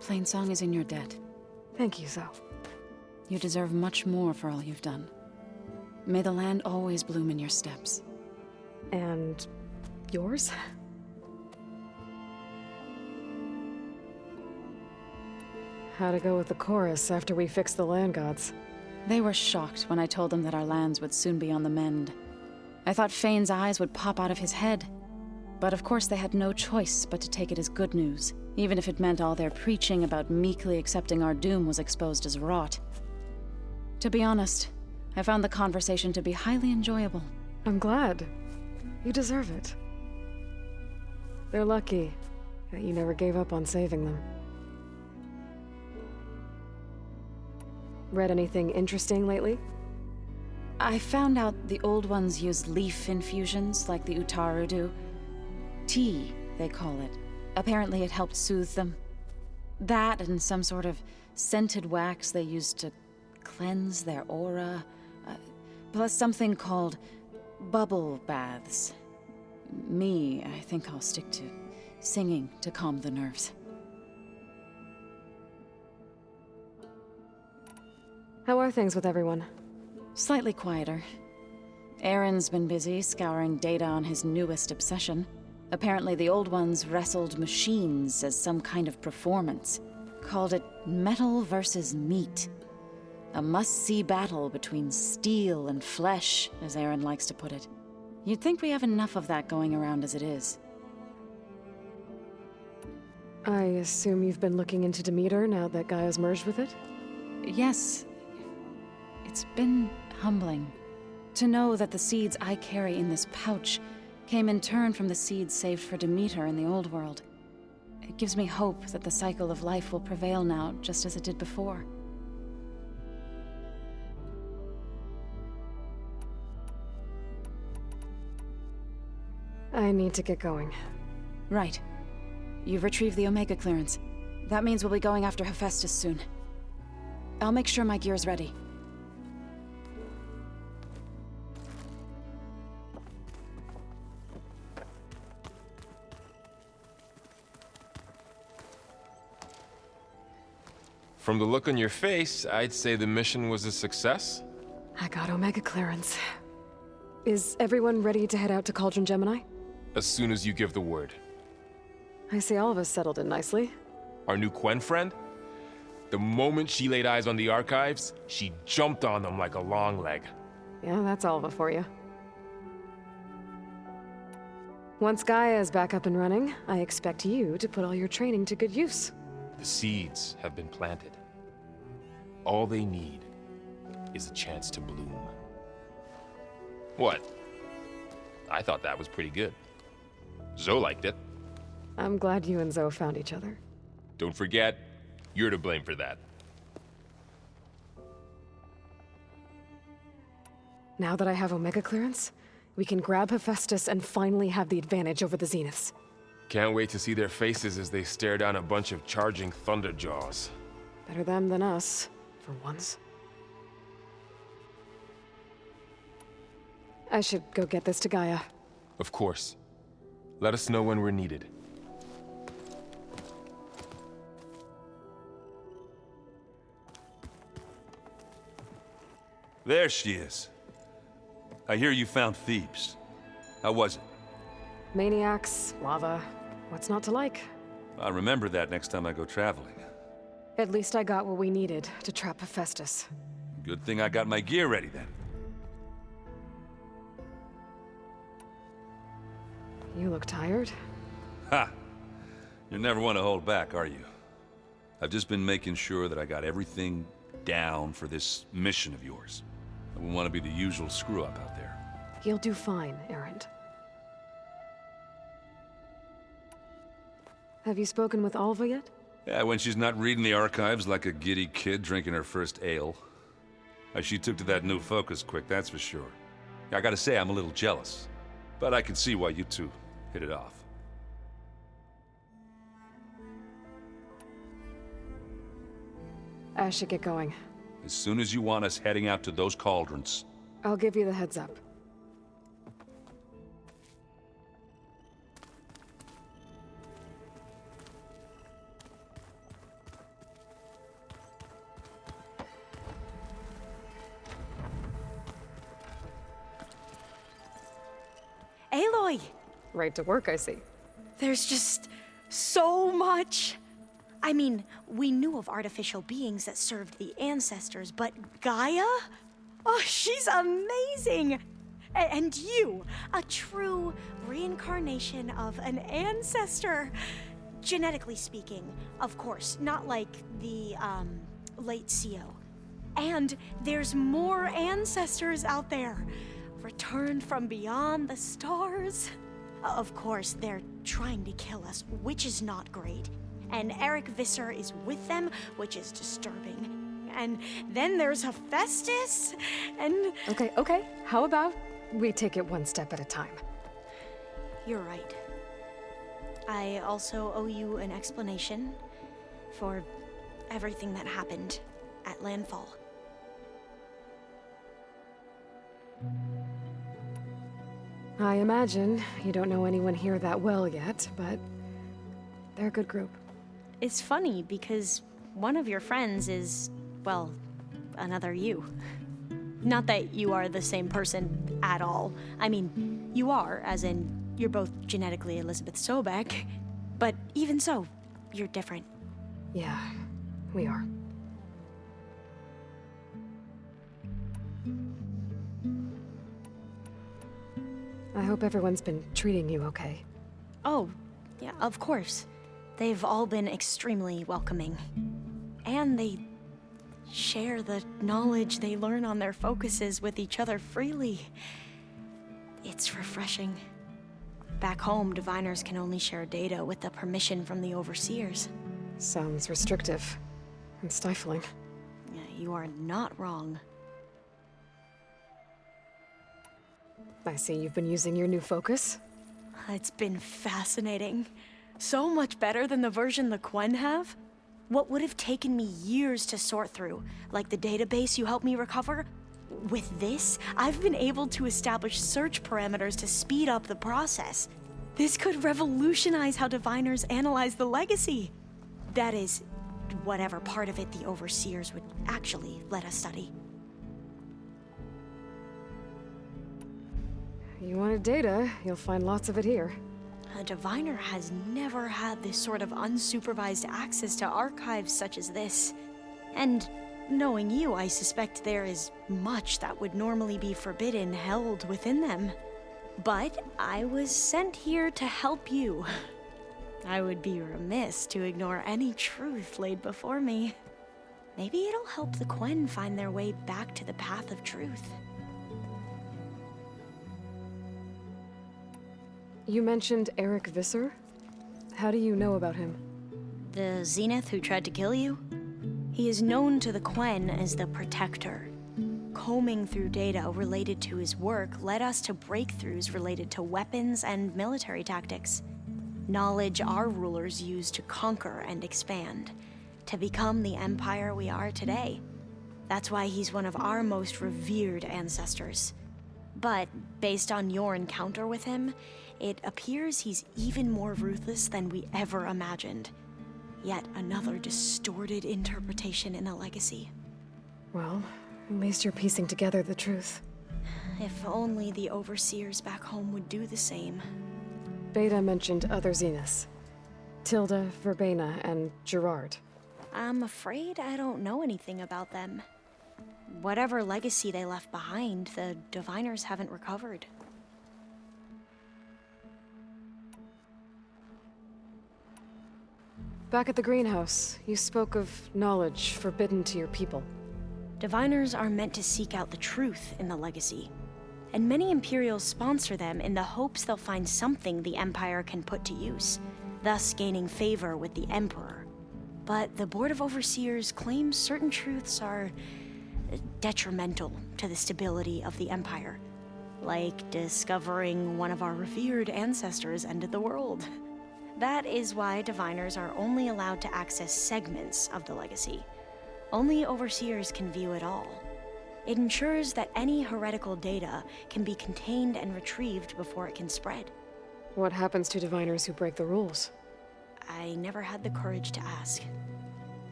Plainsong is in your debt. Thank you, Zoe. You deserve much more for all you've done. May the land always bloom in your steps. And yours? How'd it go with the chorus after we fixed the land gods? They were shocked when I told them that our lands would soon be on the mend. I thought Fane's eyes would pop out of his head. But of course they had no choice but to take it as good news, even if it meant all their preaching about meekly accepting our doom was exposed as rot. To be honest, I found the conversation to be highly enjoyable. I'm glad. You deserve it. They're lucky that you never gave up on saving them. Read anything interesting lately? I found out the old ones use leaf infusions like the Utaru do. Tea, they call it. Apparently it helped soothe them. That and some sort of scented wax they used to cleanse their aura. Plus something called bubble baths. Me, I think I'll stick to singing to calm the nerves. How are things with everyone? Slightly quieter. Aaron's been busy scouring data on his newest obsession. Apparently the old ones wrestled machines as some kind of performance. Called it metal versus meat. A must-see battle between steel and flesh, as Aaron likes to put it. You'd think we have enough of that going around as it is. I assume you've been looking into Demeter now that Gaia's merged with it? Yes. It's been humbling to know that the seeds I carry in this pouch came in turn from the seeds saved for Demeter in the old world. It gives me hope that the cycle of life will prevail now, just as it did before. I need to get going. Right. You've retrieved the Omega clearance. That means we'll be going after Hephaestus soon. I'll make sure my gear's ready. From the look on your face, I'd say the mission was a success. I got Omega clearance. Is everyone ready to head out to Cauldron Gemini? As soon as you give the word. I see all of us settled in nicely. Our new Quen friend? The moment she laid eyes on the archives, she jumped on them like a long leg. Yeah, that's Alva for you. Once Gaia is back up and running, I expect you to put all your training to good use. The seeds have been planted. All they need is a chance to bloom. What? I thought that was pretty good. Zoe liked it. I'm glad you and Zoe found each other. Don't forget, you're to blame for that. Now that I have Omega clearance, we can grab Hephaestus and finally have the advantage over the Zeniths. Can't wait to see their faces as they stare down a bunch of charging Thunderjaws. Better them than us, for once. I should go get this to Gaia. Of course. Let us know when we're needed. There she is. I hear you found Thebes. How was it? Maniacs, lava, what's not to like? I'll remember that next time I go traveling. At least I got what we needed to trap Hephaestus. Good thing I got my gear ready then. You look tired. Ha! You never want to hold back, are you? I've just been making sure that I got everything down for this mission of yours. I wouldn't want to be the usual screw-up out there. You'll do fine, Erend. Have you spoken with Alva yet? Yeah, when she's not reading the archives like a giddy kid drinking her first ale. She took to that new focus quick, that's for sure. I gotta say, I'm a little jealous. But I can see why you two hit it off. I should get going. As soon as you want us heading out to those cauldrons. I'll give you the heads up. Aloy! Right to work, I see. There's just so much. I mean, we knew of artificial beings that served the ancestors, but Gaia? Oh, she's amazing! And you, a true reincarnation of an ancestor. Genetically speaking, of course, not like the, late CO. And there's more ancestors out there, returned from beyond the stars. Of course, they're trying to kill us, which is not great. And Eric Visser is with them, which is disturbing. And then there's Hephaestus, and... Okay. How about we take it one step at a time? You're right. I also owe you an explanation for everything that happened at Landfall. I imagine you don't know anyone here that well yet, but they're a good group. It's funny because one of your friends is, well, another you. Not that you are the same person at all. I mean, you are, as in, you're both genetically Elizabeth Sobek, but even so, you're different. Yeah, we are. I hope everyone's been treating you okay. Oh, yeah, of course. They've all been extremely welcoming. And they share the knowledge they learn on their focuses with each other freely. It's refreshing. Back home, diviners can only share data with the permission from the overseers. Sounds restrictive and stifling. Yeah, you are not wrong. I see you've been using your new focus. It's been fascinating. So much better than the version the Quen have. What would have taken me years to sort through, like the database you helped me recover, with this, I've been able to establish search parameters to speed up the process. This could revolutionize how diviners analyze the legacy. That is, whatever part of it the Overseers would actually let us study. You wanted data, you'll find lots of it here. A diviner has never had this sort of unsupervised access to archives such as this. And knowing you, I suspect there is much that would normally be forbidden held within them. But I was sent here to help you. I would be remiss to ignore any truth laid before me. Maybe it'll help the Quen find their way back to the path of truth. You mentioned Eric Visser? How do you know about him? The Zenith who tried to kill you? He is known to the Quen as the Protector. Combing through data related to his work led us to breakthroughs related to weapons and military tactics. Knowledge our rulers used to conquer and expand, to become the empire we are today. That's why he's one of our most revered ancestors. But based on your encounter with him, it appears he's even more ruthless than we ever imagined. Yet another distorted interpretation in the legacy. Well, at least you're piecing together the truth. If only the Overseers back home would do the same. Beta mentioned other Zeniths. Tilda, Verbena, and Gerard. I'm afraid I don't know anything about them. Whatever legacy they left behind, the diviners haven't recovered. Back at the greenhouse, you spoke of knowledge forbidden to your people. Diviners are meant to seek out the truth in the legacy, and many Imperials sponsor them in the hopes they'll find something the Empire can put to use, thus gaining favor with the Emperor. But the Board of Overseers claims certain truths are detrimental to the stability of the Empire, like discovering one of our revered ancestors ended the world. That is why diviners are only allowed to access segments of the legacy. Only Overseers can view it all. It ensures that any heretical data can be contained and retrieved before it can spread. What happens to diviners who break the rules? I never had the courage to ask.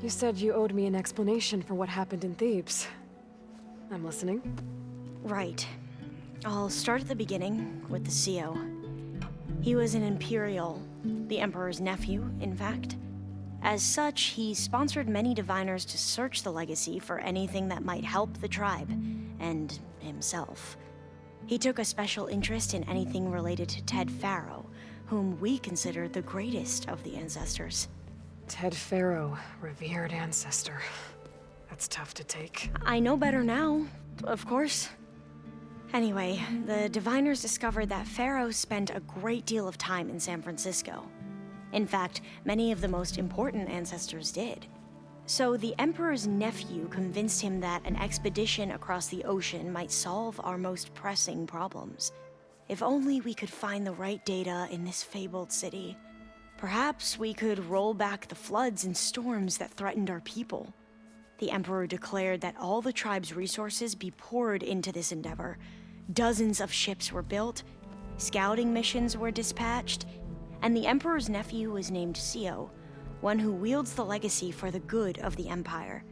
You said you owed me an explanation for what happened in Thebes. I'm listening. Right. I'll start at the beginning with the CEO. He was an Imperial, the Emperor's nephew, in fact. As such, he sponsored many diviners to search the legacy for anything that might help the tribe, and himself. He took a special interest in anything related to Ted Faro, whom we consider the greatest of the ancestors. Ted Faro, revered ancestor. That's tough to take. I know better now, of course. Anyway, the diviners discovered that Faro spent a great deal of time in San Francisco. In fact, many of the most important ancestors did. So the Emperor's nephew convinced him that an expedition across the ocean might solve our most pressing problems. If only we could find the right data in this fabled city. Perhaps we could roll back the floods and storms that threatened our people. The Emperor declared that all the tribe's resources be poured into this endeavor. Dozens of ships were built, scouting missions were dispatched, and the Emperor's nephew was named CEO, one who wields the legacy for the good of the Empire.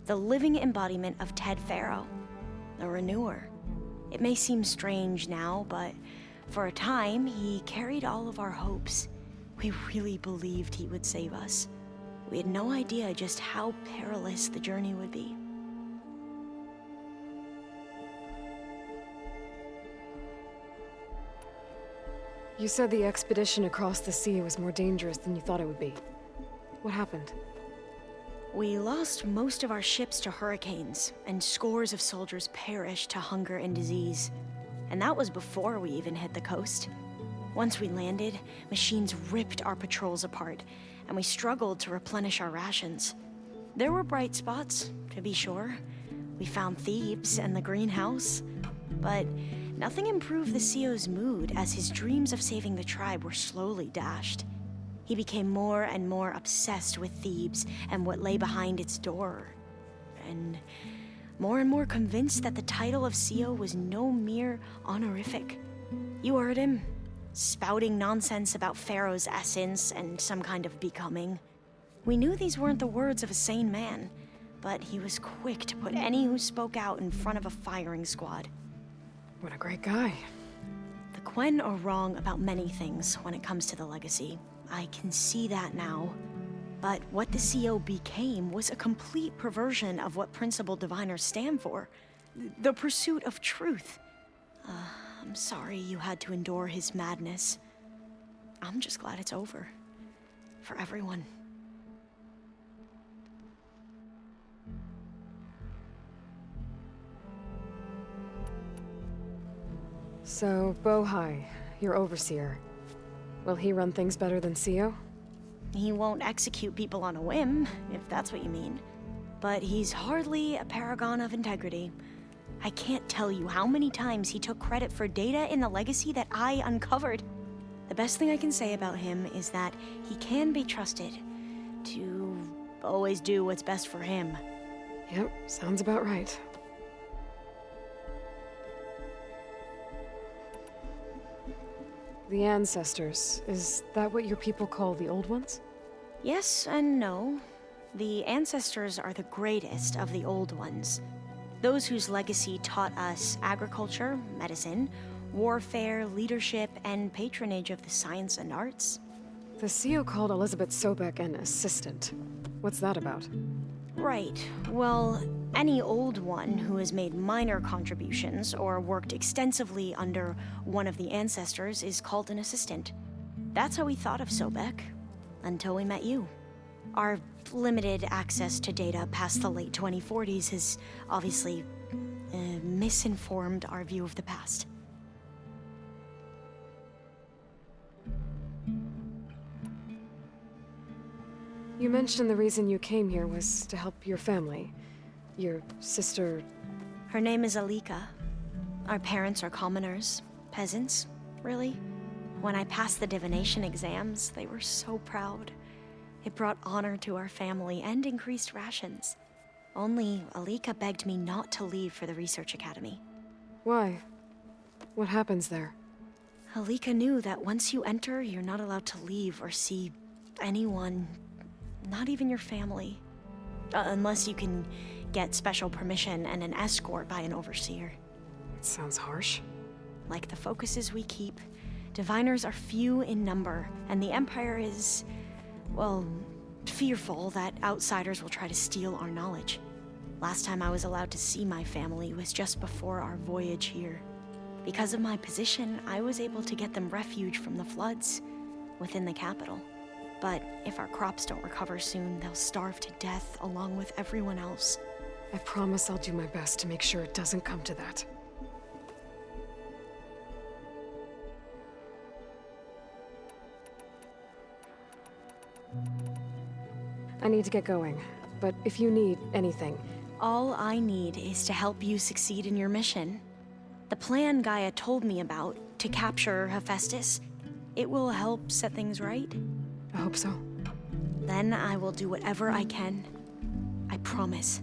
The living embodiment of Ted Faro, the Renewer. It may seem strange now, but for a time, he carried all of our hopes. We really believed he would save us. We had no idea just how perilous the journey would be. You said the expedition across the sea was more dangerous than you thought it would be. What happened? We lost most of our ships to hurricanes, and scores of soldiers perished to hunger and disease. And that was before we even hit the coast. Once we landed, machines ripped our patrols apart, and we struggled to replenish our rations. There were bright spots, to be sure. We found Thebes and the greenhouse, but Nothing improved the CEO's mood as his dreams of saving the tribe were slowly dashed. He became more and more obsessed with Thebes and what lay behind its door. And more convinced that the title of CEO was no mere honorific. You heard him, spouting nonsense about Pharaoh's essence and some kind of becoming. We knew these weren't the words of a sane man, but he was quick to put any who spoke out in front of a firing squad. What a great guy. The Quen are wrong about many things when it comes to the legacy. I can see that now. But what the CEO became was a complete perversion of what principled diviners stand for. The pursuit of truth. I'm sorry you had to endure his madness. I'm just glad it's over. For everyone. So, Bohai, your overseer. Will he run things better than CEO? He won't execute people on a whim, if that's what you mean. But he's hardly a paragon of integrity. I can't tell you how many times he took credit for data in the legacy that I uncovered. The best thing I can say about him is that he can be trusted to always do what's best for him. Yep, sounds about right. The Ancestors, is that what your people call the Old Ones? Yes and no. The Ancestors are the greatest of the Old Ones. Those whose legacy taught us agriculture, medicine, warfare, leadership, and patronage of the science and arts. The CEO called Elizabeth Sobek an assistant. What's that about? Right. Well, any Old One who has made minor contributions or worked extensively under one of the Ancestors is called an assistant. That's how we thought of Sobek, until we met you. Our limited access to data past the late 2040s has obviously misinformed our view of the past. You mentioned the reason you came here was to help your family. Your sister... Her name is Alika. Our parents are commoners. Peasants, really. When I passed the divination exams, they were so proud. It brought honor to our family and increased rations. Only Alika begged me not to leave for the research academy. Why? What happens there? Alika knew that once you enter, you're not allowed to leave or see anyone, not even your family. Unless you can get special permission and an escort by an overseer. It sounds harsh. Like the focuses we keep, diviners are few in number, and the Empire is, well, fearful that outsiders will try to steal our knowledge. Last time I was allowed to see my family was just before our voyage here. Because of my position, I was able to get them refuge from the floods within the capital. But if our crops don't recover soon, they'll starve to death along with everyone else. I promise I'll do my best to make sure it doesn't come to that. I need to get going, but if you need anything... All I need is to help you succeed in your mission. The plan Gaia told me about, to capture Hephaestus, it will help set things right. I hope so. Then I will do whatever I can. I promise.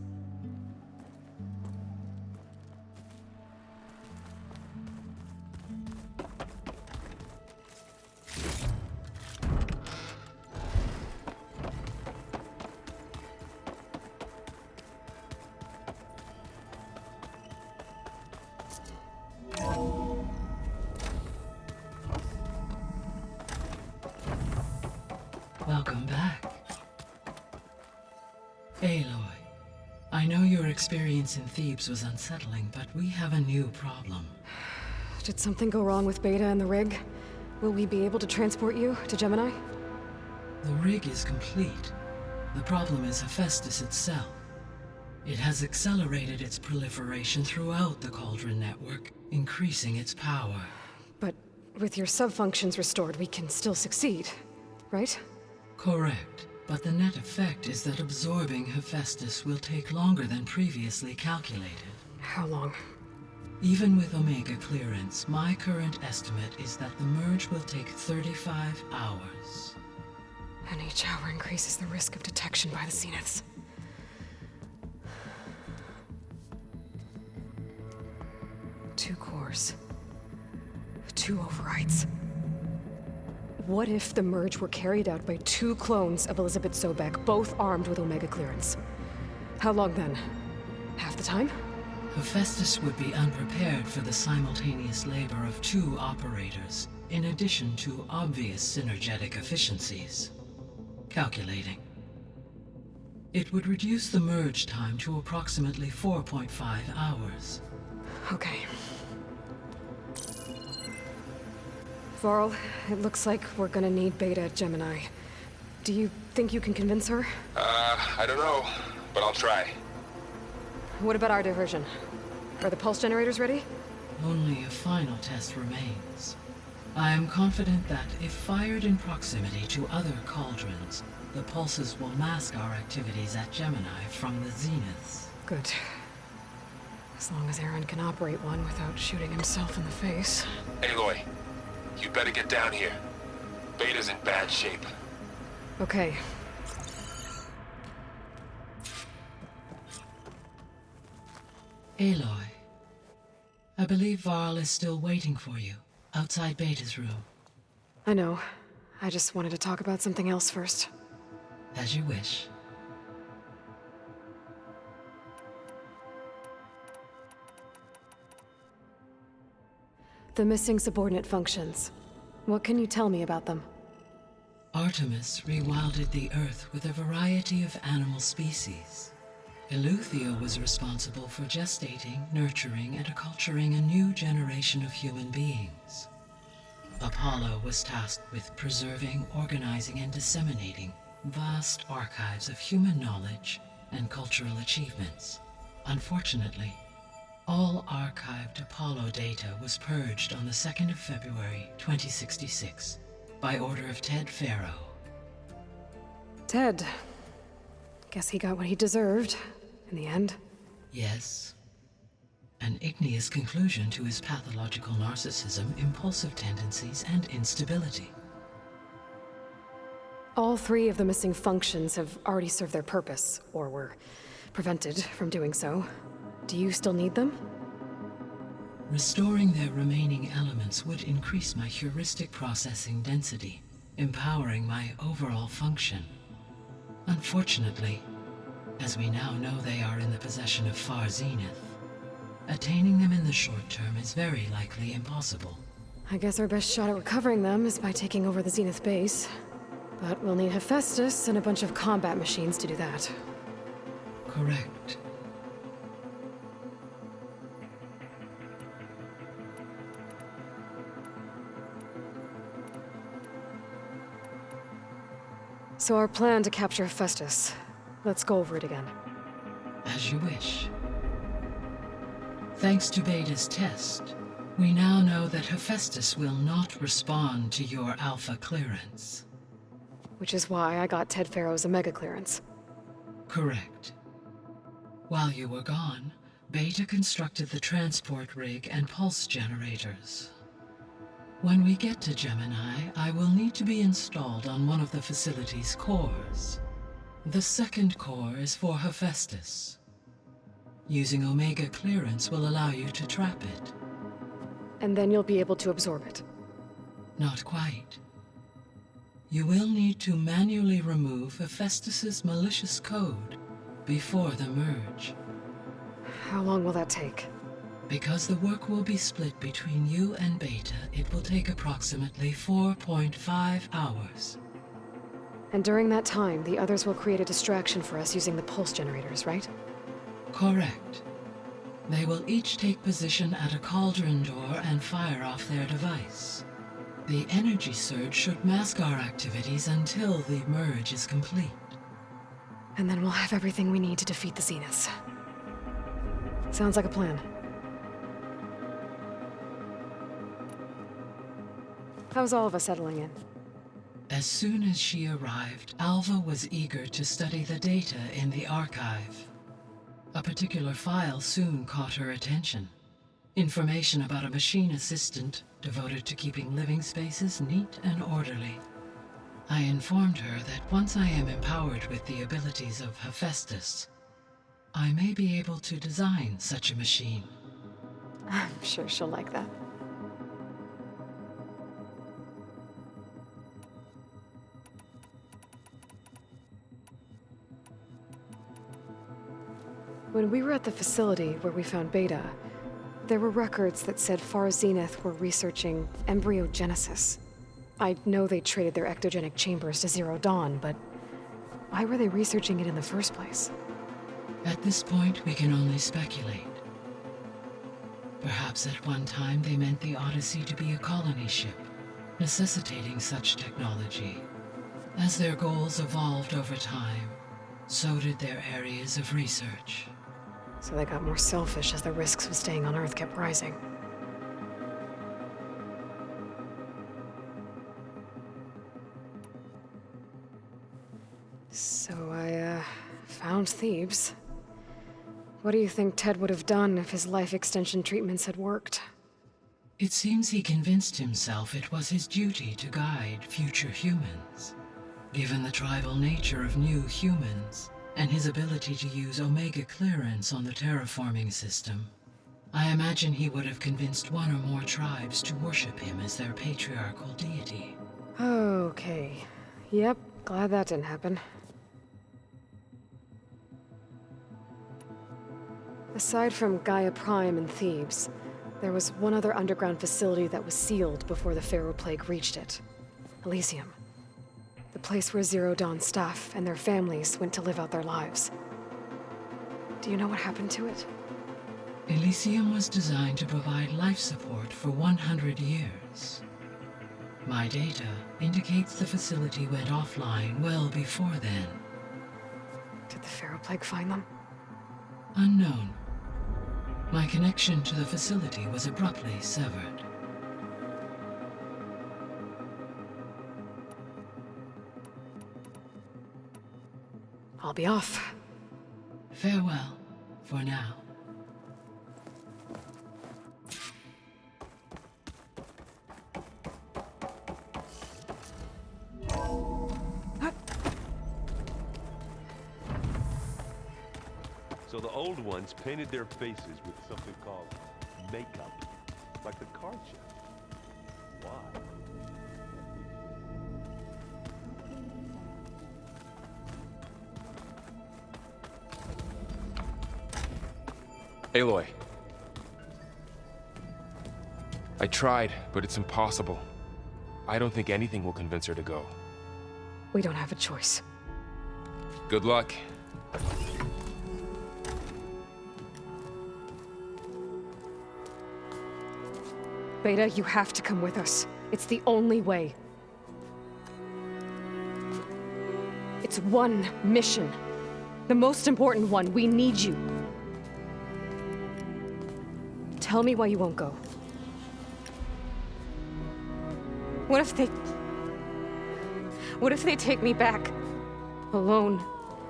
Welcome back. Aloy, I know your experience in Thebes was unsettling, but we have a new problem. Did something go wrong with Beta and the rig? Will we be able to transport you to Gemini? The rig is complete. The problem is Hephaestus itself. It has accelerated its proliferation throughout the Cauldron network, increasing its power. But with your sub-functions restored, we can still succeed, right? Correct, but the net effect is that absorbing Hephaestus will take longer than previously calculated. How long? Even with Omega clearance, my current estimate is that the merge will take 35 hours. And each hour increases the risk of detection by the Zeniths. Two cores. Two overrides. What if the merge were carried out by two clones of Elizabeth Sobek, both armed with Omega clearance? How long then? Half the time? Hephaestus would be unprepared for the simultaneous labor of two operators, in addition to obvious synergetic efficiencies. Calculating. It would reduce the merge time to approximately 4.5 hours. Okay. Varl, it looks like we're gonna need Beta at Gemini. Do you think you can convince her? I don't know, but I'll try. What about our diversion? Are the pulse generators ready? Only a final test remains. I am confident that if fired in proximity to other cauldrons, the pulses will mask our activities at Gemini from the Zeniths. Good. As long as Aaron can operate one without shooting himself in the face. Aloy, you better get down here. Beta's in bad shape. Okay. Aloy, I believe Varl is still waiting for you, outside Beta's room. I know. I just wanted to talk about something else first. As you wish. The missing subordinate functions. What can you tell me about them? Artemis rewilded the Earth with a variety of animal species. Eleuthia was responsible for gestating, nurturing, and acculturating a new generation of human beings. Apollo was tasked with preserving, organizing, and disseminating vast archives of human knowledge and cultural achievements. Unfortunately, all archived Apollo data was purged on the 2nd of February, 2066, by order of Ted Faro. Ted. Guess he got what he deserved, in the end. Yes. An igneous conclusion to his pathological narcissism, impulsive tendencies, and instability. All three of the missing functions have already served their purpose, or were prevented from doing so. Do you still need them? Restoring their remaining elements would increase my heuristic processing density, empowering my overall function. Unfortunately, as we now know they are in the possession of Far Zenith, attaining them in the short term is very likely impossible. I guess our best shot at recovering them is by taking over the Zenith base. But we'll need Hephaestus and a bunch of combat machines to do that. Correct. So our plan to capture Hephaestus. Let's go over it again. As you wish. Thanks to Beta's test, we now know that Hephaestus will not respond to your Alpha clearance. Which is why I got Ted Faro's Omega clearance. Correct. While you were gone, Beta constructed the transport rig and pulse generators. When we get to Gemini, I will need to be installed on one of the facility's cores. The second core is for Hephaestus. Using Omega clearance will allow you to trap it. And then you'll be able to absorb it. Not quite. You will need to manually remove Hephaestus's malicious code before the merge. How long will that take? Because the work will be split between you and Beta, it will take approximately 4.5 hours. And during that time, the others will create a distraction for us using the pulse generators, right? Correct. They will each take position at a cauldron door and fire off their device. The energy surge should mask our activities until the merge is complete. And then we'll have everything we need to defeat the Zeniths. Sounds like a plan. How's Alva settling in? As soon as she arrived, Alva was eager to study the data in the archive. A particular file soon caught her attention. Information about a machine assistant devoted to keeping living spaces neat and orderly. I informed her that once I am empowered with the abilities of Hephaestus, I may be able to design such a machine. I'm sure she'll like that. When we were at the facility where we found Beta, there were records that said Far Zenith were researching embryogenesis. I know they traded their ectogenic chambers to Zero Dawn, but why were they researching it in the first place? At this point, we can only speculate. Perhaps at one time they meant the Odyssey to be a colony ship, necessitating such technology. As their goals evolved over time, so did their areas of research. So they got more selfish as the risks of staying on Earth kept rising. So I, found Thebes. What do you think Ted would have done if his life extension treatments had worked? It seems he convinced himself it was his duty to guide future humans. Given the tribal nature of new humans, and his ability to use Omega clearance on the terraforming system, I imagine he would have convinced one or more tribes to worship him as their patriarchal deity. Okay. Yep, glad that didn't happen. Aside from Gaia Prime and Thebes, there was one other underground facility that was sealed before the Pharaoh Plague reached it. Elysium. The place where Zero Dawn staff and their families went to live out their lives. Do you know what happened to it? Elysium was designed to provide life support for 100 years. My data indicates the facility went offline well before then. Did the Pharaoh Plague find them? Unknown. My connection to the facility was abruptly severed. I'll be off. Farewell, for now. So the old ones painted their faces with something called makeup, like the card show. Why? Aloy. I tried, but it's impossible. I don't think anything will convince her to go. We don't have a choice. Good luck. Beta, you have to come with us. It's the only way. It's one mission. The most important one. We need you. Tell me why you won't go. What if they take me back? Alone,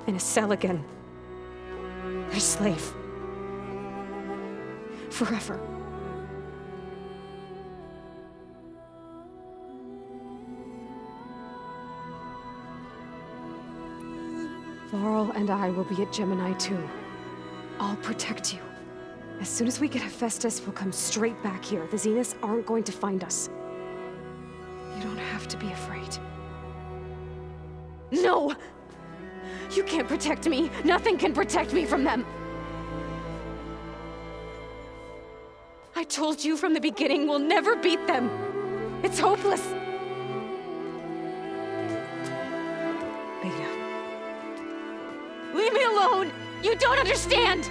in a cell again. A slave. Forever. Laurel and I will be at Gemini 2. I'll protect you. As soon as we get Hephaestus, we'll come straight back here. The Zeniths aren't going to find us. You don't have to be afraid. No! You can't protect me. Nothing can protect me from them. I told you from the beginning we'll never beat them. It's hopeless. Beta. Leave me alone! You don't understand!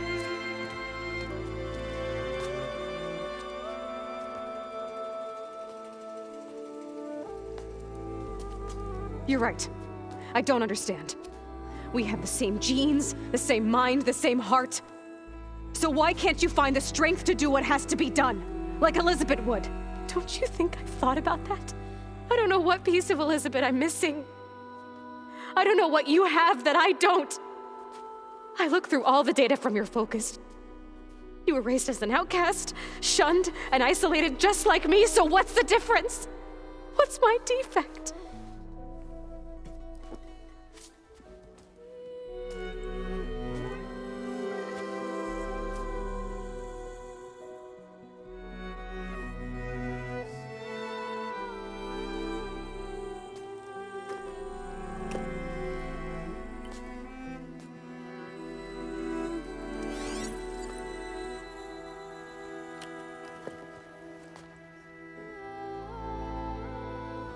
You're right. I don't understand. We have the same genes, the same mind, the same heart. So why can't you find the strength to do what has to be done? Like Elizabeth would. Don't you think I've thought about that? I don't know what piece of Elizabeth I'm missing. I don't know what you have that I don't. I look through all the data from your focus. You were raised as an outcast, shunned, and isolated just like me, so what's the difference? What's my defect?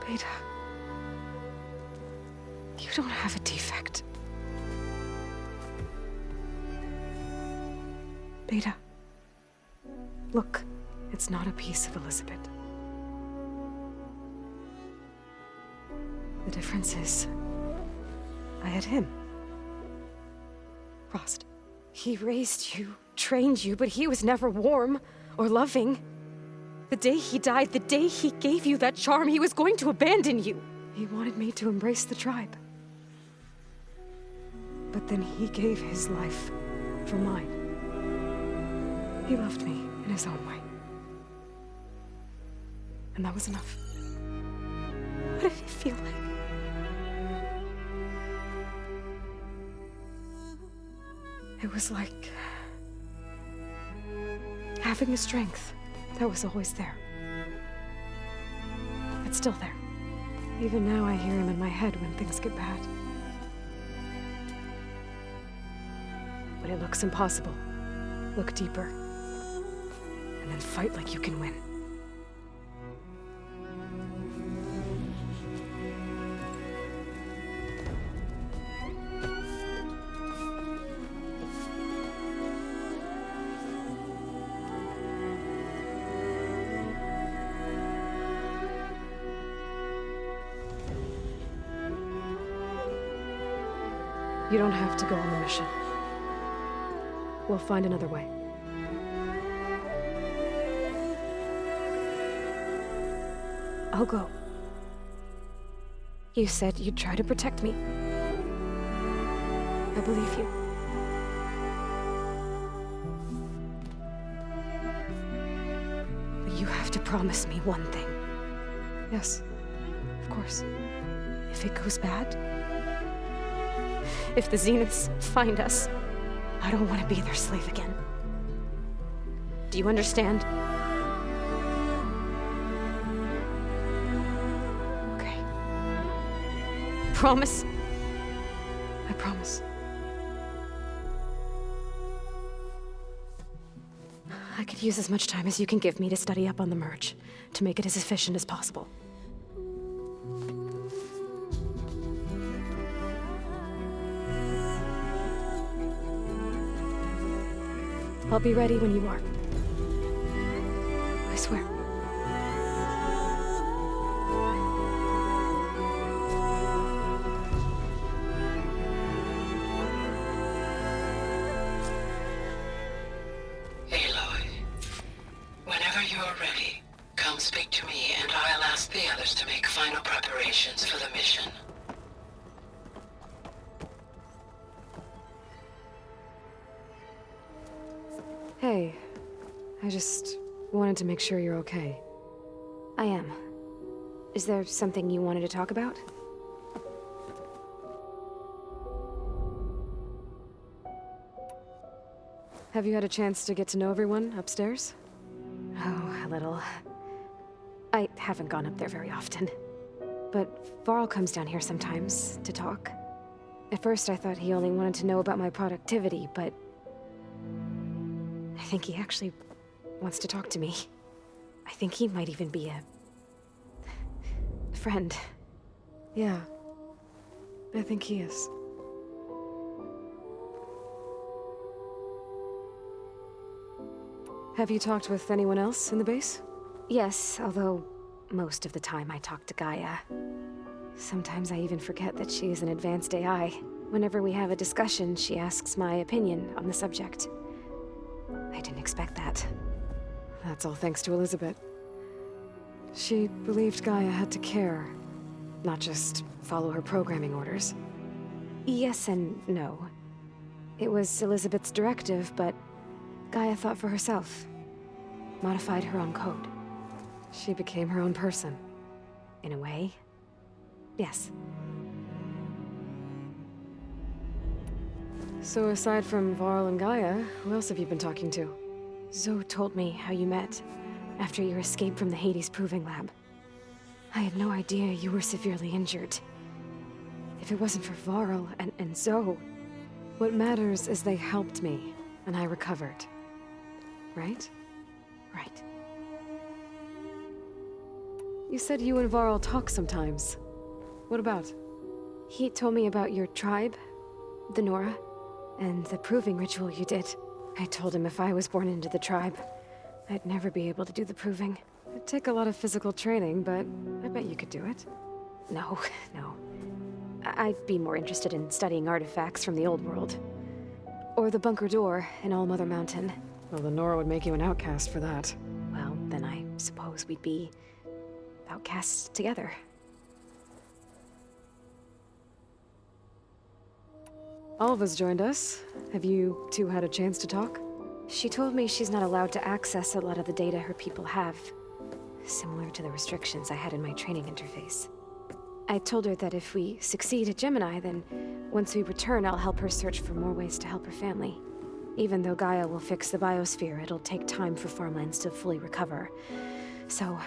Beta, you don't have a defect. Beta, look, it's not a piece of Elizabeth. The difference is, I had him. Frost. He raised you, trained you, but he was never warm or loving. The day he died, the day he gave you that charm, he was going to abandon you. He wanted me to embrace the tribe. But then he gave his life for mine. He loved me in his own way. And that was enough. What did it feel like? It was like having a strength that was always there. It's still there. Even now I hear him in my head when things get bad. When it looks impossible, look deeper. And then fight like you can win. You don't have to go on the mission. We'll find another way. I'll go. You said you'd try to protect me. I believe you. But you have to promise me one thing. Yes, of course. If it goes bad, if the Zeniths find us, I don't want to be their slave again. Do you understand? Okay. Promise? I promise. I could use as much time as you can give me to study up on the merge, to make it as efficient as possible. I'll be ready when you are. I swear. Aloy, whenever you're ready, come speak to me and I'll ask the others to make final preparations for the mission. Hey, I just wanted to make sure you're okay. I am. Is there something you wanted to talk about? Have you had a chance to get to know everyone upstairs? Oh, a little. I haven't gone up there very often. But Varl comes down here sometimes to talk. At first I thought he only wanted to know about my productivity, but I think he actually wants to talk to me. I think he might even be a friend. Yeah, I think he is. Have you talked with anyone else in the base? Yes, although most of the time I talk to Gaia. Sometimes I even forget that she is an advanced AI. Whenever we have a discussion, she asks my opinion on the subject. I didn't expect that. That's all thanks to Elizabeth. She believed Gaia had to care, not just follow her programming orders. Yes and no. It was Elizabeth's directive, but Gaia thought for herself. Modified her own code. She became her own person. In a way. Yes. So aside from Varl and Gaia, who else have you been talking to? Zoe told me how you met, after your escape from the Hades Proving Lab. I had no idea you were severely injured. If it wasn't for Varl and Zoe, what matters is they helped me, and I recovered. Right? Right. You said you and Varl talk sometimes. What about? He told me about your tribe, the Nora, and the proving ritual you did. I told him if I was born into the tribe, I'd never be able to do the proving. It'd take a lot of physical training, but I bet you could do it. No, no. I'd be more interested in studying artifacts from the old world. Or the bunker door in All Mother Mountain. Well, the Nora would make you an outcast for that. Well, then I suppose we'd be outcasts together. Alva's joined us. Have you two had a chance to talk? She told me she's not allowed to access a lot of the data her people have. Similar to the restrictions I had in my training interface. I told her that if we succeed at Gemini, then once we return, I'll help her search for more ways to help her family. Even though Gaia will fix the biosphere, it'll take time for farmlands to fully recover. So,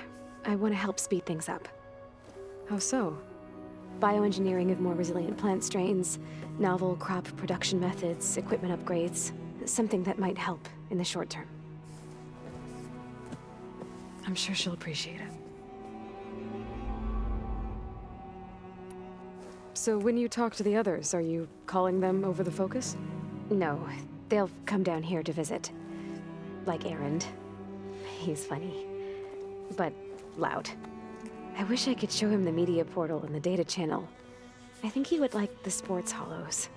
I want to help speed things up. How so? Bioengineering of more resilient plant strains, novel crop production methods, equipment upgrades. Something that might help in the short term. I'm sure she'll appreciate it. So when you talk to the others, are you calling them over the focus? No, they'll come down here to visit. Like Erend. He's funny. But loud. I wish I could show him the media portal and the data channel. I think he would like the sports hollows.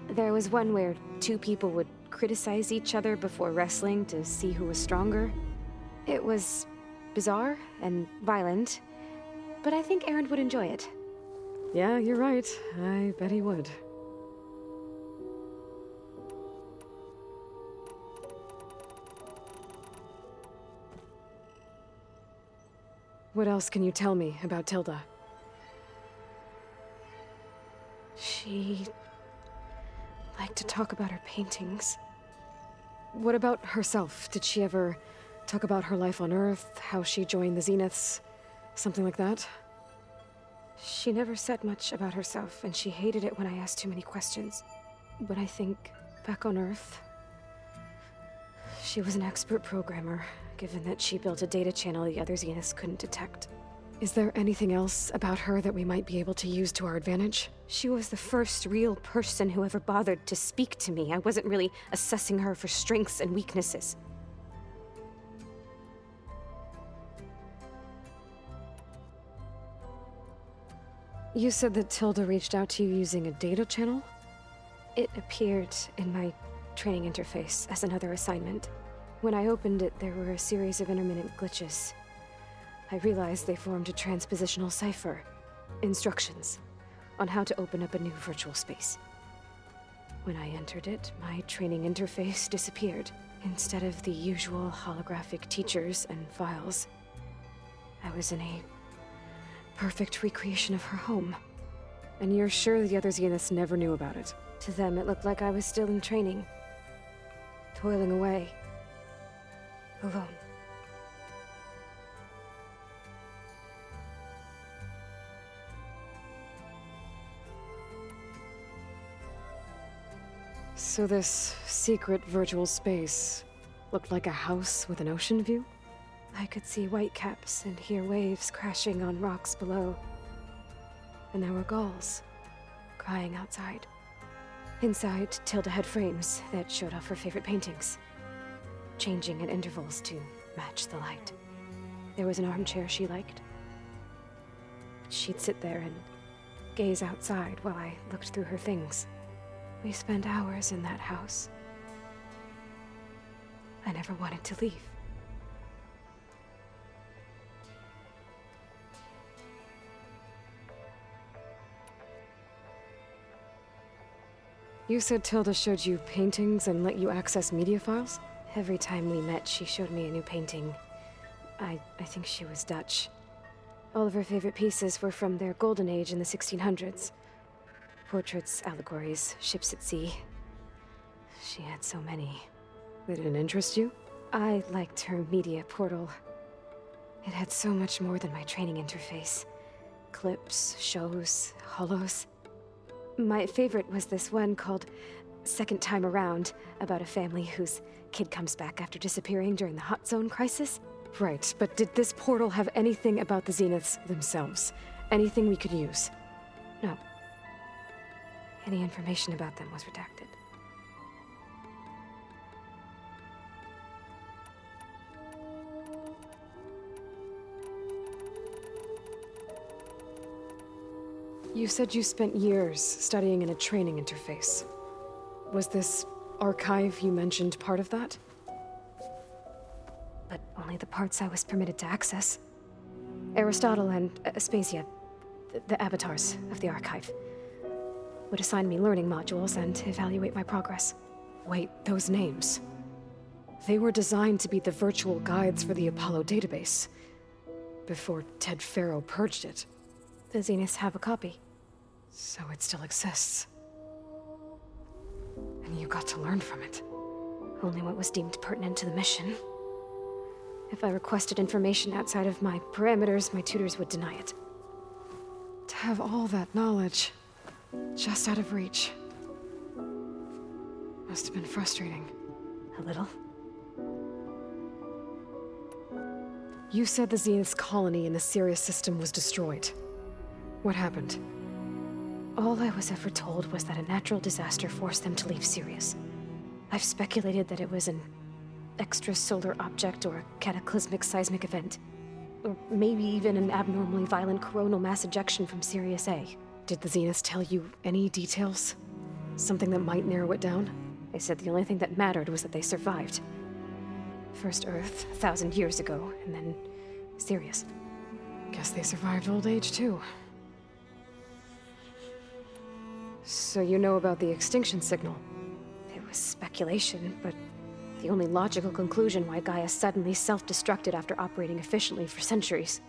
There was one where two people would criticize each other before wrestling to see who was stronger. It was bizarre and violent, but I think Erend would enjoy it. Yeah, you're right. I bet he would. What else can you tell me about Tilda? She liked to talk about her paintings. What about herself? Did she ever talk about her life on Earth, how she joined the Zeniths, something like that? She never said much about herself, and she hated it when I asked too many questions. But I think, back on Earth, she was an expert programmer, given that she built a data channel the other Zeniths couldn't detect. Is there anything else about her that we might be able to use to our advantage? She was the first real person who ever bothered to speak to me. I wasn't really assessing her for strengths and weaknesses. You said that Tilda reached out to you using a data channel? It appeared in my training interface as another assignment. When I opened it, there were a series of intermittent glitches. I realized they formed a transpositional cipher. Instructions on how to open up a new virtual space. When I entered it, my training interface disappeared. Instead of the usual holographic teachers and files, I was in a perfect recreation of her home. And you're sure the other Zeniths never knew about it? To them, it looked like I was still in training. Toiling away. Alone. So this secret virtual space looked like a house with an ocean view? I could see whitecaps and hear waves crashing on rocks below. And there were gulls crying outside. Inside, Tilda had frames that showed off her favorite paintings, changing at intervals to match the light. There was an armchair she liked. She'd sit there and gaze outside while I looked through her things. We spent hours in that house. I never wanted to leave. You said Tilda showed you paintings and let you access media files? Every time we met, she showed me a new painting. I think she was Dutch. All of her favorite pieces were from their golden age in the 1600s. Portraits, allegories, ships at sea. She had so many. They didn't interest you? I liked her media portal. It had so much more than my training interface. Clips, shows, holos. My favorite was this one called Second Time Around, about a family whose kid comes back after disappearing during the Hot Zone crisis. Right, but did this portal have anything about the Zeniths themselves? Anything we could use? No. Any information about them was redacted. You said you spent years studying in a training interface. Was this archive you mentioned part of that? But only the parts I was permitted to access. Aristotle and Aspasia, the avatars of the archive, would assign me learning modules and evaluate my progress. Wait, those names. They were designed to be the virtual guides for the Apollo database, before Ted Faro purged it. The Zeniths have a copy. So it still exists. And you got to learn from it. Only what was deemed pertinent to the mission. If I requested information outside of my parameters, my tutors would deny it. To have all that knowledge, just out of reach, must have been frustrating. A little. You said the Zenith's colony in the Sirius system was destroyed. What happened? All I was ever told was that a natural disaster forced them to leave Sirius. I've speculated that it was an extrasolar object or a cataclysmic seismic event. Or maybe even an abnormally violent coronal mass ejection from Sirius A. Did the Zeniths tell you any details? Something that might narrow it down? They said the only thing that mattered was that they survived. First Earth, 1,000 years ago, and then Sirius. Guess they survived old age, too. So you know about the extinction signal? It was speculation, but the only logical conclusion why Gaia suddenly self-destructed after operating efficiently for centuries.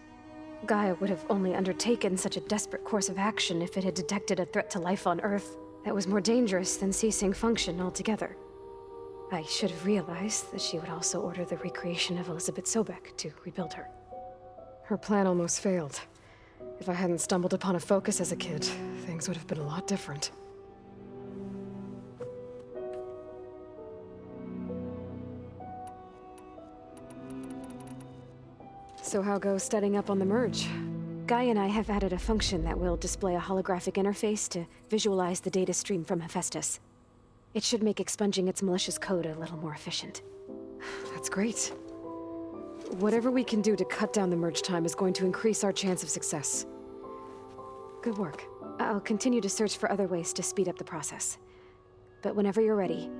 Gaia would have only undertaken such a desperate course of action if it had detected a threat to life on Earth that was more dangerous than ceasing function altogether. I should have realized that she would also order the recreation of Elizabeth Sobek to rebuild her. Her plan almost failed. If I hadn't stumbled upon a focus as a kid, things would have been a lot different. So how goes studying up on the merge? Guy and I have added a function that will display a holographic interface to visualize the data stream from Hephaestus. It should make expunging its malicious code a little more efficient. That's great. Whatever we can do to cut down the merge time is going to increase our chance of success. Good work. I'll continue to search for other ways to speed up the process. But whenever you're ready,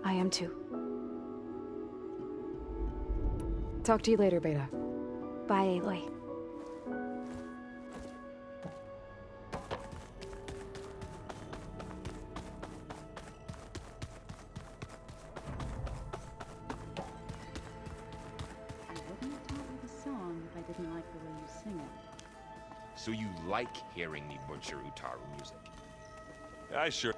I am too. Talk to you later, Beta. Bye, Aloy. So you like hearing me butcher Utaru music? Sure.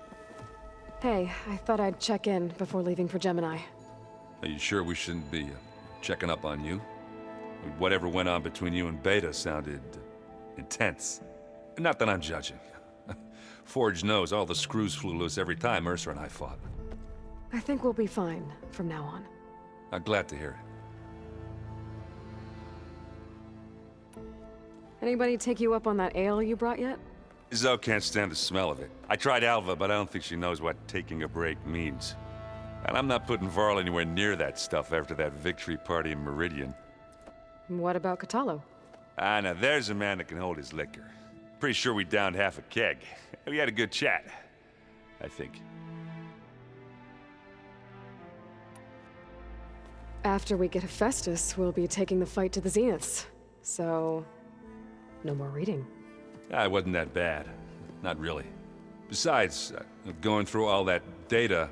Hey, I thought I'd check in before leaving for Gemini. Are you sure we shouldn't be checking up on you? Whatever went on between you and Beta sounded intense. Not that I'm judging. Forge knows all the screws flew loose every time Mercer and I fought. I think we'll be fine from now on. I'm glad to hear it. Anybody take you up on that ale you brought yet? Zoe can't stand the smell of it. I tried Alva, but I don't think she knows what taking a break means. And I'm not putting Varl anywhere near that stuff after that victory party in Meridian. What about Kotallo? Now there's a man that can hold his liquor. Pretty sure we downed half a keg. We had a good chat, I think. After we get Hephaestus, we'll be taking the fight to the Zeniths. So, no more reading. It wasn't that bad. Not really. Besides, going through all that data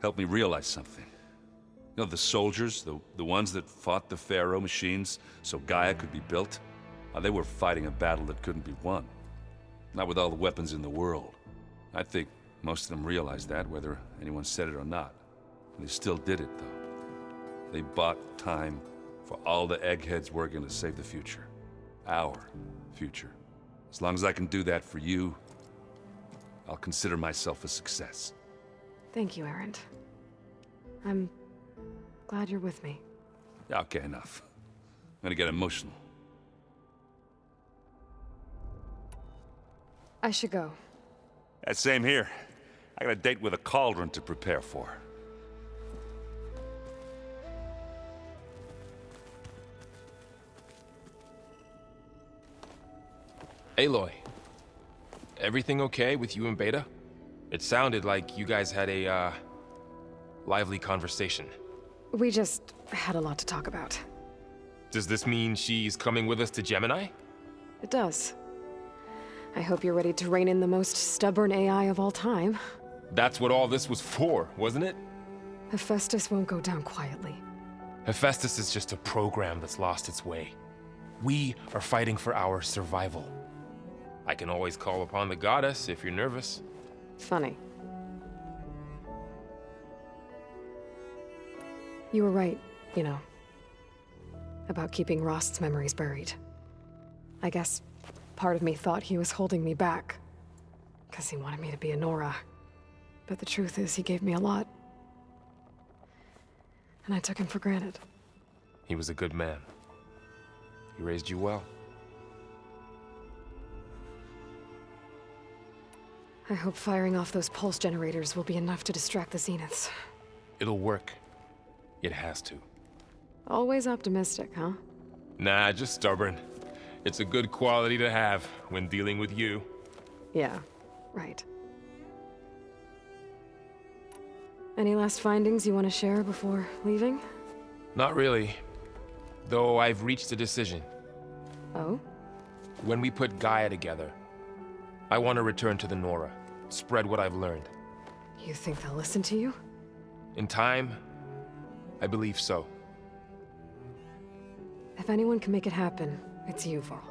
helped me realize something. You know, the soldiers, the ones that fought the Pharaoh machines so Gaia could be built, they were fighting a battle that couldn't be won. Not with all the weapons in the world. I think most of them realized that, whether anyone said it or not. And they still did it, though. They bought time for all the eggheads working to save the future. Our future. As long as I can do that for you, I'll consider myself a success. Thank you, Erend. I'm glad you're with me. Okay, enough. I'm gonna get emotional. I should go. Same here. I got a date with a cauldron to prepare for. Aloy, everything okay with you and Beta? It sounded like you guys had a, lively conversation. We just had a lot to talk about. Does this mean she's coming with us to Gemini? It does. I hope you're ready to rein in the most stubborn AI of all time. That's what all this was for, wasn't it? Hephaestus won't go down quietly. Hephaestus is just a program that's lost its way. We are fighting for our survival. I can always call upon the goddess if you're nervous. Funny. You were right, you know, about keeping Rost's memories buried. I guess part of me thought he was holding me back, because he wanted me to be a Nora. But the truth is, he gave me a lot. And I took him for granted. He was a good man. He raised you well. I hope firing off those pulse generators will be enough to distract the Zeniths. It'll work. It has to. Always optimistic, huh? Nah, just stubborn. It's a good quality to have when dealing with you. Yeah, right. Any last findings you want to share before leaving? Not really. Though I've reached a decision. Oh? When we put Gaia together, I want to return to the Nora. Spread what I've learned. You think they'll listen to you? In time, I believe so. If anyone can make it happen, it's you, Varl.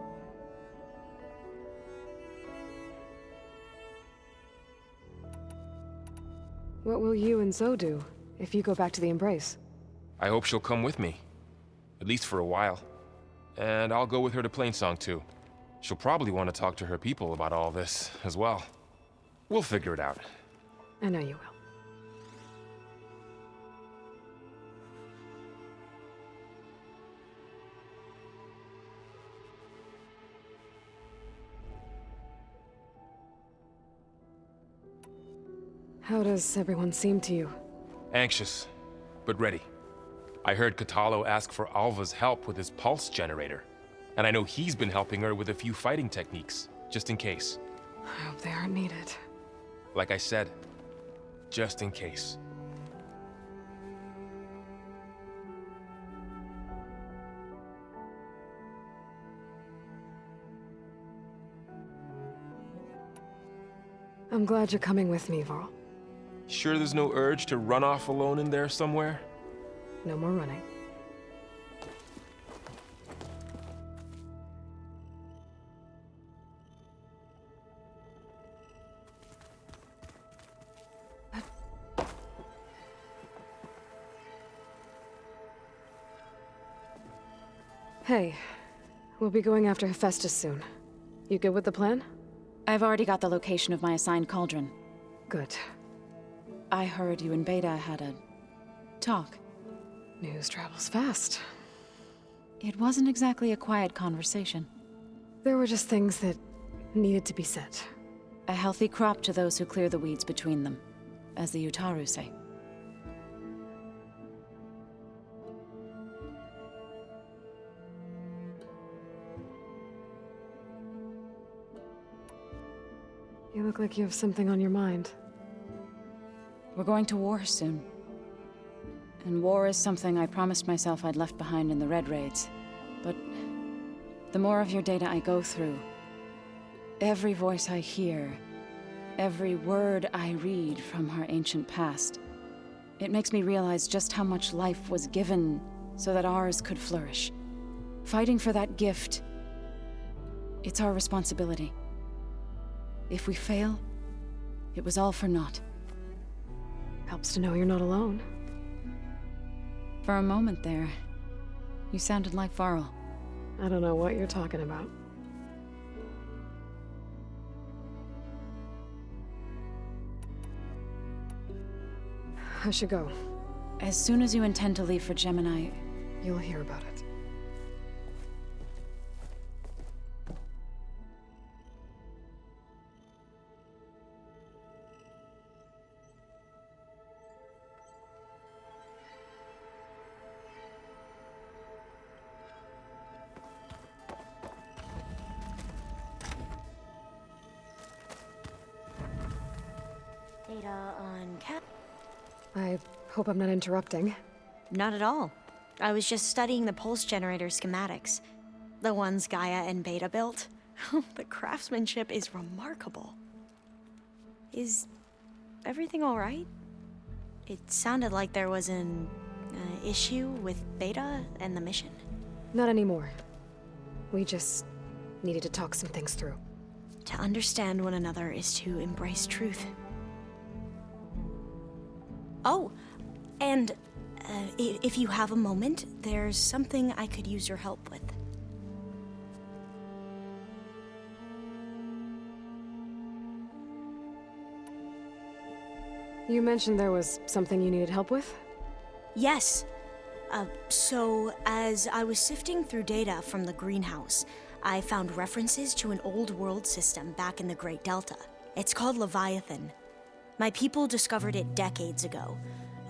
What will you and Zoe do if you go back to the Embrace? I hope she'll come with me. At least for a while. And I'll go with her to Plainsong too. She'll probably want to talk to her people about all this as well. We'll figure it out. I know you will. How does everyone seem to you? Anxious, but ready. I heard Kotallo ask for Alva's help with his pulse generator. And I know he's been helping her with a few fighting techniques, just in case. I hope they aren't needed. Like I said, just in case. I'm glad you're coming with me, Varl. Sure there's no urge to run off alone in there somewhere? No more running. Hey, we'll be going after Hephaestus soon. You good with the plan? I've already got the location of my assigned cauldron. Good. I heard you and Beta had a talk. News travels fast. It wasn't exactly a quiet conversation. There were just things that needed to be said. A healthy crop to those who clear the weeds between them, as the Utaru say. You look like you have something on your mind. We're going to war soon. And war is something I promised myself I'd left behind in the Red Raids. But the more of your data I go through, every voice I hear, every word I read from our ancient past, It makes me realize just how much life was given so that ours could flourish. Fighting for that gift, it's our responsibility. If we fail, it was all for naught. Helps to know you're not alone. For a moment there, you sounded like Varl. I don't know what you're talking about. I should go. As soon as you intend to leave for Gemini, you'll hear about it. Data on Cap. I hope I'm not interrupting. Not at all. I was just studying the pulse generator schematics. The ones Gaia and Beta built. The craftsmanship is remarkable. Is everything all right? It sounded like there was an issue with Beta and the mission. Not anymore. We just needed to talk some things through. To understand one another is to embrace truth. Oh, and if you have a moment, there's something I could use your help with. You mentioned there was something you needed help with? Yes. So, as I was sifting through data from the greenhouse, I found references to an old world system back in the Great Delta. It's called Leviathan. My people discovered it decades ago.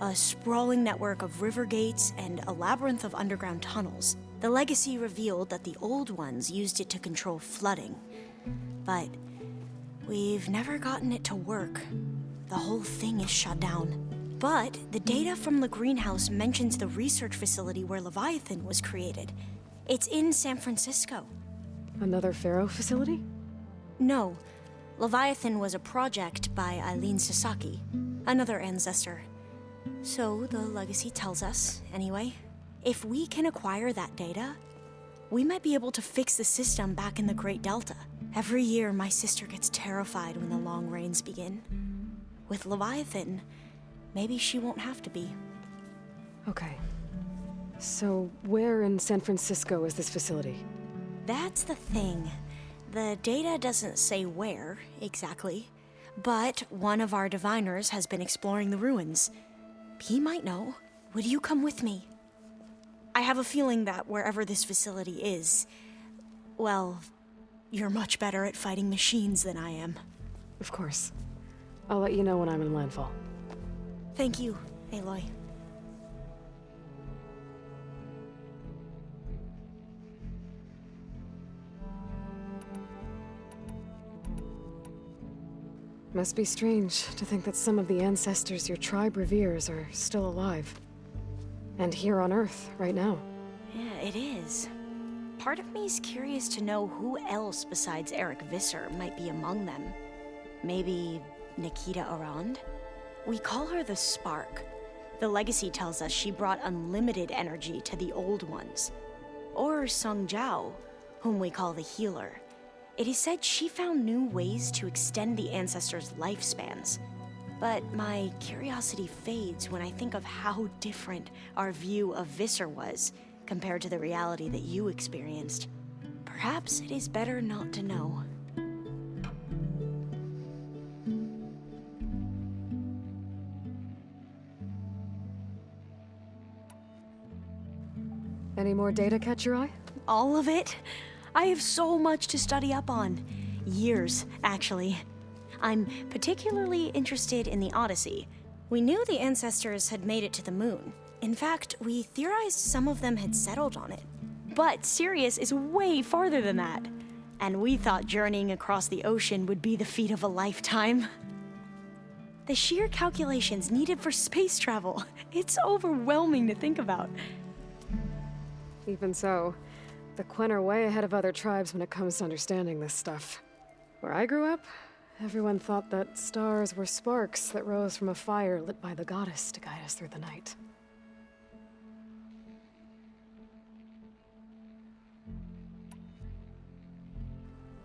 A sprawling network of river gates and a labyrinth of underground tunnels. The legacy revealed that the old ones used it to control flooding. But we've never gotten it to work. The whole thing is shut down. But the data from the greenhouse mentions the research facility where Leviathan was created. It's in San Francisco. Another Pharaoh facility? No. Leviathan was a project by Eileen Sasaki, another ancestor. So the legacy tells us, anyway. If we can acquire that data, we might be able to fix the system back in the Great Delta. Every year, my sister gets terrified when the long rains begin. With Leviathan, maybe she won't have to be. Okay. So, where in San Francisco is this facility? That's the thing. The data doesn't say where, exactly. But one of our diviners has been exploring the ruins. He might know. Would you come with me? I have a feeling that wherever this facility is, well, you're much better at fighting machines than I am. Of course. I'll let you know when I'm in landfall. Thank you, Aloy. Must be strange to think that some of the ancestors your tribe reveres are still alive. And here on Earth, right now. Yeah, it is. Part of me's curious to know who else besides Eric Visser might be among them. Maybe Nikita Arand? We call her the Spark. The legacy tells us she brought unlimited energy to the old ones. Or Sung Jiao, whom we call the Healer. It is said she found new ways to extend the ancestors' lifespans. But my curiosity fades when I think of how different our view of Visser was compared to the reality that you experienced. Perhaps it is better not to know. Any more data catch your eye? All of it? I have so much to study up on. Years, actually. I'm particularly interested in the Odyssey. We knew the ancestors had made it to the moon. In fact, we theorized some of them had settled on it. But Sirius is way farther than that. And we thought journeying across the ocean would be the feat of a lifetime. The sheer calculations needed for space travel, it's overwhelming to think about. Even so, the Quen are way ahead of other tribes when it comes to understanding this stuff. Where I grew up, Everyone thought that stars were sparks that rose from a fire lit by the goddess to guide us through the night.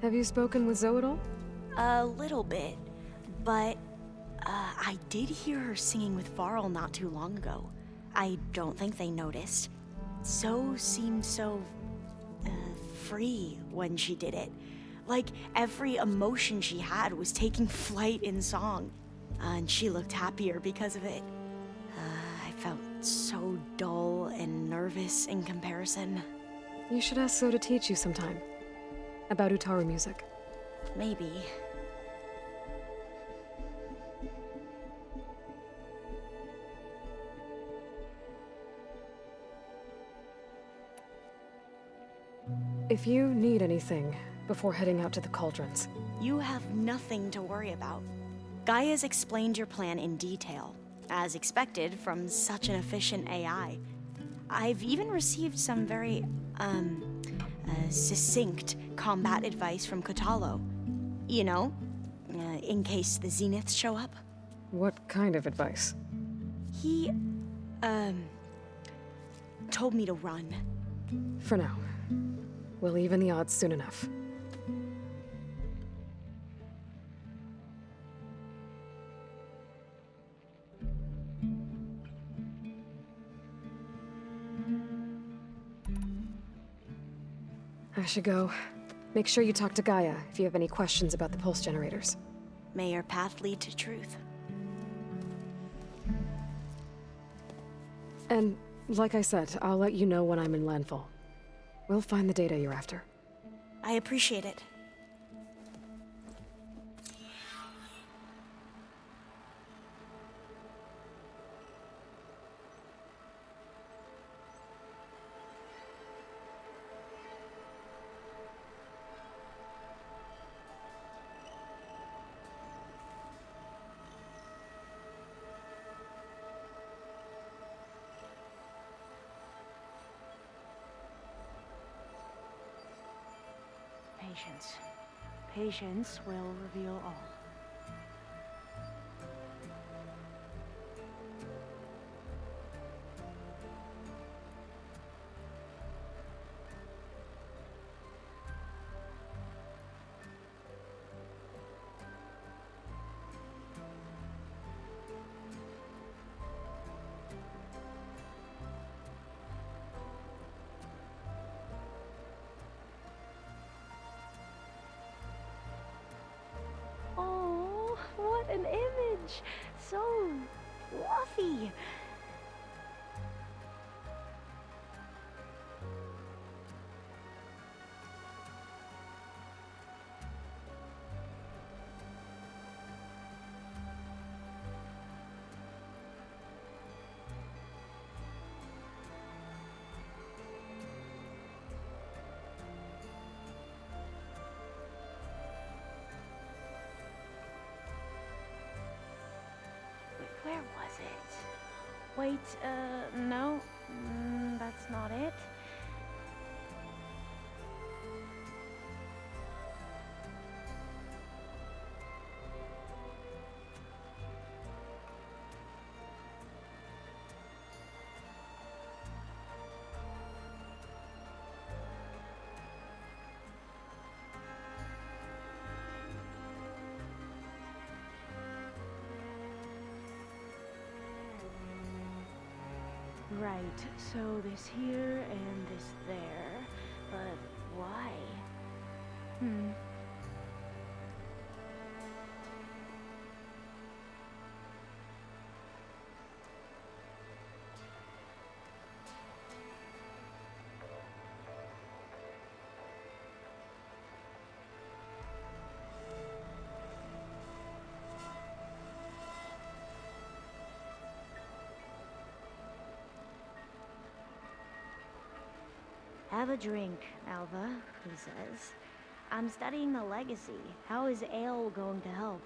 Have you spoken with Zoe at all? A little bit, but I did hear her singing with Varl not too long ago. I don't think they noticed. Zoe seemed so free when she did it. Like every emotion she had was taking flight in song. And she looked happier because of it. I felt so dull and nervous in comparison. You should ask Zoe to teach you sometime. About Utaru music. Maybe. If you need anything before heading out to the cauldrons. You have nothing to worry about. Gaia's explained your plan in detail, as expected from such an efficient AI. I've even received some very, succinct combat advice from Kotallo. You know, in case the Zeniths show up. What kind of advice? He, told me to run. For now. We'll even the odds soon enough. I should go. Make sure you talk to Gaia if you have any questions about the pulse generators. May your path lead to truth. And, like I said, I'll let you know when I'm in landfall. We'll find the data you're after. I appreciate it. Patience. Patience will reveal all. What an image! So fluffy. Where was it? Wait, no. That's not it. Right, so this here and this there, but why? Have a drink, Alva, he says. I'm studying the legacy. How is ale going to help?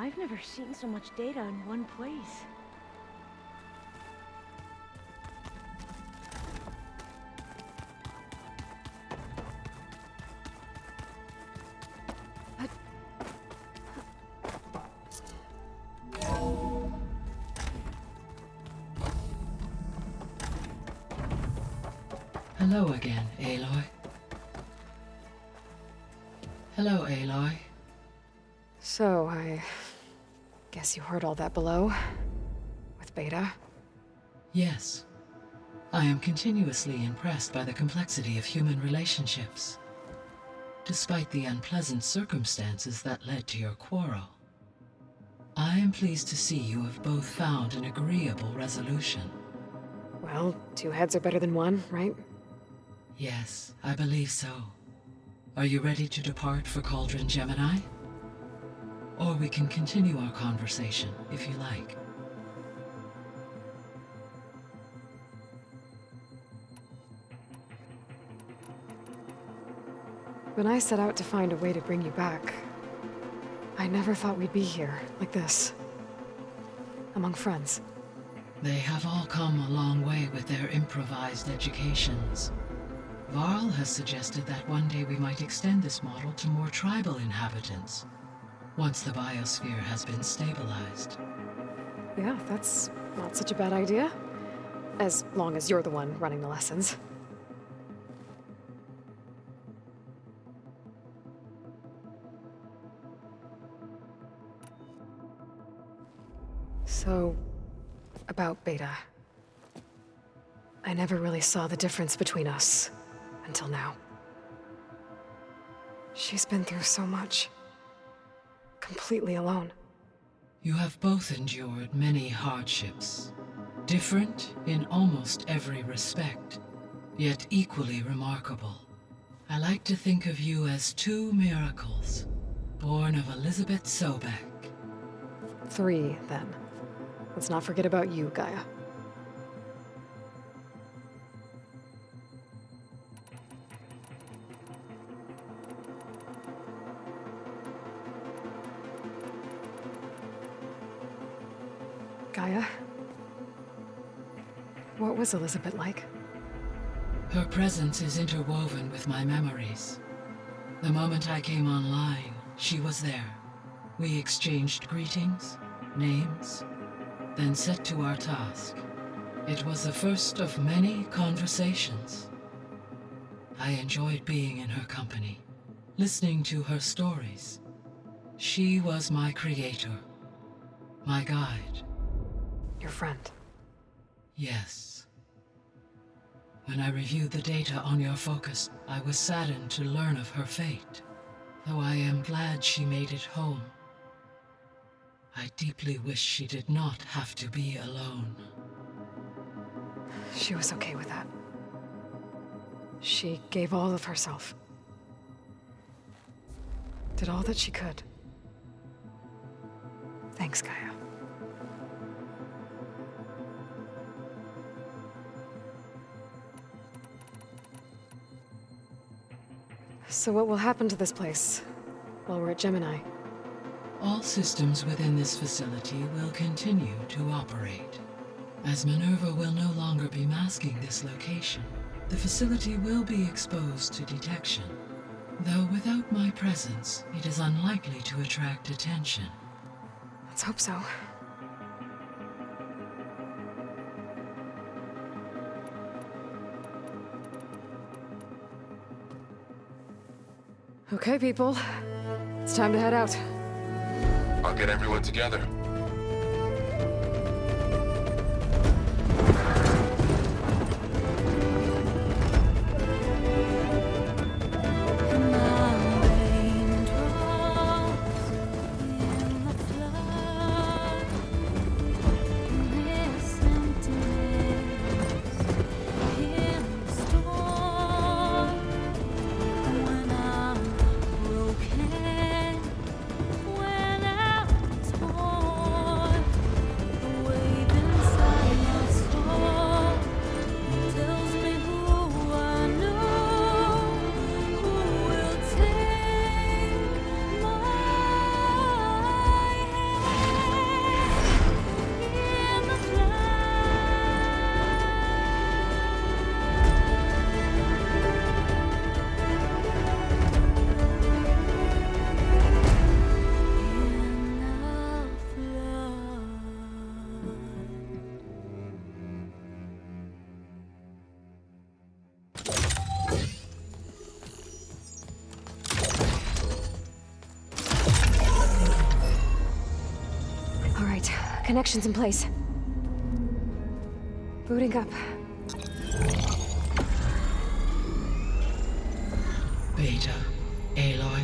I've never seen so much data in one place. Hello again, Aloy. Hello, Aloy. So, I guess you heard all that below? With Beta? Yes. I am continuously impressed by the complexity of human relationships. Despite the unpleasant circumstances that led to your quarrel, I am pleased to see you have both found an agreeable resolution. Well, 2 heads are better than 1, right? Yes, I believe so. Are you ready to depart for Cauldron Gemini? Or we can continue our conversation, if you like. When I set out to find a way to bring you back, I never thought we'd be here, like this. Among friends. They have all come a long way with their improvised educations. Varl has suggested that one day we might extend this model to more tribal inhabitants, once the biosphere has been stabilized. Yeah, that's not such a bad idea. As long as you're the one running the lessons. So, about Beta. I never really saw the difference between us, until now. She's been through so much. Completely alone. You have both endured many hardships. Different in almost every respect, yet equally remarkable. I like to think of you as 2 miracles, born of Elizabeth Sobek. 3, then. Let's not forget about you, Gaia. Gaia? What was Elizabeth like? Her presence is interwoven with my memories. The moment I came online, she was there. We exchanged greetings, names, then set to our task. It was the first of many conversations. I enjoyed being in her company, listening to her stories. She was my creator, my guide. Your friend? Yes. When I reviewed the data on your focus, I was saddened to learn of her fate, though I am glad she made it home. I deeply wish she did not have to be alone. She was okay with that. She gave all of herself. Did all that she could. Thanks, Gaia. So what will happen to this place while we're at Gemini? All systems within this facility will continue to operate. As Minerva will no longer be masking this location, the facility will be exposed to detection. Though without my presence, it is unlikely to attract attention. Let's hope so. Okay, people. It's time to head out. I'll get everyone together. When I'm Connection's in place. Booting up. Beta, Aloy.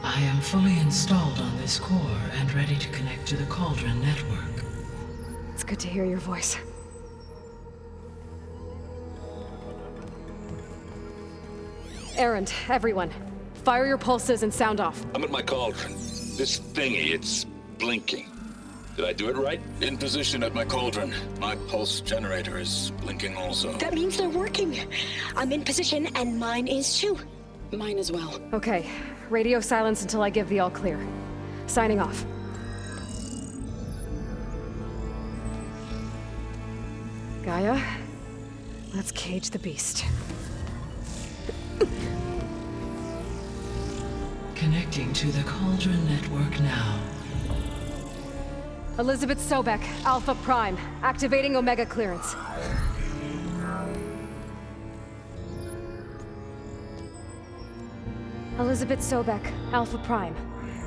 I am fully installed on this core and ready to connect to the Cauldron network. It's good to hear your voice. Erend, everyone. Fire your pulses and sound off. I'm at my cauldron. This thingy, it's blinking. Did I do it right? In position at my cauldron. My pulse generator is blinking also. That means they're working. I'm in position and mine is too. Mine as well. Okay. Radio silence until I give the all clear. Signing off. Gaia, let's cage the beast. Connecting to the Cauldron network now. Elizabeth Sobek, Alpha Prime, activating Omega clearance. Elizabeth Sobek, Alpha Prime,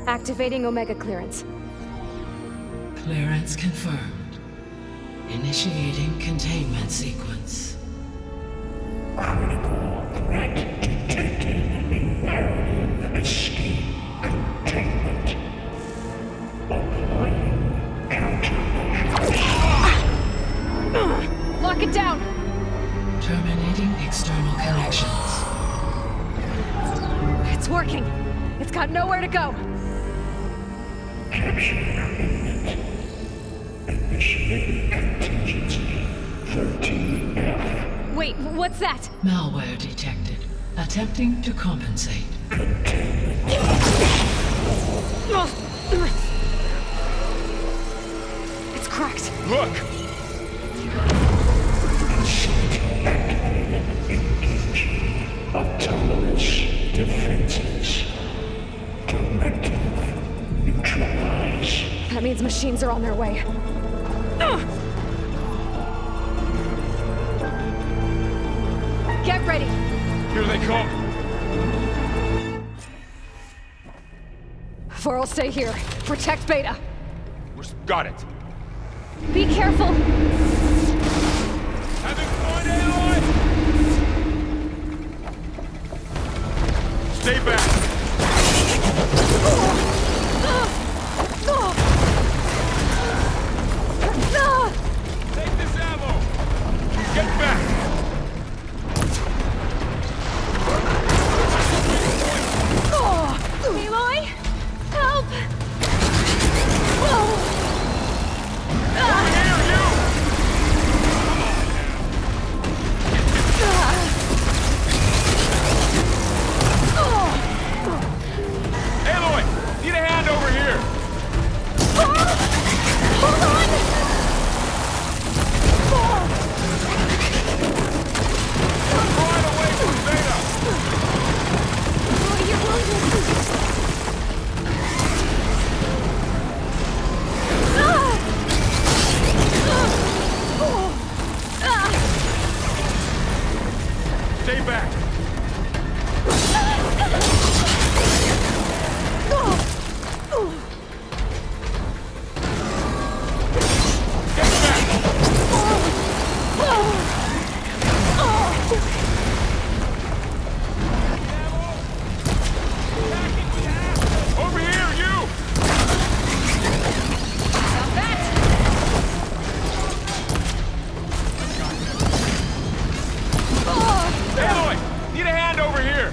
activating Omega clearance. Clearance confirmed. Initiating containment sequence. Critical threat detected. Imperative escape containment. Applying countermeasures. Lock it down! Terminating external connections. It's working. It's got nowhere to go. Capture imminent. Initiating contingency 13F. Wait, what's that? Malware detected. Attempting to compensate. It's cracked. Look! Engaging autonomous defenses. Directive neutralize. That means machines are on their way. Get ready! Here they come! For'll stay here. Protect Beta. Got it. Be careful! Having fun, Aloy! Stay back! Take this ammo! Get back! Aloy? Help! Aloy! Need a hand over here! Hold on! Right away from Beta! You're wounded! Stay back! Over here, you! Aloy! Need a hand over here!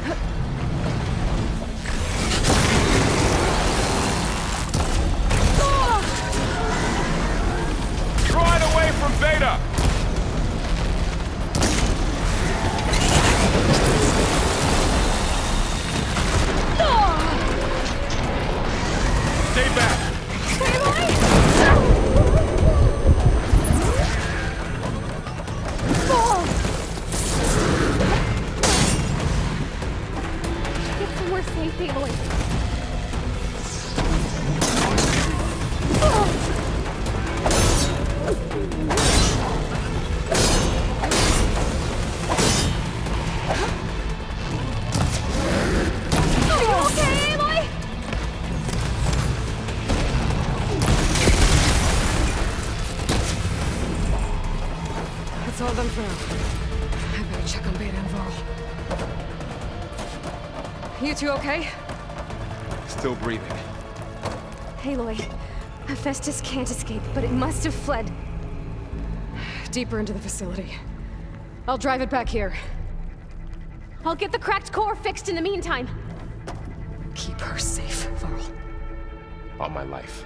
Drawing away from Beta! Stay back! Get somewhere safe, Aloy. Are you okay, Aloy? for now. I better check on Beta and Varl. You two okay? Still breathing. Aloy, Hephaestus can't escape, but it must have fled. Deeper into the facility. I'll drive it back here. I'll get the cracked core fixed in the meantime. Keep her safe, Varl. On my life.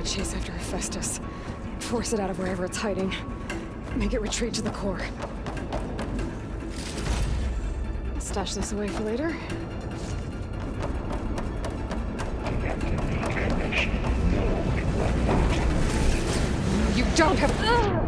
Chase after Hephaestus. Force it out of wherever it's hiding. Make it retreat to the core. Stash this away for later. You don't have...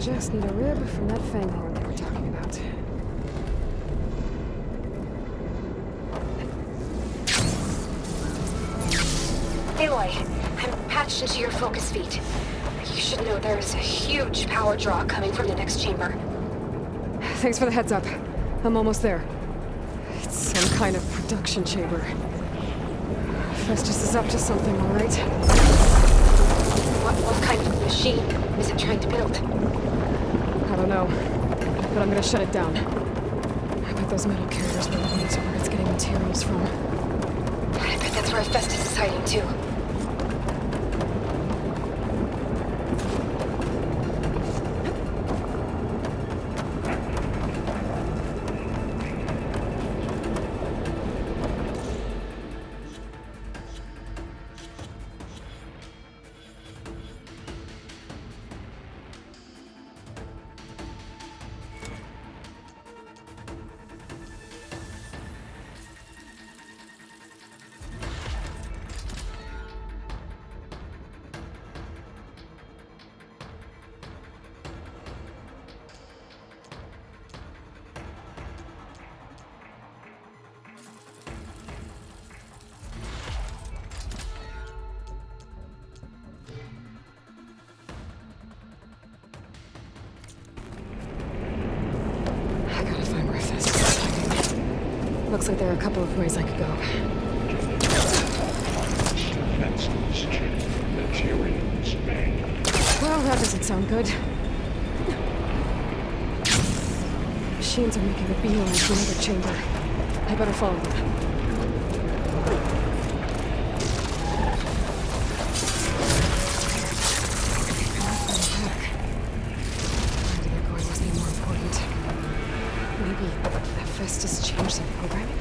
Just need a rib from that fanghorn they were talking about. Aloy, I'm patched into your focus feed. You should know there's a huge power draw coming from the next chamber. Thanks for the heads up. I'm almost there. It's some kind of production chamber. Festus is up to something, all right? What kind of machine is it trying to build? I don't know, but I'm gonna shut it down. I bet those metal carriers will lead to where it's getting materials from. I bet that's where Festus is hiding too. Looks like there are a couple of ways I could go. Well, that doesn't sound good. Machines are making a beeline to another chamber. I better follow them. Hephaestus changed their programming?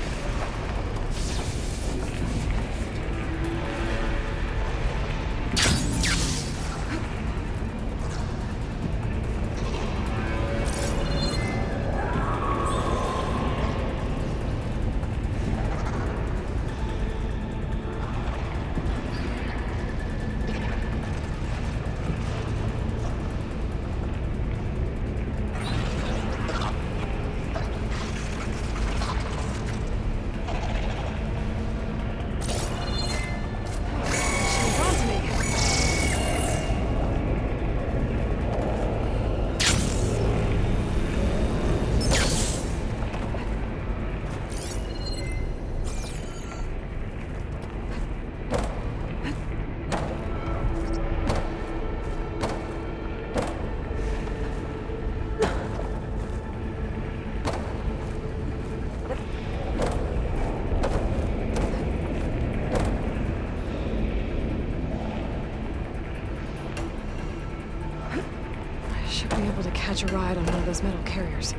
Be able to catch a ride on one of those metal carriers.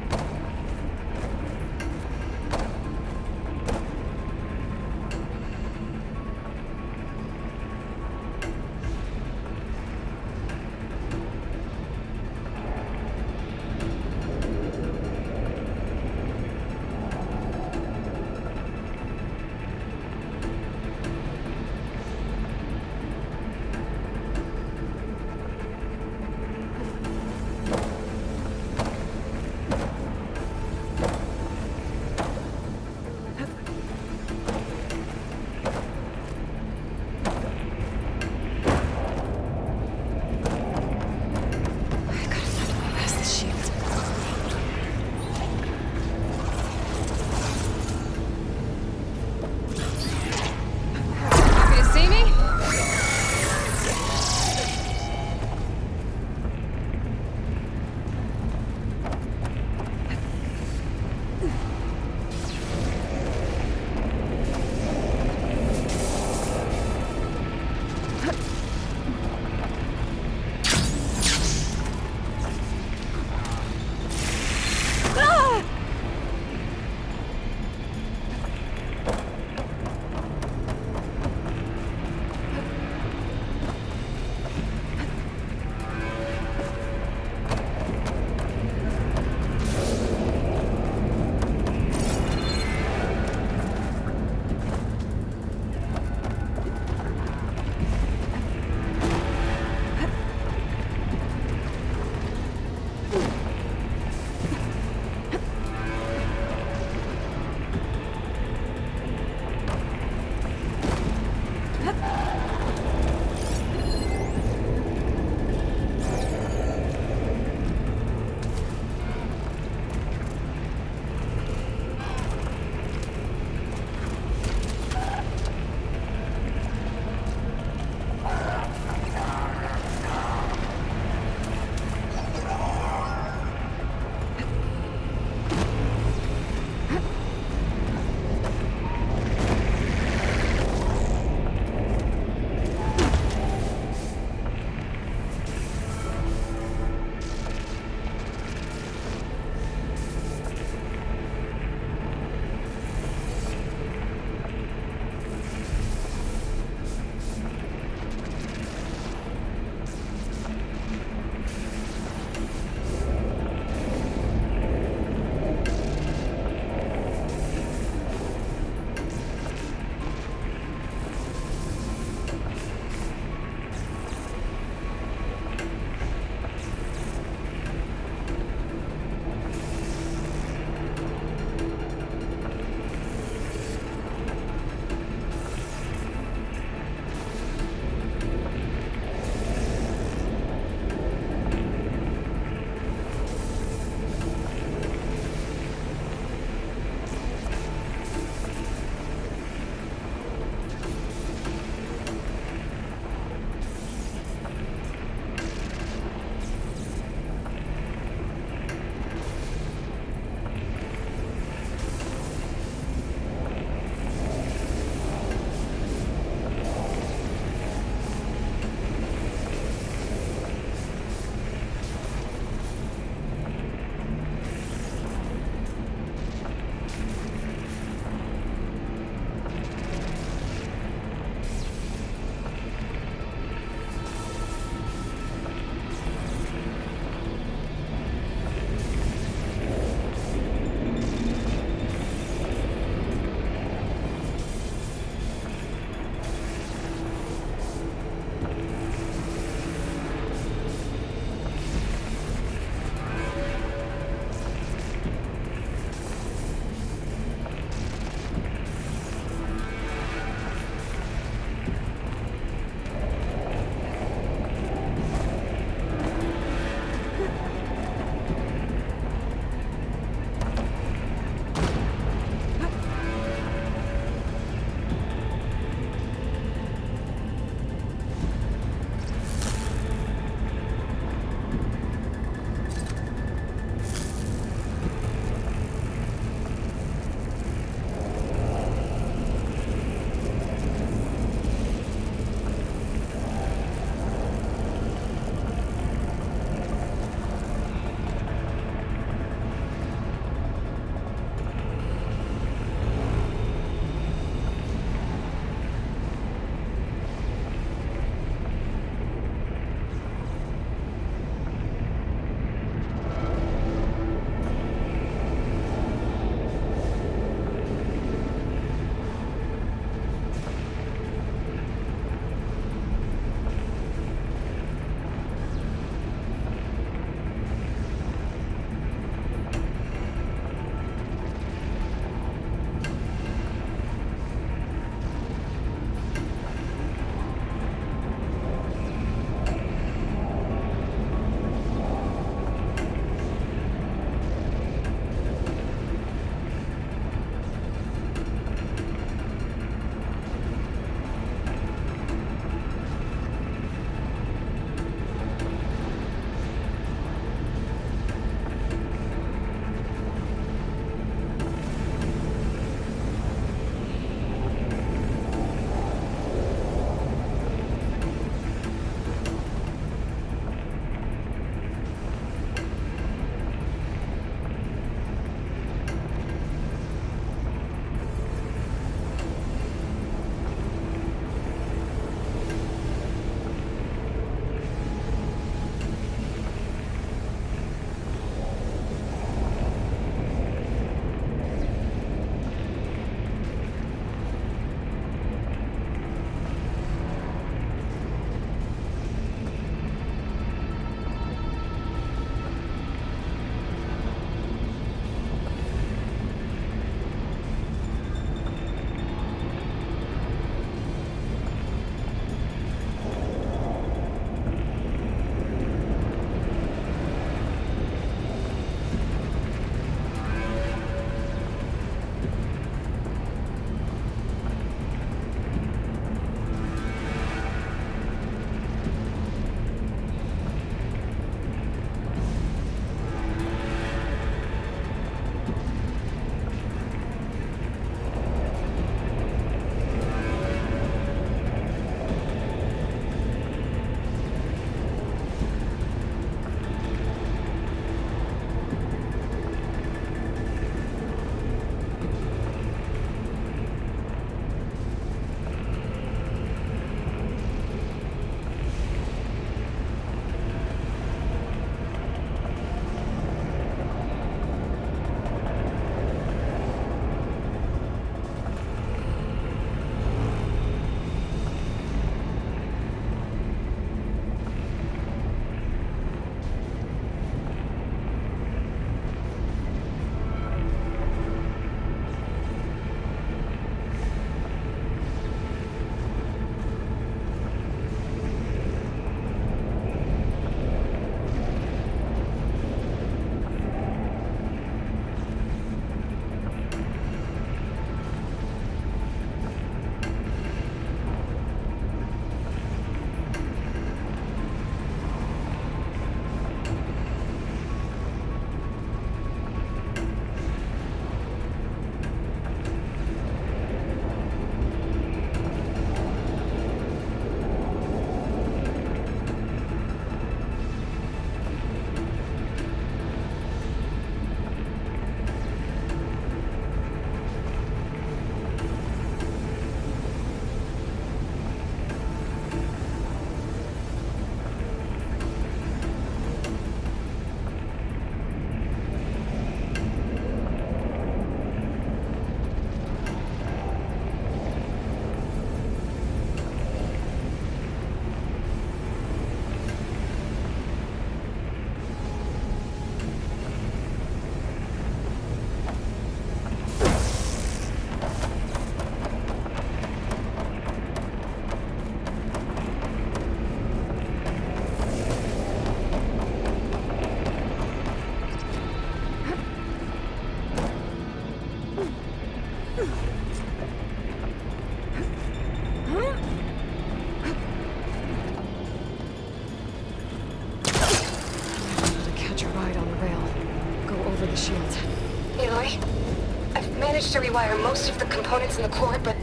rewire most of the components in the core, but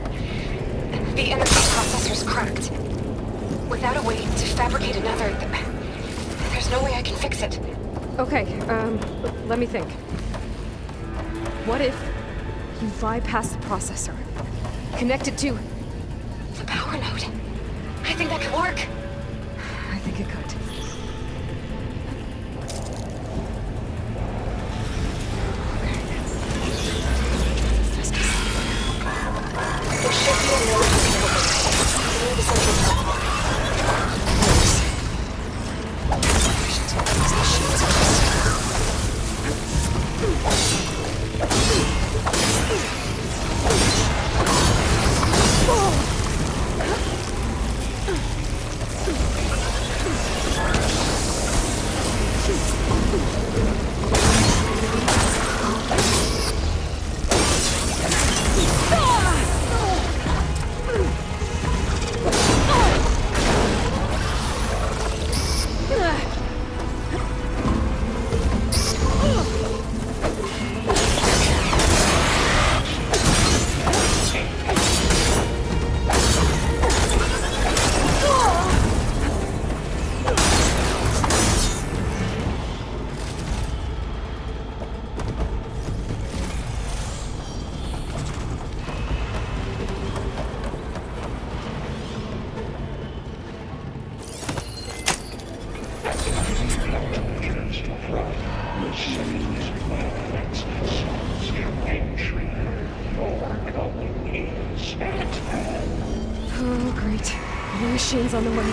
the energy processor's cracked. Without a way to fabricate another, there's no way I can fix it. Okay, let me think. What if you bypass the processor? Connect it to the power node. I think that could work. I think it could. There should be a node near the central platform. Oh, great. More machines on the way.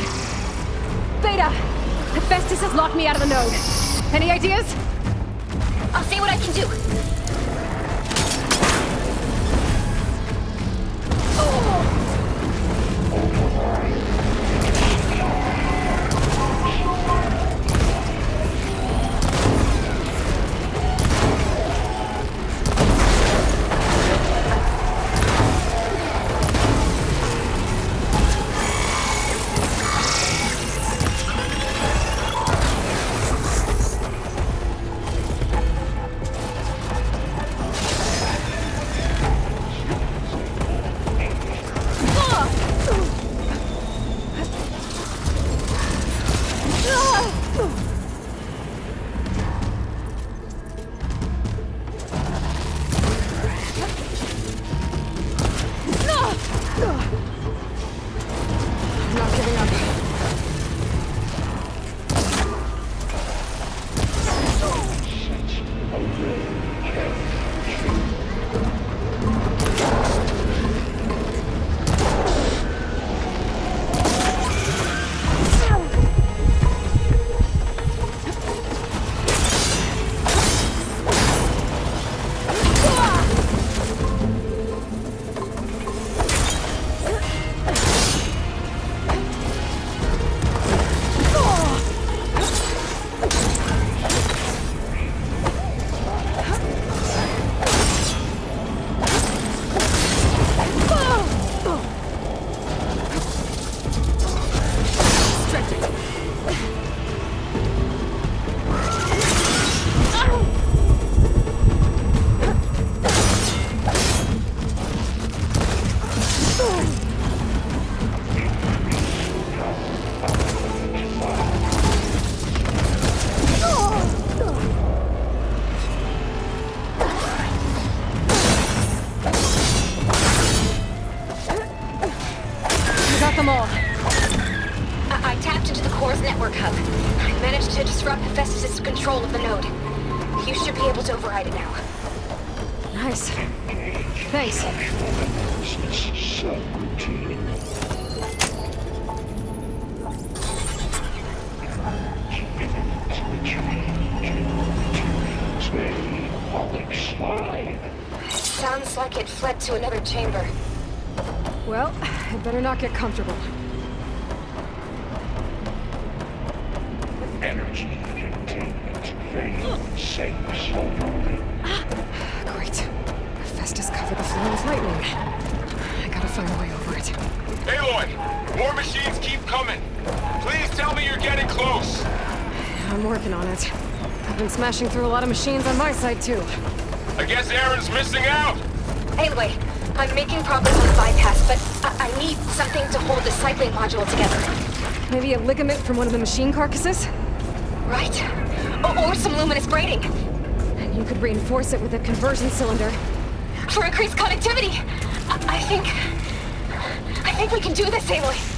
Beta! Hephaestus has locked me out of the node. Any ideas? I'll see what I can do. I tapped into the core's network hub. I managed to disrupt Hephaestus' control of the node. You should be able to override it now. Nice. Thanks. Sounds like it fled to another chamber. Well, I better not get comfortable. Energy containment vein sinks over. Great. Hephaestus covered the floor with lightning. I gotta find a way over it. Aloy! More machines keep coming! Please tell me you're getting close! I'm working on it. I've been smashing through a lot of machines on my side, too. I guess Aaron's missing out! Aloy, I'm making progress on the bypass, but I need something to hold the cycling module together. Maybe a ligament from one of the machine carcasses? Right. Or some luminous braiding. And you could reinforce it with a conversion cylinder. For increased connectivity! I think we can do this, Aloy.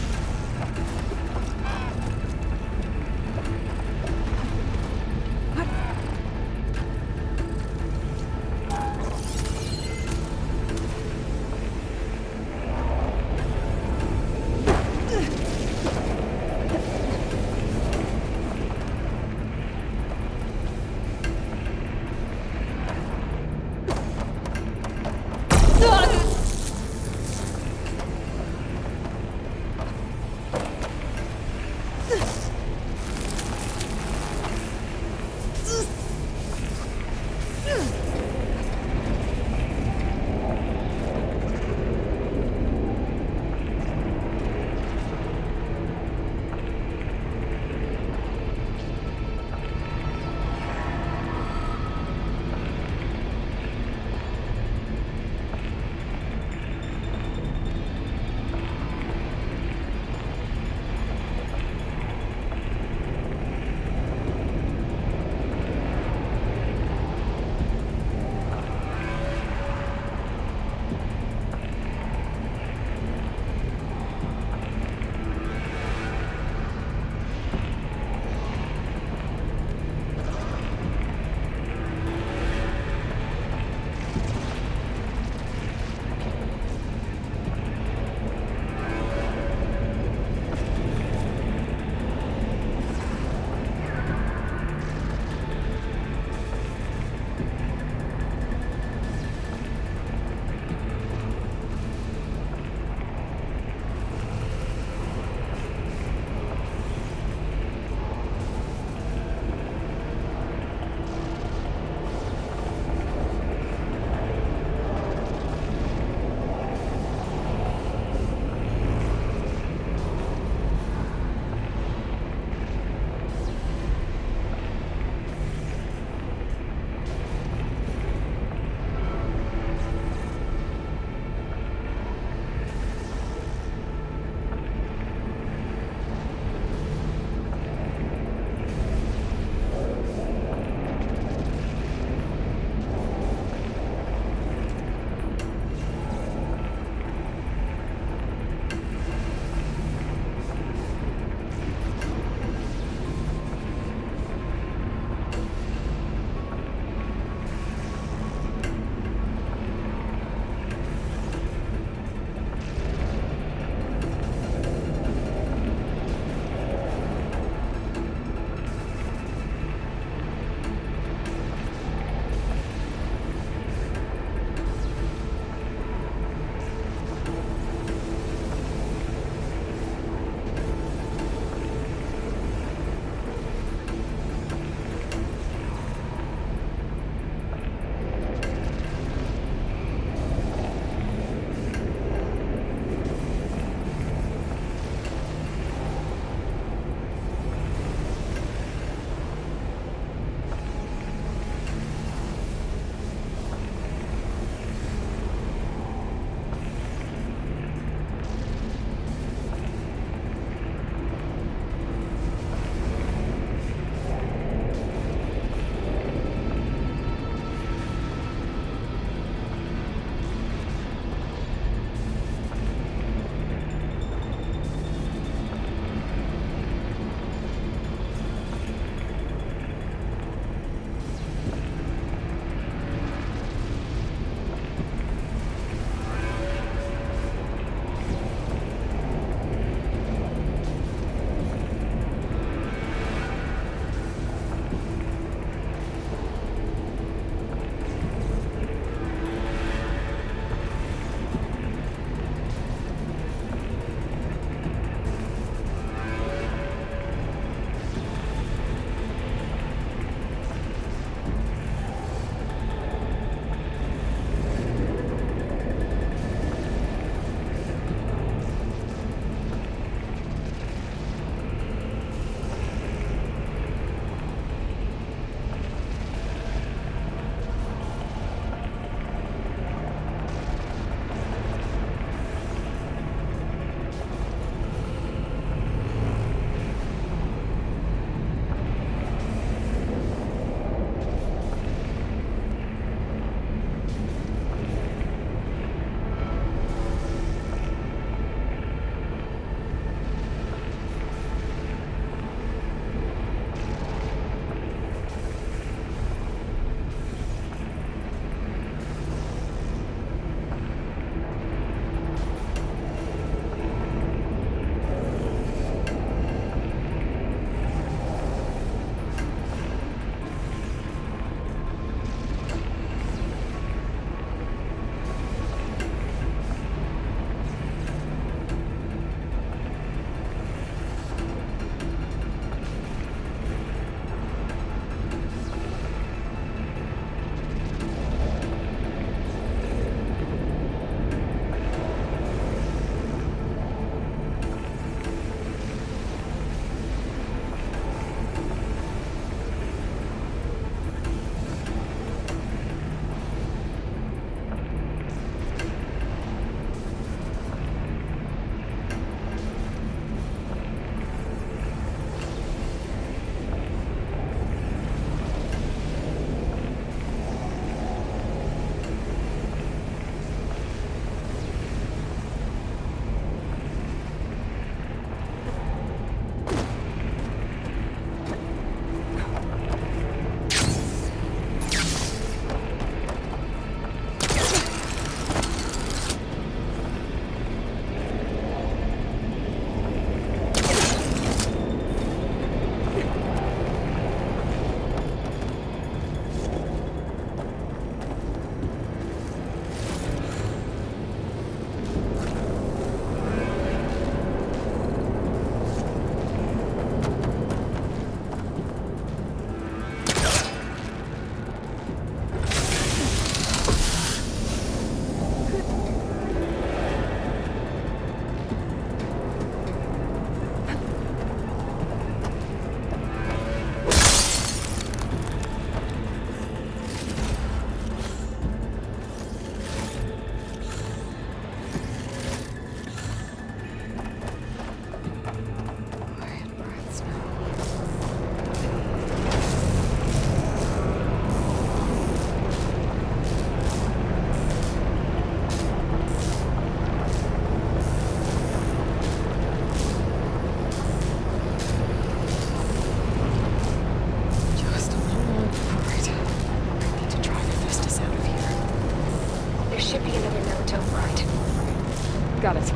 Got it.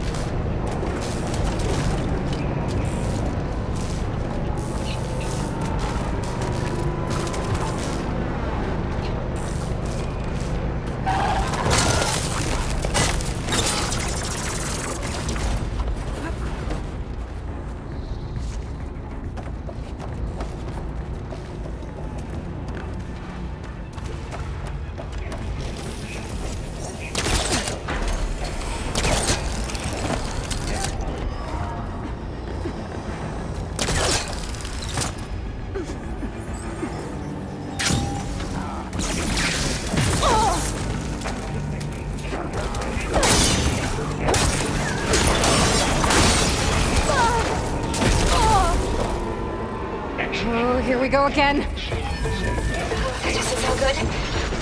Oh, here we go again. That doesn't sound good.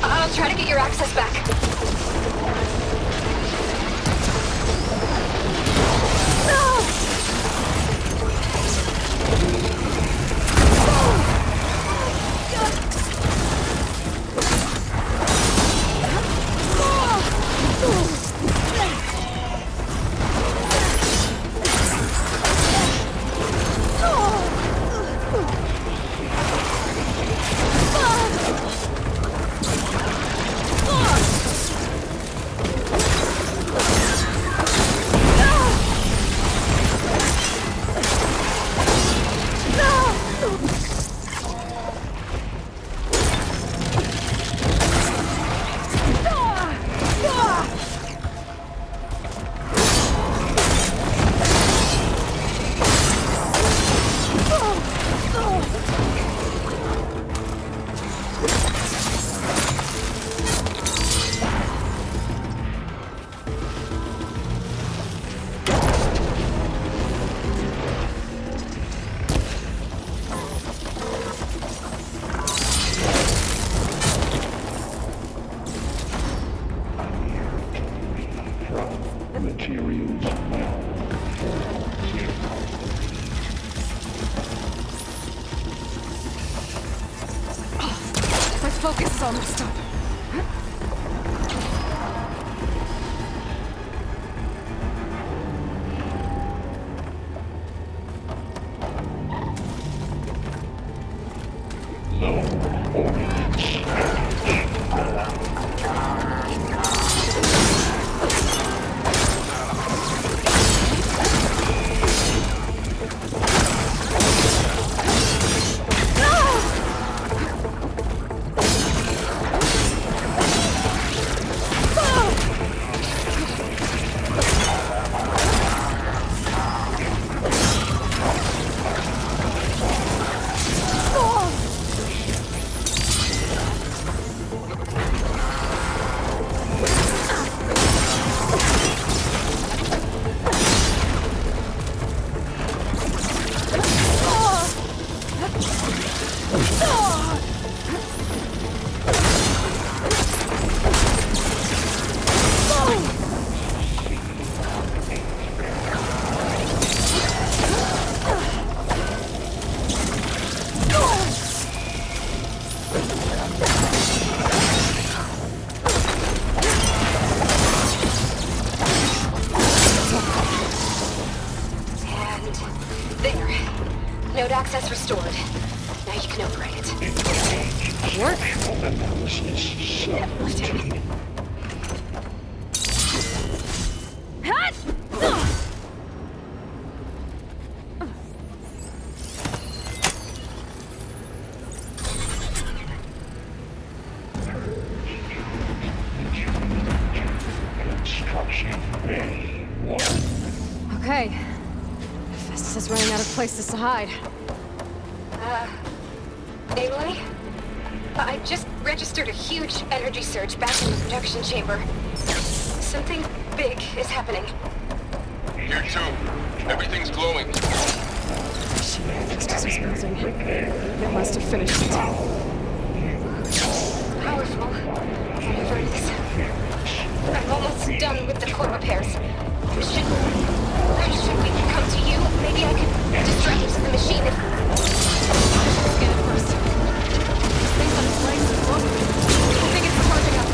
I'll try to get your access back. My focus is almost up. Node access restored. Now you can operate it. Work? Okay. Festus is running out of places to hide. Aloy? I just registered a huge energy surge back in the production chamber. Something big is happening. Here too. Everything's glowing. Festus was building. It must have finished it. Powerful. Whatever it is. I'm almost done with the core repairs. Should we come to you? Maybe I could distract the machine if... Scan it first. This thing's on its legs and glowing. I think it's charging up.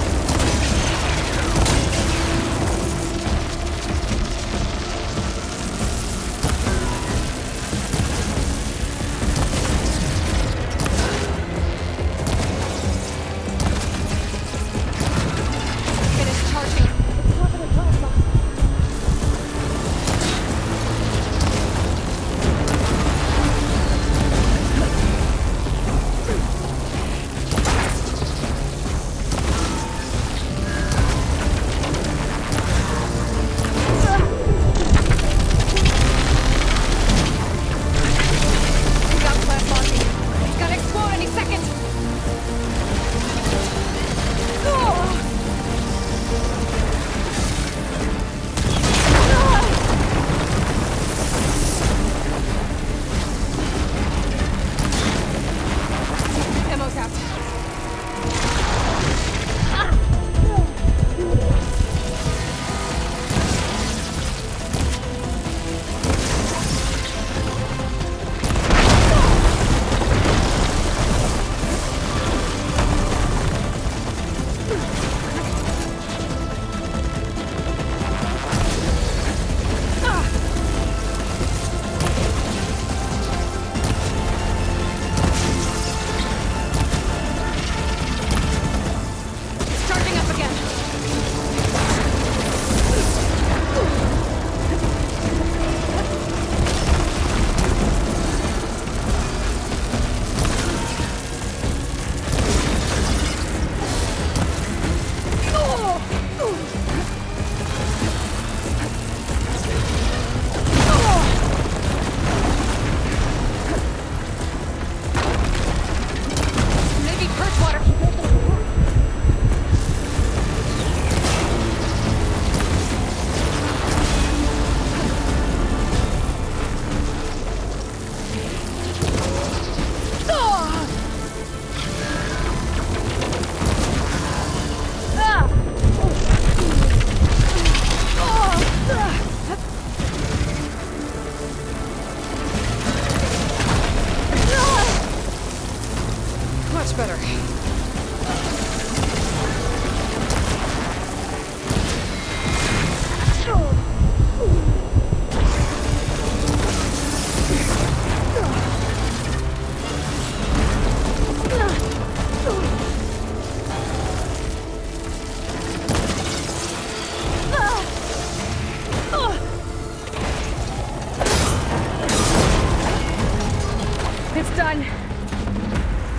done.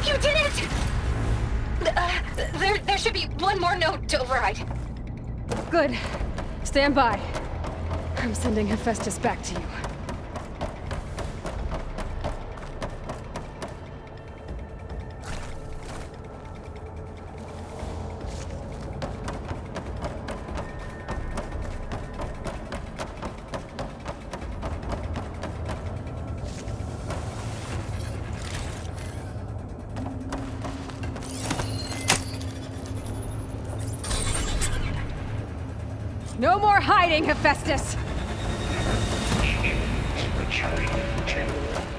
You did it! There should be one more node to override. Good. Stand by. I'm sending Hephaestus back to you. No more hiding, Hephaestus! Returning to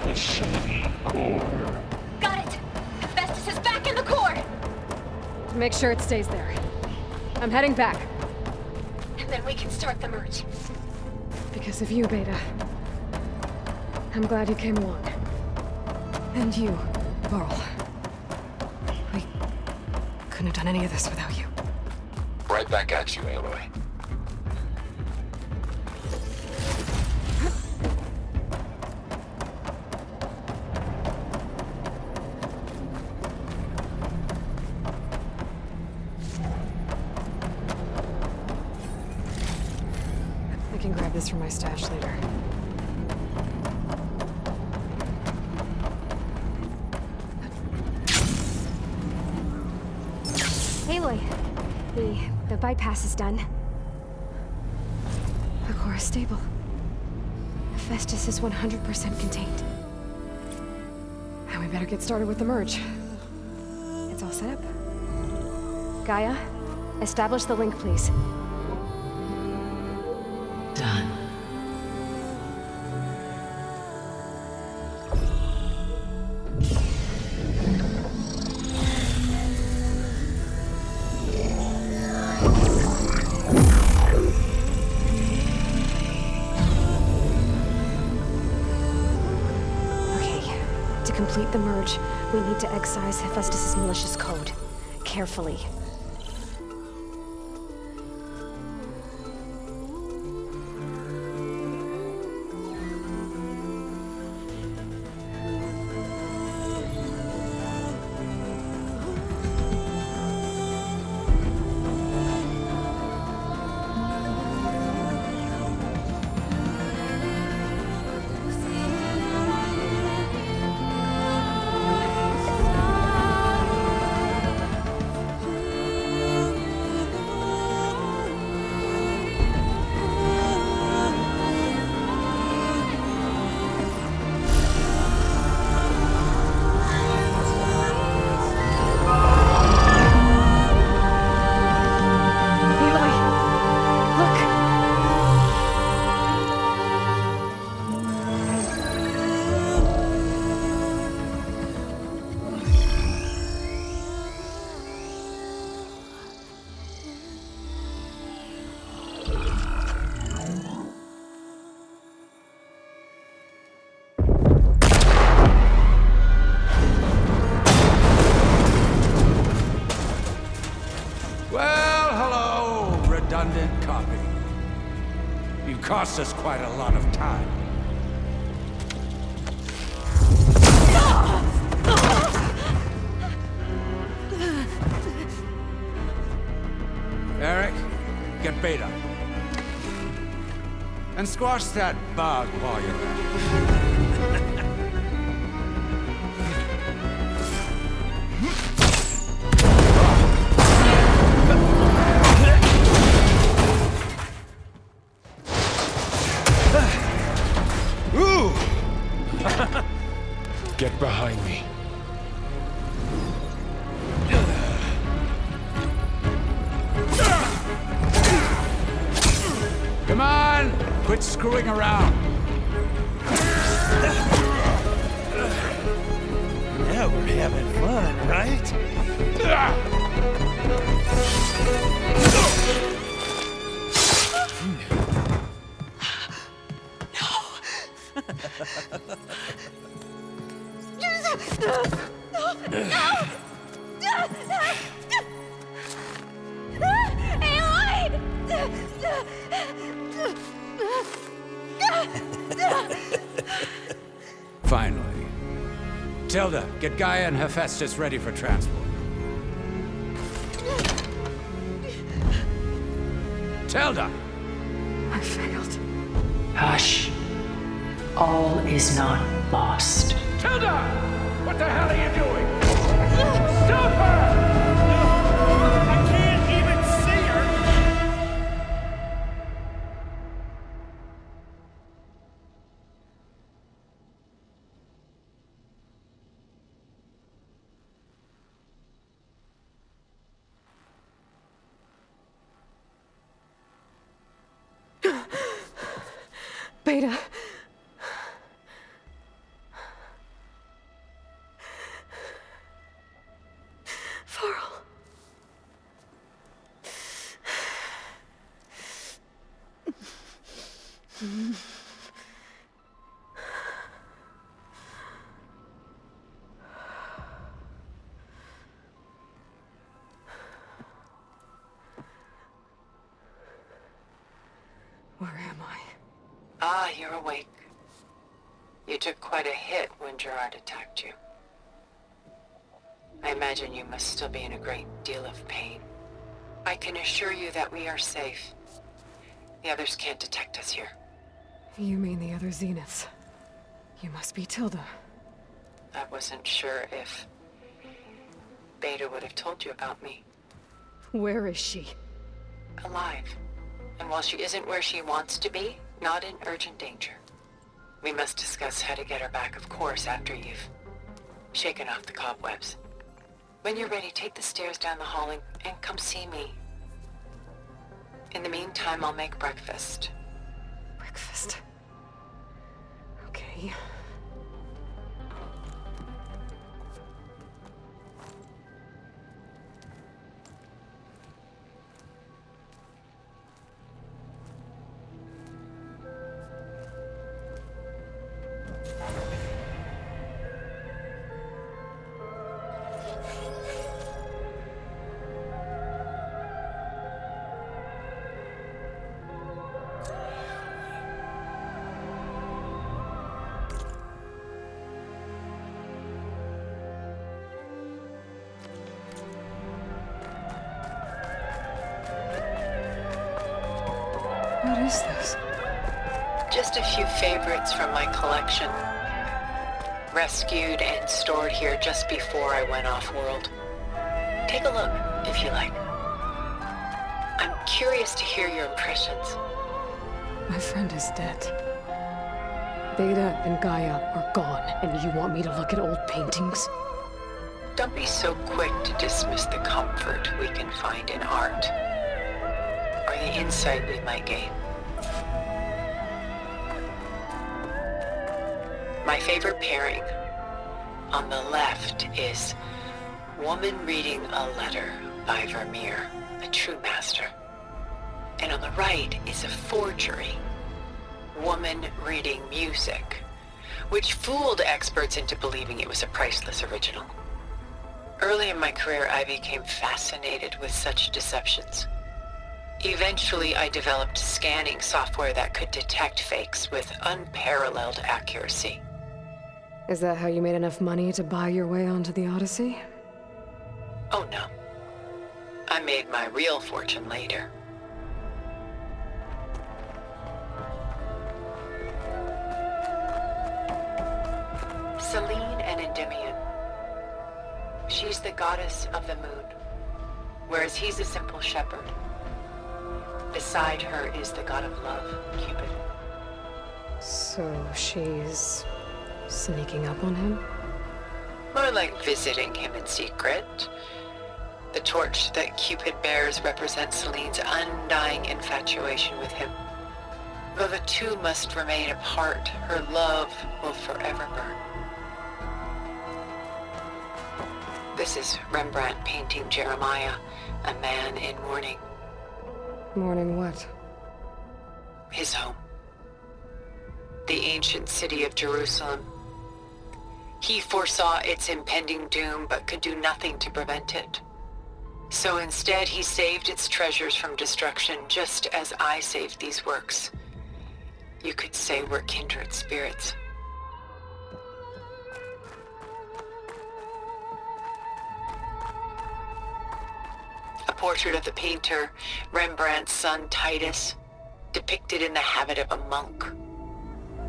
the city core. Got it! Hephaestus is back in the core! Make sure it stays there. I'm heading back. And then we can start the merge. Because of you, Beta. I'm glad you came along. And you, Varl. We couldn't have done any of this without you. Right back at you, Aloy. I can grab this from my stash later. Aloy, the bypass is done. The core is stable. Hephaestus is 100% contained. Now we better get started with the merge. It's all set up. Gaia, establish the link, please. Done. To complete the merge, we need to excise Hephaestus' malicious code. Carefully. Redundant copy. You cost us quite a lot of time. Eric, get Beta. And squash that bug while you're at it. Get behind me. Come on! Quit screwing around! Yeah, we're having fun, right? Finally. Tilda, get Gaia and Hephaestus ready for transport. Tilda! I failed. Hush. All is not lost. Tilda! What the hell are you doing? Stop her! I can't even see her! Beta. Varl. Where am I? Ah, you're awake. You took quite a hit when Gerard attacked you. I imagine you must still be in a great deal of pain. I can assure you that we are safe. The others can't detect us here. You mean the other Zeniths? You must be Tilda. I wasn't sure if Beta would have told you about me. Where is she? Alive. And while she isn't where she wants to be, not in urgent danger. We must discuss how to get her back, of course, after you've shaken off the cobwebs. When you're ready, take the stairs down the hall and come see me. In the meantime, I'll make breakfast. Breakfast. Okay. What is this? Just a few favorites from my collection. Rescued and stored here just before I went off-world. Take a look, if you like. I'm curious to hear your impressions. My friend is dead. Beta and Gaia are gone, and you want me to look at old paintings? Don't be so quick to dismiss the comfort we can find in art, or the insight we might gain. My favorite pairing on the left is Woman Reading a Letter by Vermeer, a true master. And on the right is a forgery, Woman Reading Music, which fooled experts into believing it was a priceless original. Early in my career, I became fascinated with such deceptions. Eventually, I developed scanning software that could detect fakes with unparalleled accuracy. Is that how you made enough money to buy your way onto the Odyssey? Oh no. I made my real fortune later. Selene and Endymion. She's the goddess of the moon, whereas he's a simple shepherd. Beside her is the god of love, Cupid. So she's sneaking up on him? More like visiting him in secret. The torch that Cupid bears represents Selene's undying infatuation with him. Though the two must remain apart, her love will forever burn. This is Rembrandt painting Jeremiah, a man in mourning. Mourning what? His home. The ancient city of Jerusalem. He foresaw its impending doom, but could do nothing to prevent it. So instead, he saved its treasures from destruction, just as I saved these works. You could say we're kindred spirits. portrait of the painter Rembrandt's son Titus, depicted in the habit of a monk.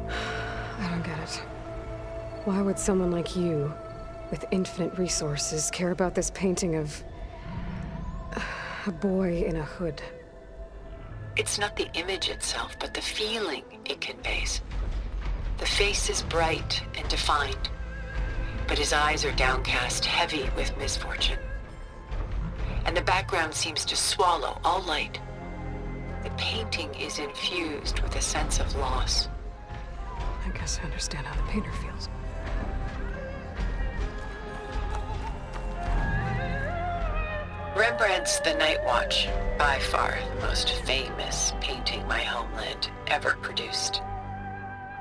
I don't get it. Why would someone like you, with infinite resources, care about this painting of a boy in a hood? It's not the image itself, but the feeling it conveys. The face is bright and defined, but his eyes are downcast, heavy with misfortune. And the background seems to swallow all light. The painting is infused with a sense of loss. I guess I understand how the painter feels. Rembrandt's The Night Watch, by far the most famous painting my homeland ever produced.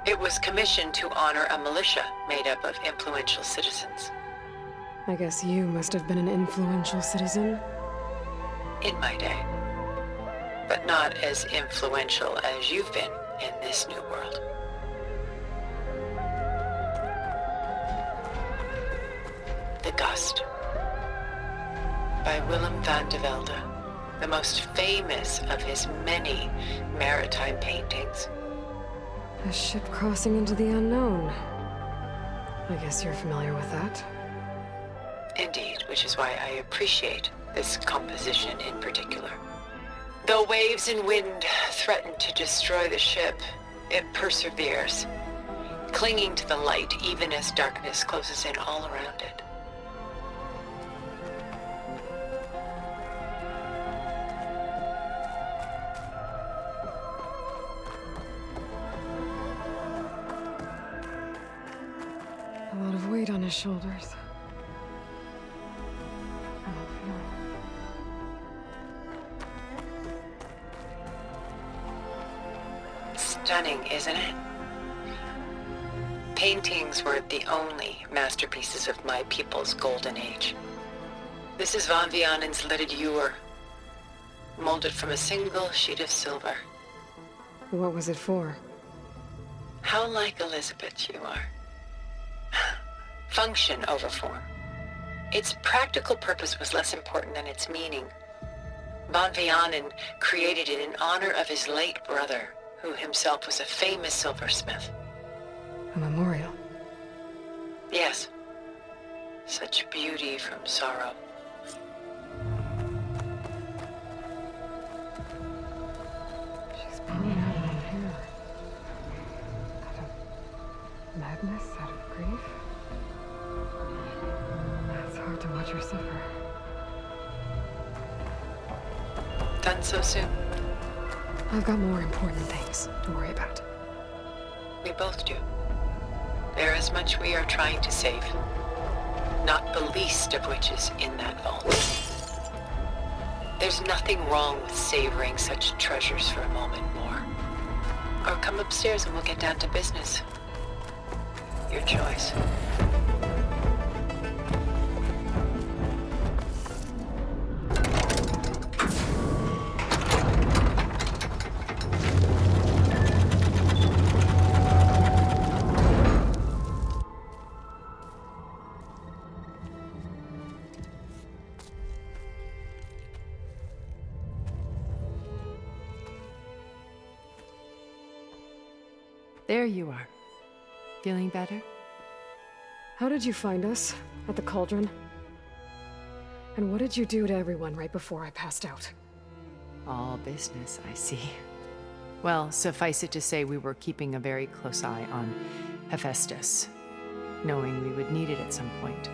It was commissioned to honor a militia made up of influential citizens. I guess you must have been an influential citizen? In my day. But not as influential as you've been in this new world. The Gust, by Willem van de Velde, the most famous of his many maritime paintings. A ship crossing into the unknown. I guess you're familiar with that. Indeed, which is why I appreciate this composition in particular. Though waves and wind threaten to destroy the ship, it perseveres, clinging to the light even as darkness closes in all around it. A lot of weight on his shoulders. Stunning, isn't it? Paintings were the only masterpieces of my people's golden age. This is Van Vianen's lidded ewer, molded from a single sheet of silver. What was it for? How like Elizabeth you are. Function over form. Its practical purpose was less important than its meaning. Van Vianen created it in honor of his late brother, who himself was a famous silversmith. A memorial? Yes. Such beauty from sorrow. She's pulling out her hair. Out of madness, out of grief. It's hard to watch her suffer. Done so soon? I've got more important things to worry about. We both do. There is much we are trying to save, not the least of which is in that vault. There's nothing wrong with savoring such treasures for a moment more. Or come upstairs and we'll get down to business. Your choice. There you are. Feeling better? How did you find us? At the Cauldron? And what did you do to everyone right before I passed out? All business, I see. Well, suffice it to say we were keeping a very close eye on Hephaestus, knowing we would need it at some point.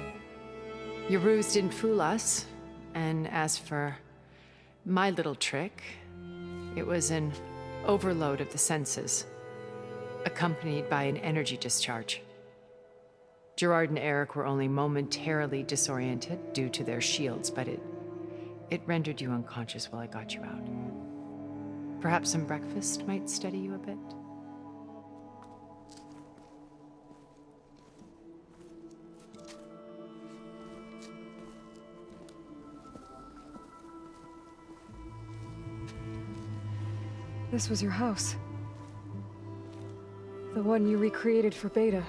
Your ruse didn't fool us, and as for my little trick, it was an overload of the senses, accompanied by an energy discharge. Gerard and Eric were only momentarily disoriented due to their shields, but it rendered you unconscious while I got you out. Perhaps some breakfast might steady you a bit? This was your house. The one you recreated for Beta,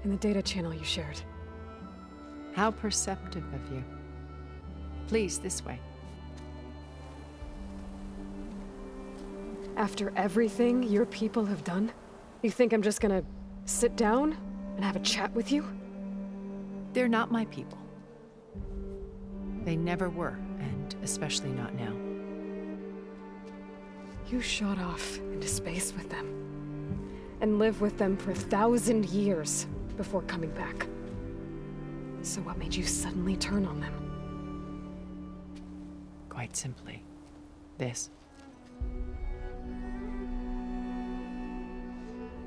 in the data channel you shared. How perceptive of you. Please, this way. After everything your people have done? You think I'm just gonna sit down and have a chat with you? They're not my people. They never were, and especially not now. You shot off into space with them, and lived with them for 1,000 years before coming back. So what made you suddenly turn on them? Quite simply, this.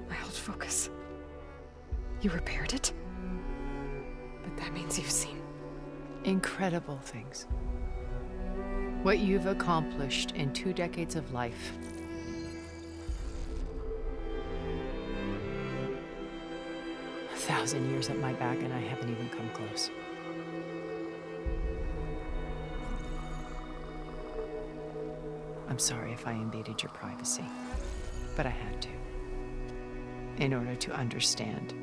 My old focus. You repaired it? But that means you've seen incredible things. What you've accomplished in 2 decades of life. A 1,000 years at my back, and I haven't even come close. I'm sorry if I invaded your privacy, but I had to. In order to understand,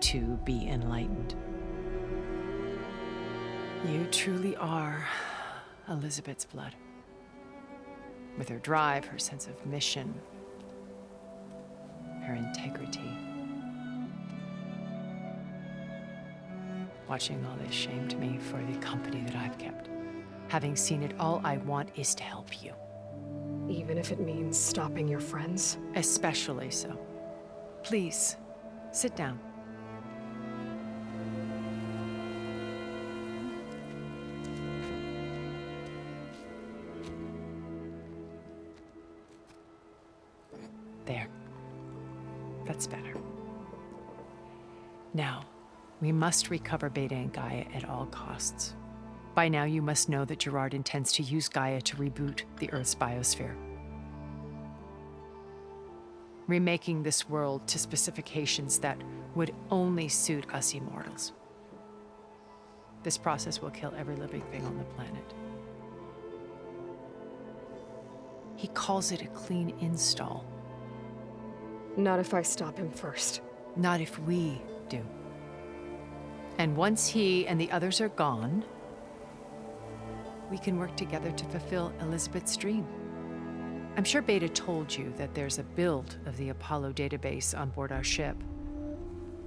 to be enlightened. You truly are Elizabeth's blood. With her drive, her sense of mission, her integrity. Watching all this shamed me for the company that I've kept. Having seen it, all I want is to help you. Even if it means stopping your friends? Especially so. Please, sit down. There. That's better. Now, we must recover Beta and Gaia at all costs. By now, you must know that Gerard intends to use Gaia to reboot the Earth's biosphere. Remaking this world to specifications that would only suit us immortals. This process will kill every living thing on the planet. He calls it a clean install. Not if I stop him first. Not if we do. And once he and the others are gone, we can work together to fulfill Elizabeth's dream. I'm sure Beta told you that there's a build of the Apollo database on board our ship.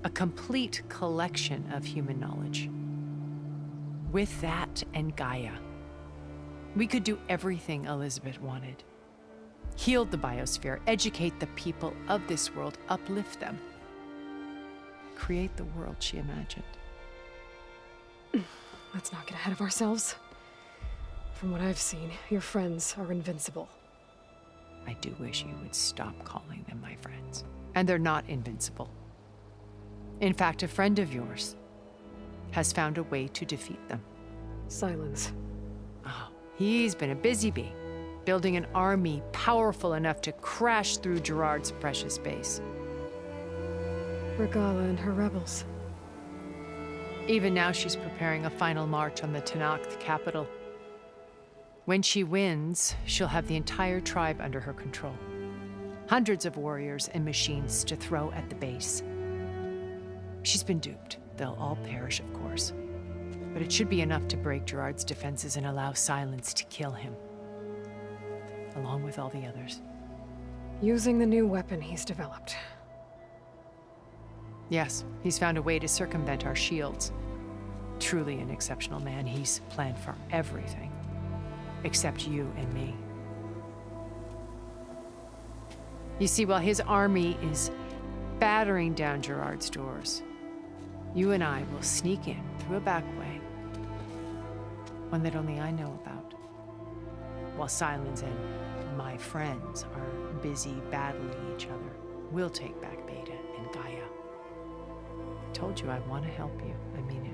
A complete collection of human knowledge. With that and Gaia, we could do everything Elizabeth wanted. Heal the biosphere, educate the people of this world, uplift them. Create the world she imagined. Let's not get ahead of ourselves. From what I've seen, your friends are invincible. I do wish you would stop calling them my friends. And they're not invincible. In fact, a friend of yours has found a way to defeat them. Silence. Oh, he's been a busy bee, building an army powerful enough to crash through Gerard's precious base. Regala and her rebels. Even now, she's preparing a final march on the Tenakth capital. When she wins, she'll have the entire tribe under her control. Hundreds of warriors and machines to throw at the base. She's been duped. They'll all perish, of course. But it should be enough to break Gerard's defenses and allow Silence to kill him. Along with all the others. Using the new weapon he's developed. Yes, he's found a way to circumvent our shields. Truly an exceptional man. He's planned for everything. Except you and me. You see, while his army is battering down Gerard's doors, you and I will sneak in through a back way. One that only I know about. While Silence and my friends are busy battling each other, we'll take back Beta and Gaia. I told you I want to help you. I mean it.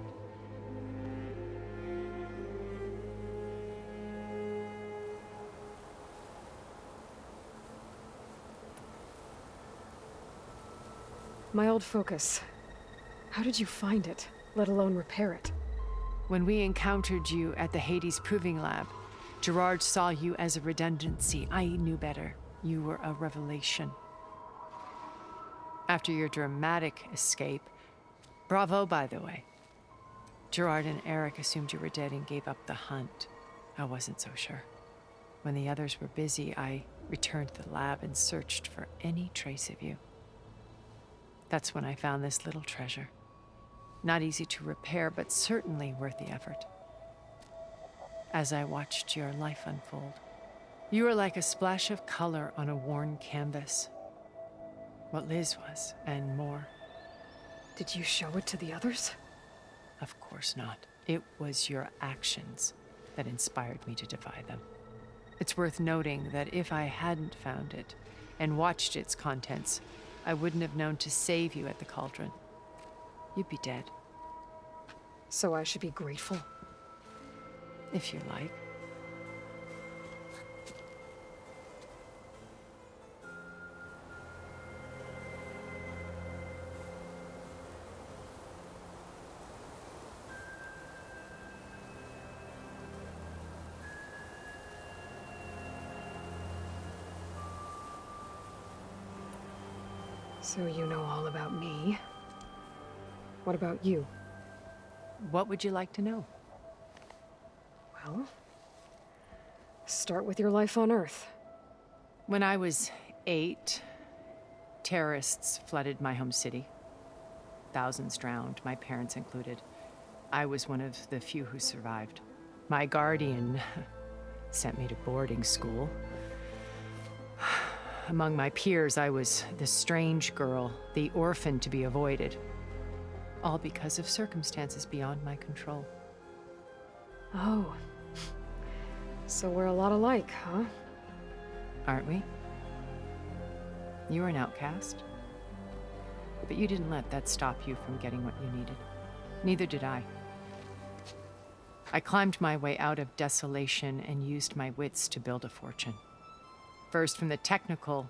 My old focus. How did you find it, let alone repair it? When we encountered you at the Hades Proving Lab, Gerard saw you as a redundancy. I knew better. You were a revelation. After your dramatic escape, bravo, by the way. Gerard and Eric assumed you were dead and gave up the hunt. I wasn't so sure. When the others were busy, I returned to the lab and searched for any trace of you. That's when I found this little treasure. Not easy to repair, but certainly worth the effort. As I watched your life unfold, you were like a splash of color on a worn canvas. What Liz was, and more. Did you show it to the others? Of course not. It was your actions that inspired me to defy them. It's worth noting that if I hadn't found it and watched its contents, I wouldn't have known to save you at the cauldron. You'd be dead. So I should be grateful? If you like. So you know all about me. What about you? What would you like to know? Well, start with your life on Earth. When I was 8, terrorists flooded my home city. Thousands drowned, my parents included. I was one of the few who survived. My guardian sent me to boarding school. Among my peers, I was the strange girl, the orphan to be avoided. All because of circumstances beyond my control. Oh. So we're a lot alike, huh? Aren't we? You were an outcast. But you didn't let that stop you from getting what you needed. Neither did I. I climbed my way out of desolation and used my wits to build a fortune. First, from the technical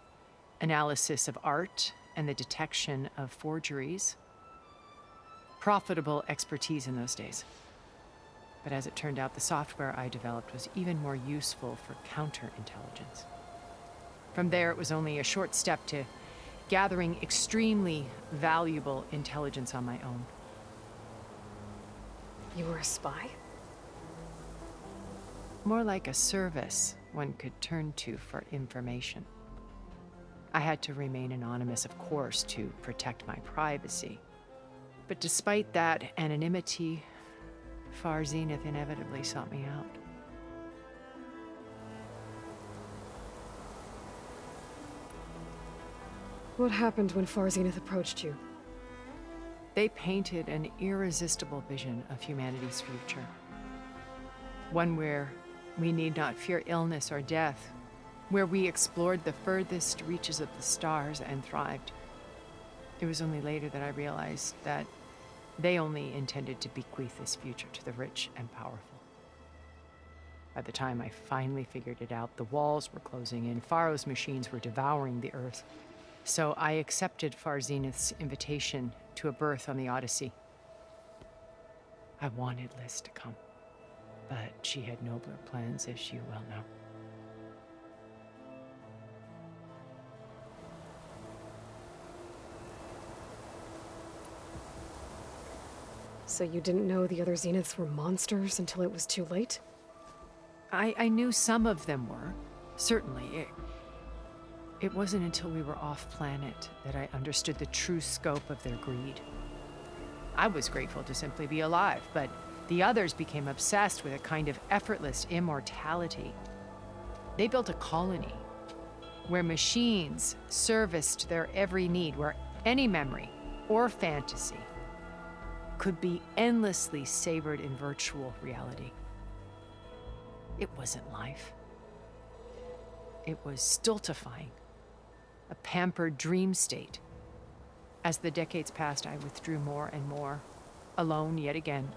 analysis of art and the detection of forgeries. Profitable expertise in those days. But as it turned out, the software I developed was even more useful for counterintelligence. From there, it was only a short step to gathering extremely valuable intelligence on my own. You were a spy? More like a service one could turn to for information. I had to remain anonymous, of course, to protect my privacy. But despite that anonymity, Far Zenith inevitably sought me out. What happened when Far Zenith approached you? They painted an irresistible vision of humanity's future. One where we need not fear illness or death, where we explored the furthest reaches of the stars and thrived. It was only later that I realized that they only intended to bequeath this future to the rich and powerful. By the time I finally figured it out, the walls were closing in, Pharaoh's machines were devouring the earth. So I accepted Far Zenith's invitation to a berth on the Odyssey. I wanted Liz to come, but she had nobler plans, as you well know. So you didn't know the other Zeniths were monsters until it was too late? I knew some of them were, certainly. It wasn't until we were off-planet that I understood the true scope of their greed. I was grateful to simply be alive, but the others became obsessed with a kind of effortless immortality. They built a colony where machines serviced their every need, where any memory or fantasy could be endlessly savored in virtual reality. It wasn't life. It was stultifying, a pampered dream state. As the decades passed, I withdrew more and more, alone yet again,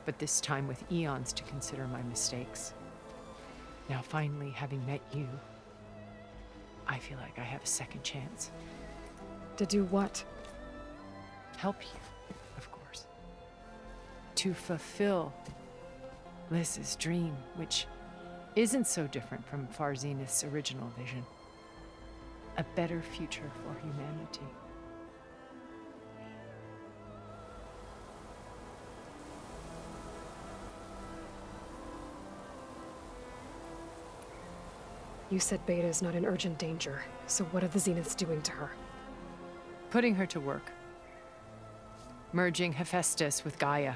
but this time with eons to consider my mistakes. Now finally, having met you, I feel like I have a second chance. To do what? Help you, of course. To fulfill Liz's dream, which isn't so different from Far Zenith's original vision. A better future for humanity. You said Beta is not in urgent danger, so what are the Zeniths doing to her? Putting her to work. Merging Hephaestus with Gaia.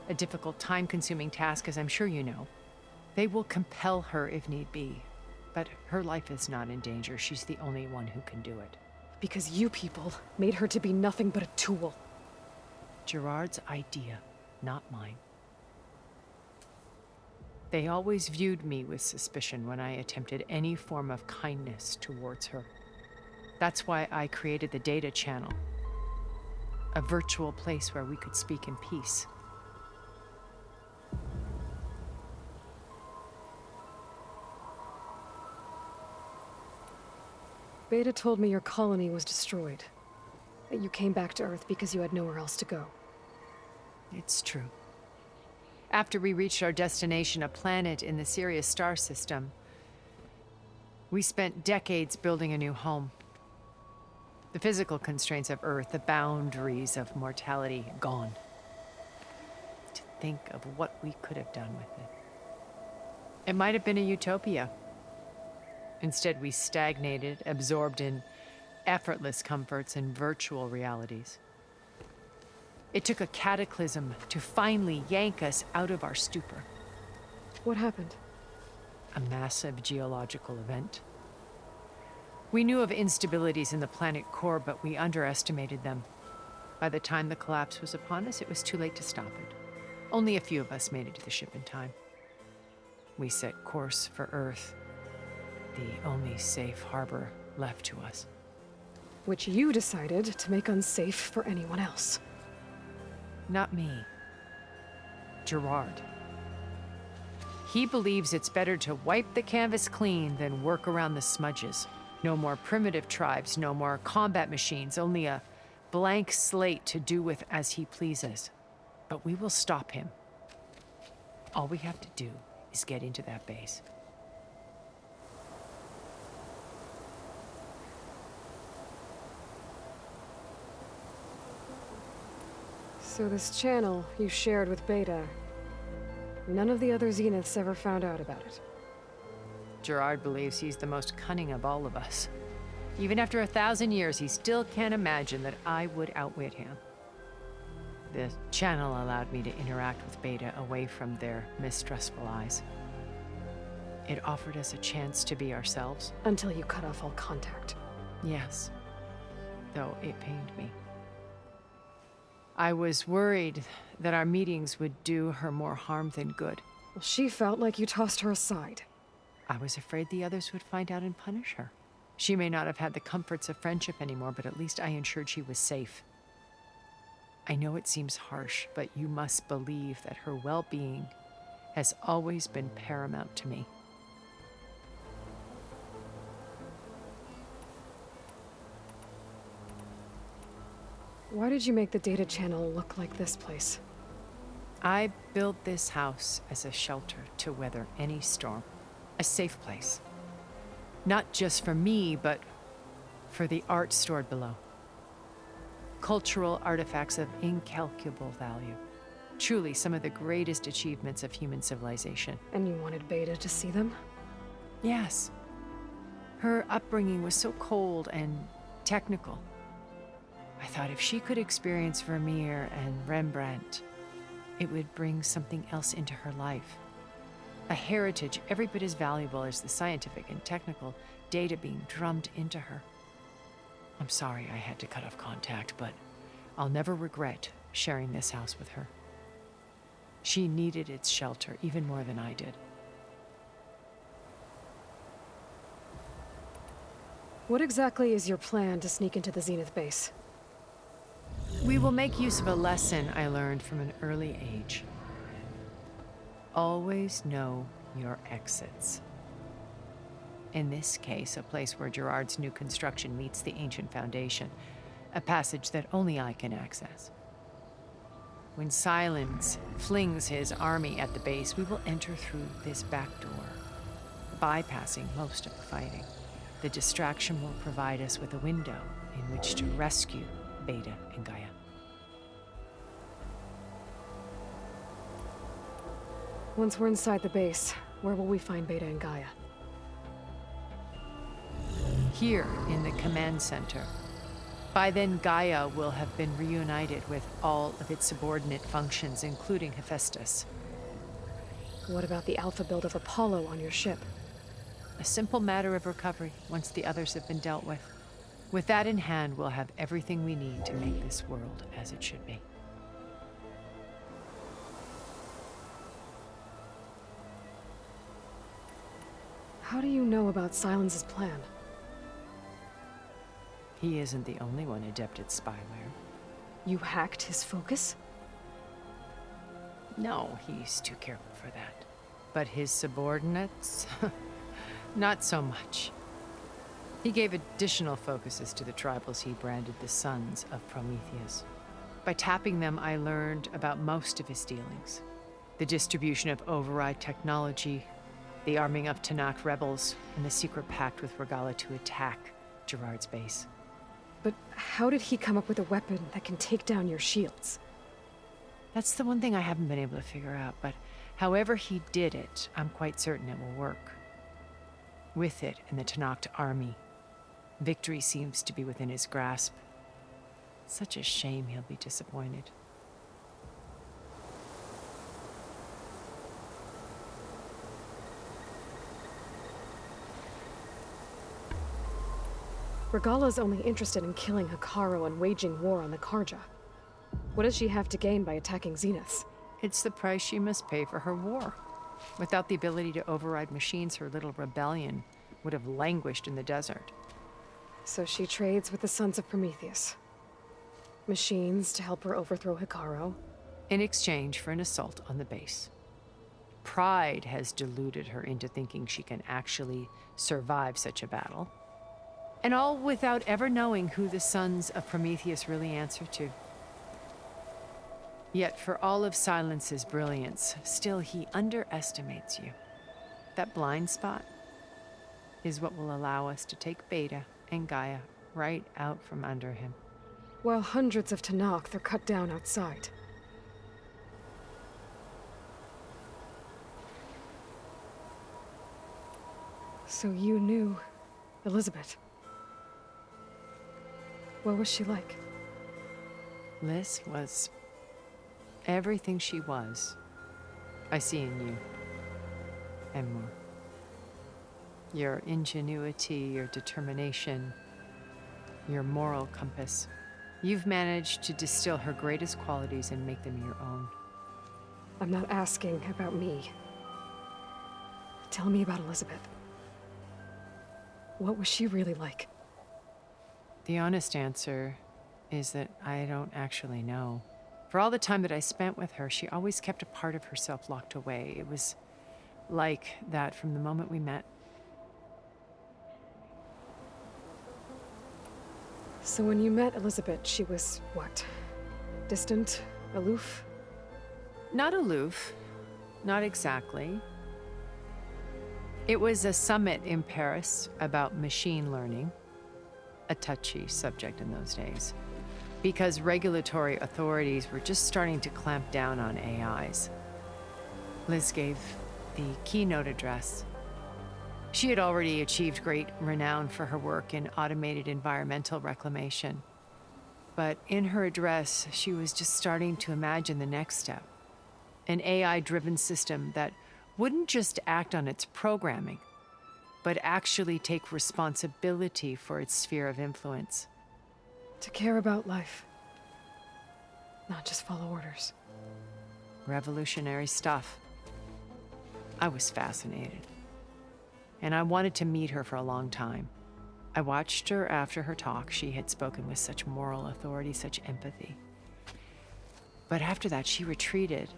A difficult, time-consuming task, as I'm sure you know. They will compel her if need be. But her life is not in danger. She's the only one who can do it. Because you people made her to be nothing but a tool. Gerard's idea, not mine. They always viewed me with suspicion when I attempted any form of kindness towards her. That's why I created the data channel. A virtual place where we could speak in peace. Beta told me your colony was destroyed. That you came back to Earth because you had nowhere else to go. It's true. After we reached our destination, a planet in the Sirius star system, we spent decades building a new home. The physical constraints of Earth, the boundaries of mortality, gone. To think of what we could have done with it. It might have been a utopia. Instead, we stagnated, absorbed in effortless comforts and virtual realities. It took a cataclysm to finally yank us out of our stupor. What happened? A massive geological event. We knew of instabilities in the planet core, but we underestimated them. By the time the collapse was upon us, it was too late to stop it. Only a few of us made it to the ship in time. We set course for Earth, the only safe harbor left to us. Which you decided to make unsafe for anyone else. Not me. Gerard. He believes it's better to wipe the canvas clean than work around the smudges. No more primitive tribes, no more combat machines, only a blank slate to do with as he pleases. But we will stop him. All we have to do is get into that base. So this channel you shared with Beta, none of the other Zeniths ever found out about it. Gerard believes he's the most cunning of all of us. Even after 1,000 years, he still can't imagine that I would outwit him. The channel allowed me to interact with Beta away from their mistrustful eyes. It offered us a chance to be ourselves. Until you cut off all contact. Yes, though it pained me. I was worried that our meetings would do her more harm than good. Well, she felt like you tossed her aside. I was afraid the others would find out and punish her. She may not have had the comforts of friendship anymore, but at least I ensured she was safe. I know it seems harsh, but you must believe that her well-being has always been paramount to me. Why did you make the data channel look like this place? I built this house as a shelter to weather any storm. A safe place. Not just for me, but for the art stored below. Cultural artifacts of incalculable value. Truly some of the greatest achievements of human civilization. And you wanted Beta to see them? Yes. Her upbringing was so cold and technical. I thought if she could experience Vermeer and Rembrandt, it would bring something else into her life. A heritage every bit as valuable as the scientific and technical data being drummed into her. I'm sorry I had to cut off contact, but I'll never regret sharing this house with her. She needed its shelter even more than I did. What exactly is your plan to sneak into the Zenith base? We will make use of a lesson I learned from an early age. Always know your exits. In this case, a place where Gerard's new construction meets the ancient foundation, a passage that only I can access. When Silence flings his army at the base, we will enter through this back door, bypassing most of the fighting. The distraction will provide us with a window in which to rescue Beta and Gaia. Once we're inside the base, where will we find Beta and Gaia? here in the command center. By then, Gaia will have been reunited with all of its subordinate functions, including Hephaestus. What about the alpha build of Apollo on your ship? A simple matter of recovery once the others have been dealt with. With that in hand, we'll have everything we need to make this world as it should be. How do you know about Silence's plan? He isn't the only one adept at spyware. You hacked his focus? No, he's too careful for that. But his subordinates? Not so much. He gave additional focuses to the tribals he branded the Sons of Prometheus. By tapping them, I learned about most of his dealings. The distribution of override technology, the arming of Tanakh rebels, and the secret pact with Regalla to attack Gerard's base. But how did he come up with a weapon that can take down your shields? That's the one thing I haven't been able to figure out, but however he did it, I'm quite certain it will work. With it and the Tanakh army, victory seems to be within his grasp. Such a shame he'll be disappointed. Regalla's only interested in killing Hekarro and waging war on the Karja. What does she have to gain by attacking Zenith? It's the price she must pay for her war. Without the ability to override machines, her little rebellion would have languished in the desert. So she trades with the Sons of Prometheus. Machines to help her overthrow Hekarro. In exchange for an assault on the base. Pride has deluded her into thinking she can actually survive such a battle. And all without ever knowing who the Sons of Prometheus really answer to. Yet for all of Silence's brilliance, still he underestimates you. That blind spot is what will allow us to take Beta and Gaia right out from under him. While hundreds of Tanakh are cut down outside. So you knew Elizabeth. What was she like? Liz was everything she was. I see in you. And more. Your ingenuity, your determination, your moral compass. You've managed to distill her greatest qualities and make them your own. I'm not asking about me. Tell me about Elizabeth. What was she really like? The honest answer is that I don't actually know. For all the time that I spent with her, she always kept a part of herself locked away. It was like that from the moment we met. So when you met Elizabeth, she was what? Distant? Aloof? Not aloof. Not exactly. It was a summit in Paris about machine learning. A touchy subject in those days, because regulatory authorities were just starting to clamp down on AIs. Liz gave the keynote address. She had already achieved great renown for her work in automated environmental reclamation. But in her address, she was just starting to imagine the next step. An AI-driven system that wouldn't just act on its programming, but actually take responsibility for its sphere of influence. To care about life, not just follow orders. Revolutionary stuff. I was fascinated. And I wanted to meet her for a long time. I watched her after her talk. She had spoken with such moral authority, such empathy. But after that, she retreated.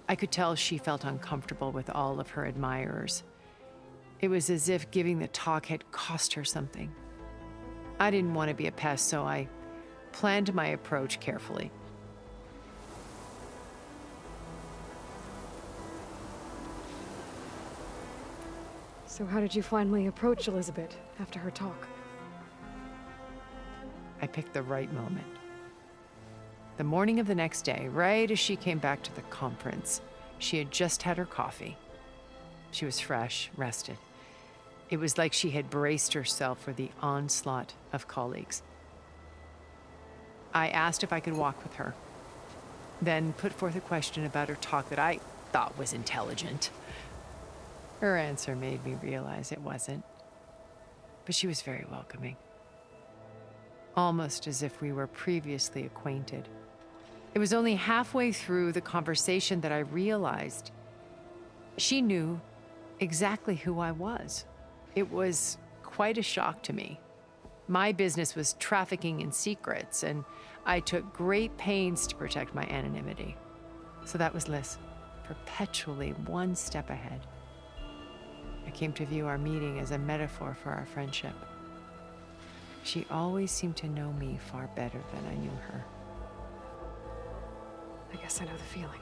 I could tell she felt uncomfortable with all of her admirers. It was as if giving the talk had cost her something. I didn't want to be a pest, so I planned my approach carefully. So how did you finally approach Elizabeth after her talk? I picked the right moment. The morning of the next day, right as she came back to the conference, she had just had her coffee. She was fresh, rested. It was like she had braced herself for the onslaught of colleagues. I asked if I could walk with her, then put forth a question about her talk that I thought was intelligent. Her answer made me realize it wasn't, but she was very welcoming. Almost as if we were previously acquainted. It was only halfway through the conversation that I realized she knew exactly who I was. It was quite a shock to me. My business was trafficking in secrets, and I took great pains to protect my anonymity. So that was Liz, perpetually one step ahead. I came to view our meeting as a metaphor for our friendship. She always seemed to know me far better than I knew her. I guess I know the feeling.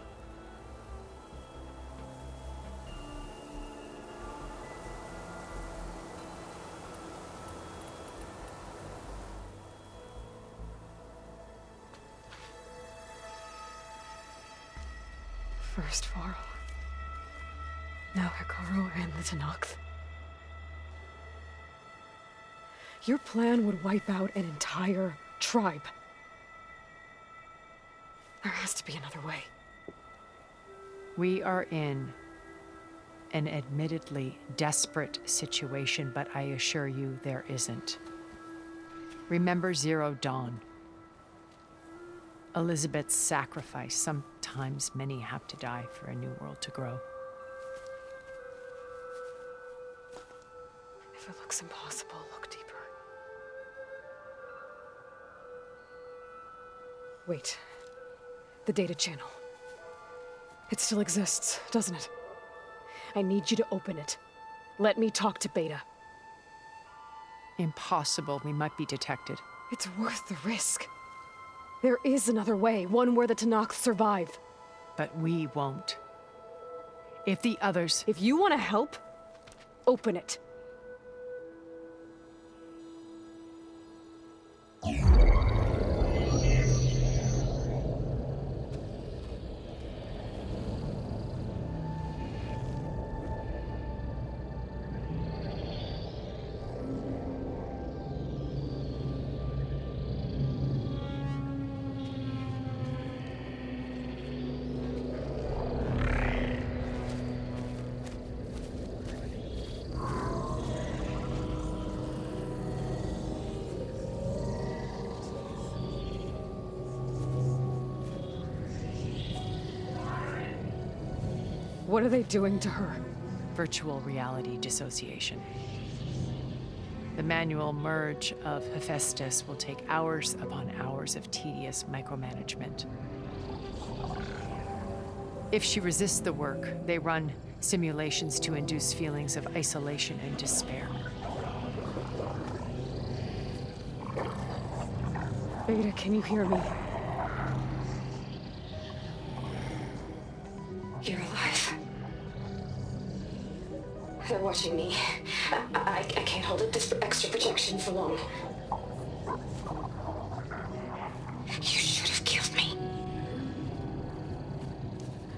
First Varl, now Hekarro and the Tenakth. Your plan would wipe out an entire tribe. There has to be another way. We are in an admittedly desperate situation, but I assure you there isn't. Remember Zero Dawn. Elizabeth's sacrifice. Sometimes many have to die for a new world to grow. If it looks impossible, look deeper. Wait. The data channel. It still exists, doesn't it? I need you to open it. Let me talk to Beta. Impossible. We might be detected. It's worth the risk. There is another way, one where the Tenakth survive. But we won't. If the others... If you want to help, open it. What are they doing to her? Virtual reality dissociation. The manual merge of Hephaestus will take hours upon hours of tedious micromanagement. If she resists the work, they run simulations to induce feelings of isolation and despair. Beta, can you hear me? You're alive. They're watching me. I can't hold up this extra protection for long. You should have killed me.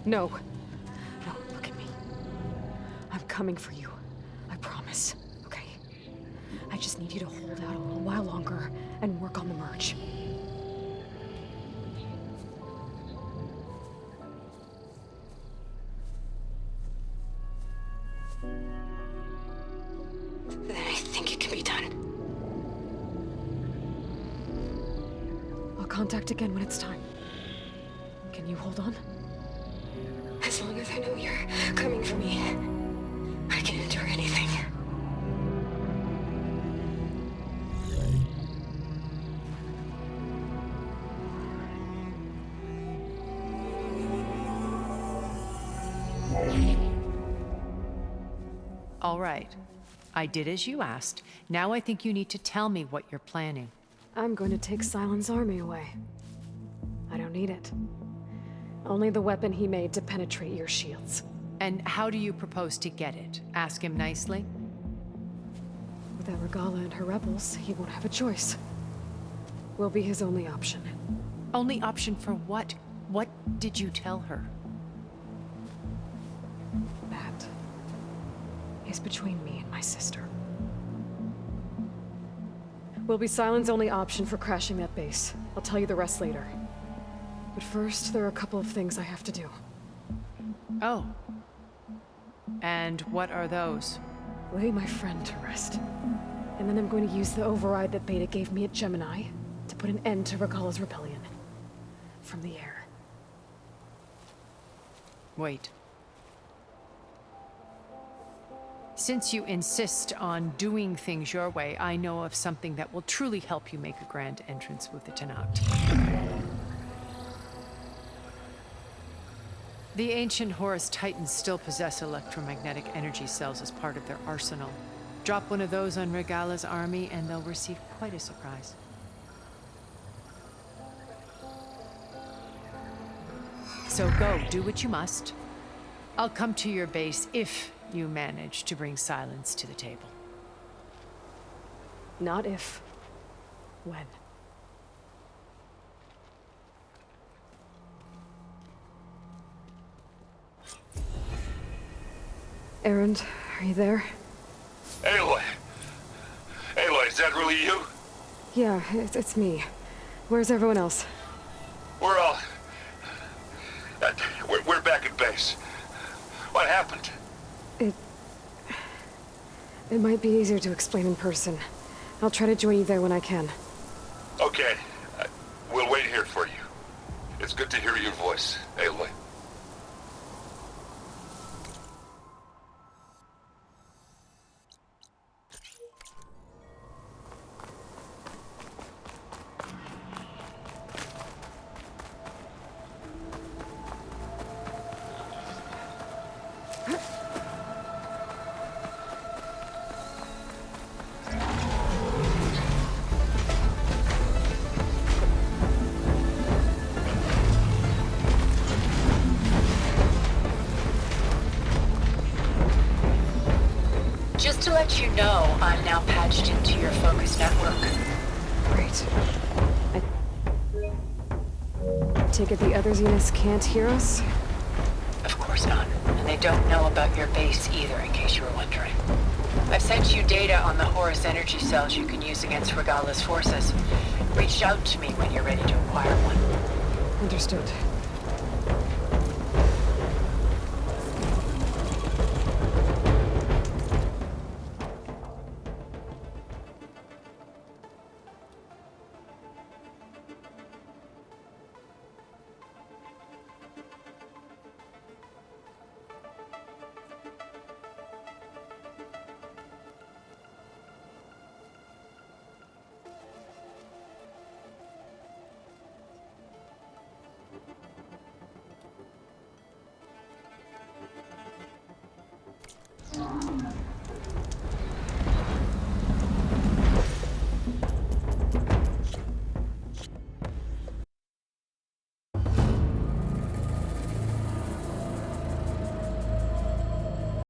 No. No, look at me. I'm coming for you. I promise, okay? I just need you to hold out a little while longer and work on the merge. Then I think it can be done. I'll contact again when it's time. Can you hold on? As long as I know you're coming for me, I can endure anything. All right. I did as you asked. Now I think you need to tell me what you're planning. I'm going to take Sylens' army away. I don't need it. Only the weapon he made to penetrate your shields. And how do you propose to get it? Ask him nicely? Without Regalla and her rebels, he won't have a choice. We'll be his only option. Only option for what? What did you tell her? That is between me and my sister. will be Sylens' only option for crashing that base. I'll tell you the rest later. But first, there are a couple of things I have to do. Oh. And what are those? Lay my friend to rest. And then I'm going to use the override that Beta gave me at Gemini to put an end to Regalla's rebellion. From the air. Wait. Since you insist on doing things your way, I know of something that will truly help you make a grand entrance with the Tenakth. The ancient Horus Titans still possess electromagnetic energy cells as part of their arsenal. Drop one of those on Regalla's army and they'll receive quite a surprise. So go, do what you must. I'll come to your base if you manage to bring Sylens to the table. Not if. When. Erend, are you there? Aloy! Aloy, is that really you? Yeah, it's me. Where's everyone else? We're all... we're back at base. What happened? It might be easier to explain in person. I'll try to join you there when I can. Okay. We'll wait here for you. It's good to hear your voice, Aloy. Just to let you know, I'm now patched into your focus network. Great. I take it the other Zeniths can't hear us? Of course not. And they don't know about your base either, in case you were wondering. I've sent you data on the Horus energy cells you can use against Regalla's forces. Reach out to me when you're ready to acquire one. Understood.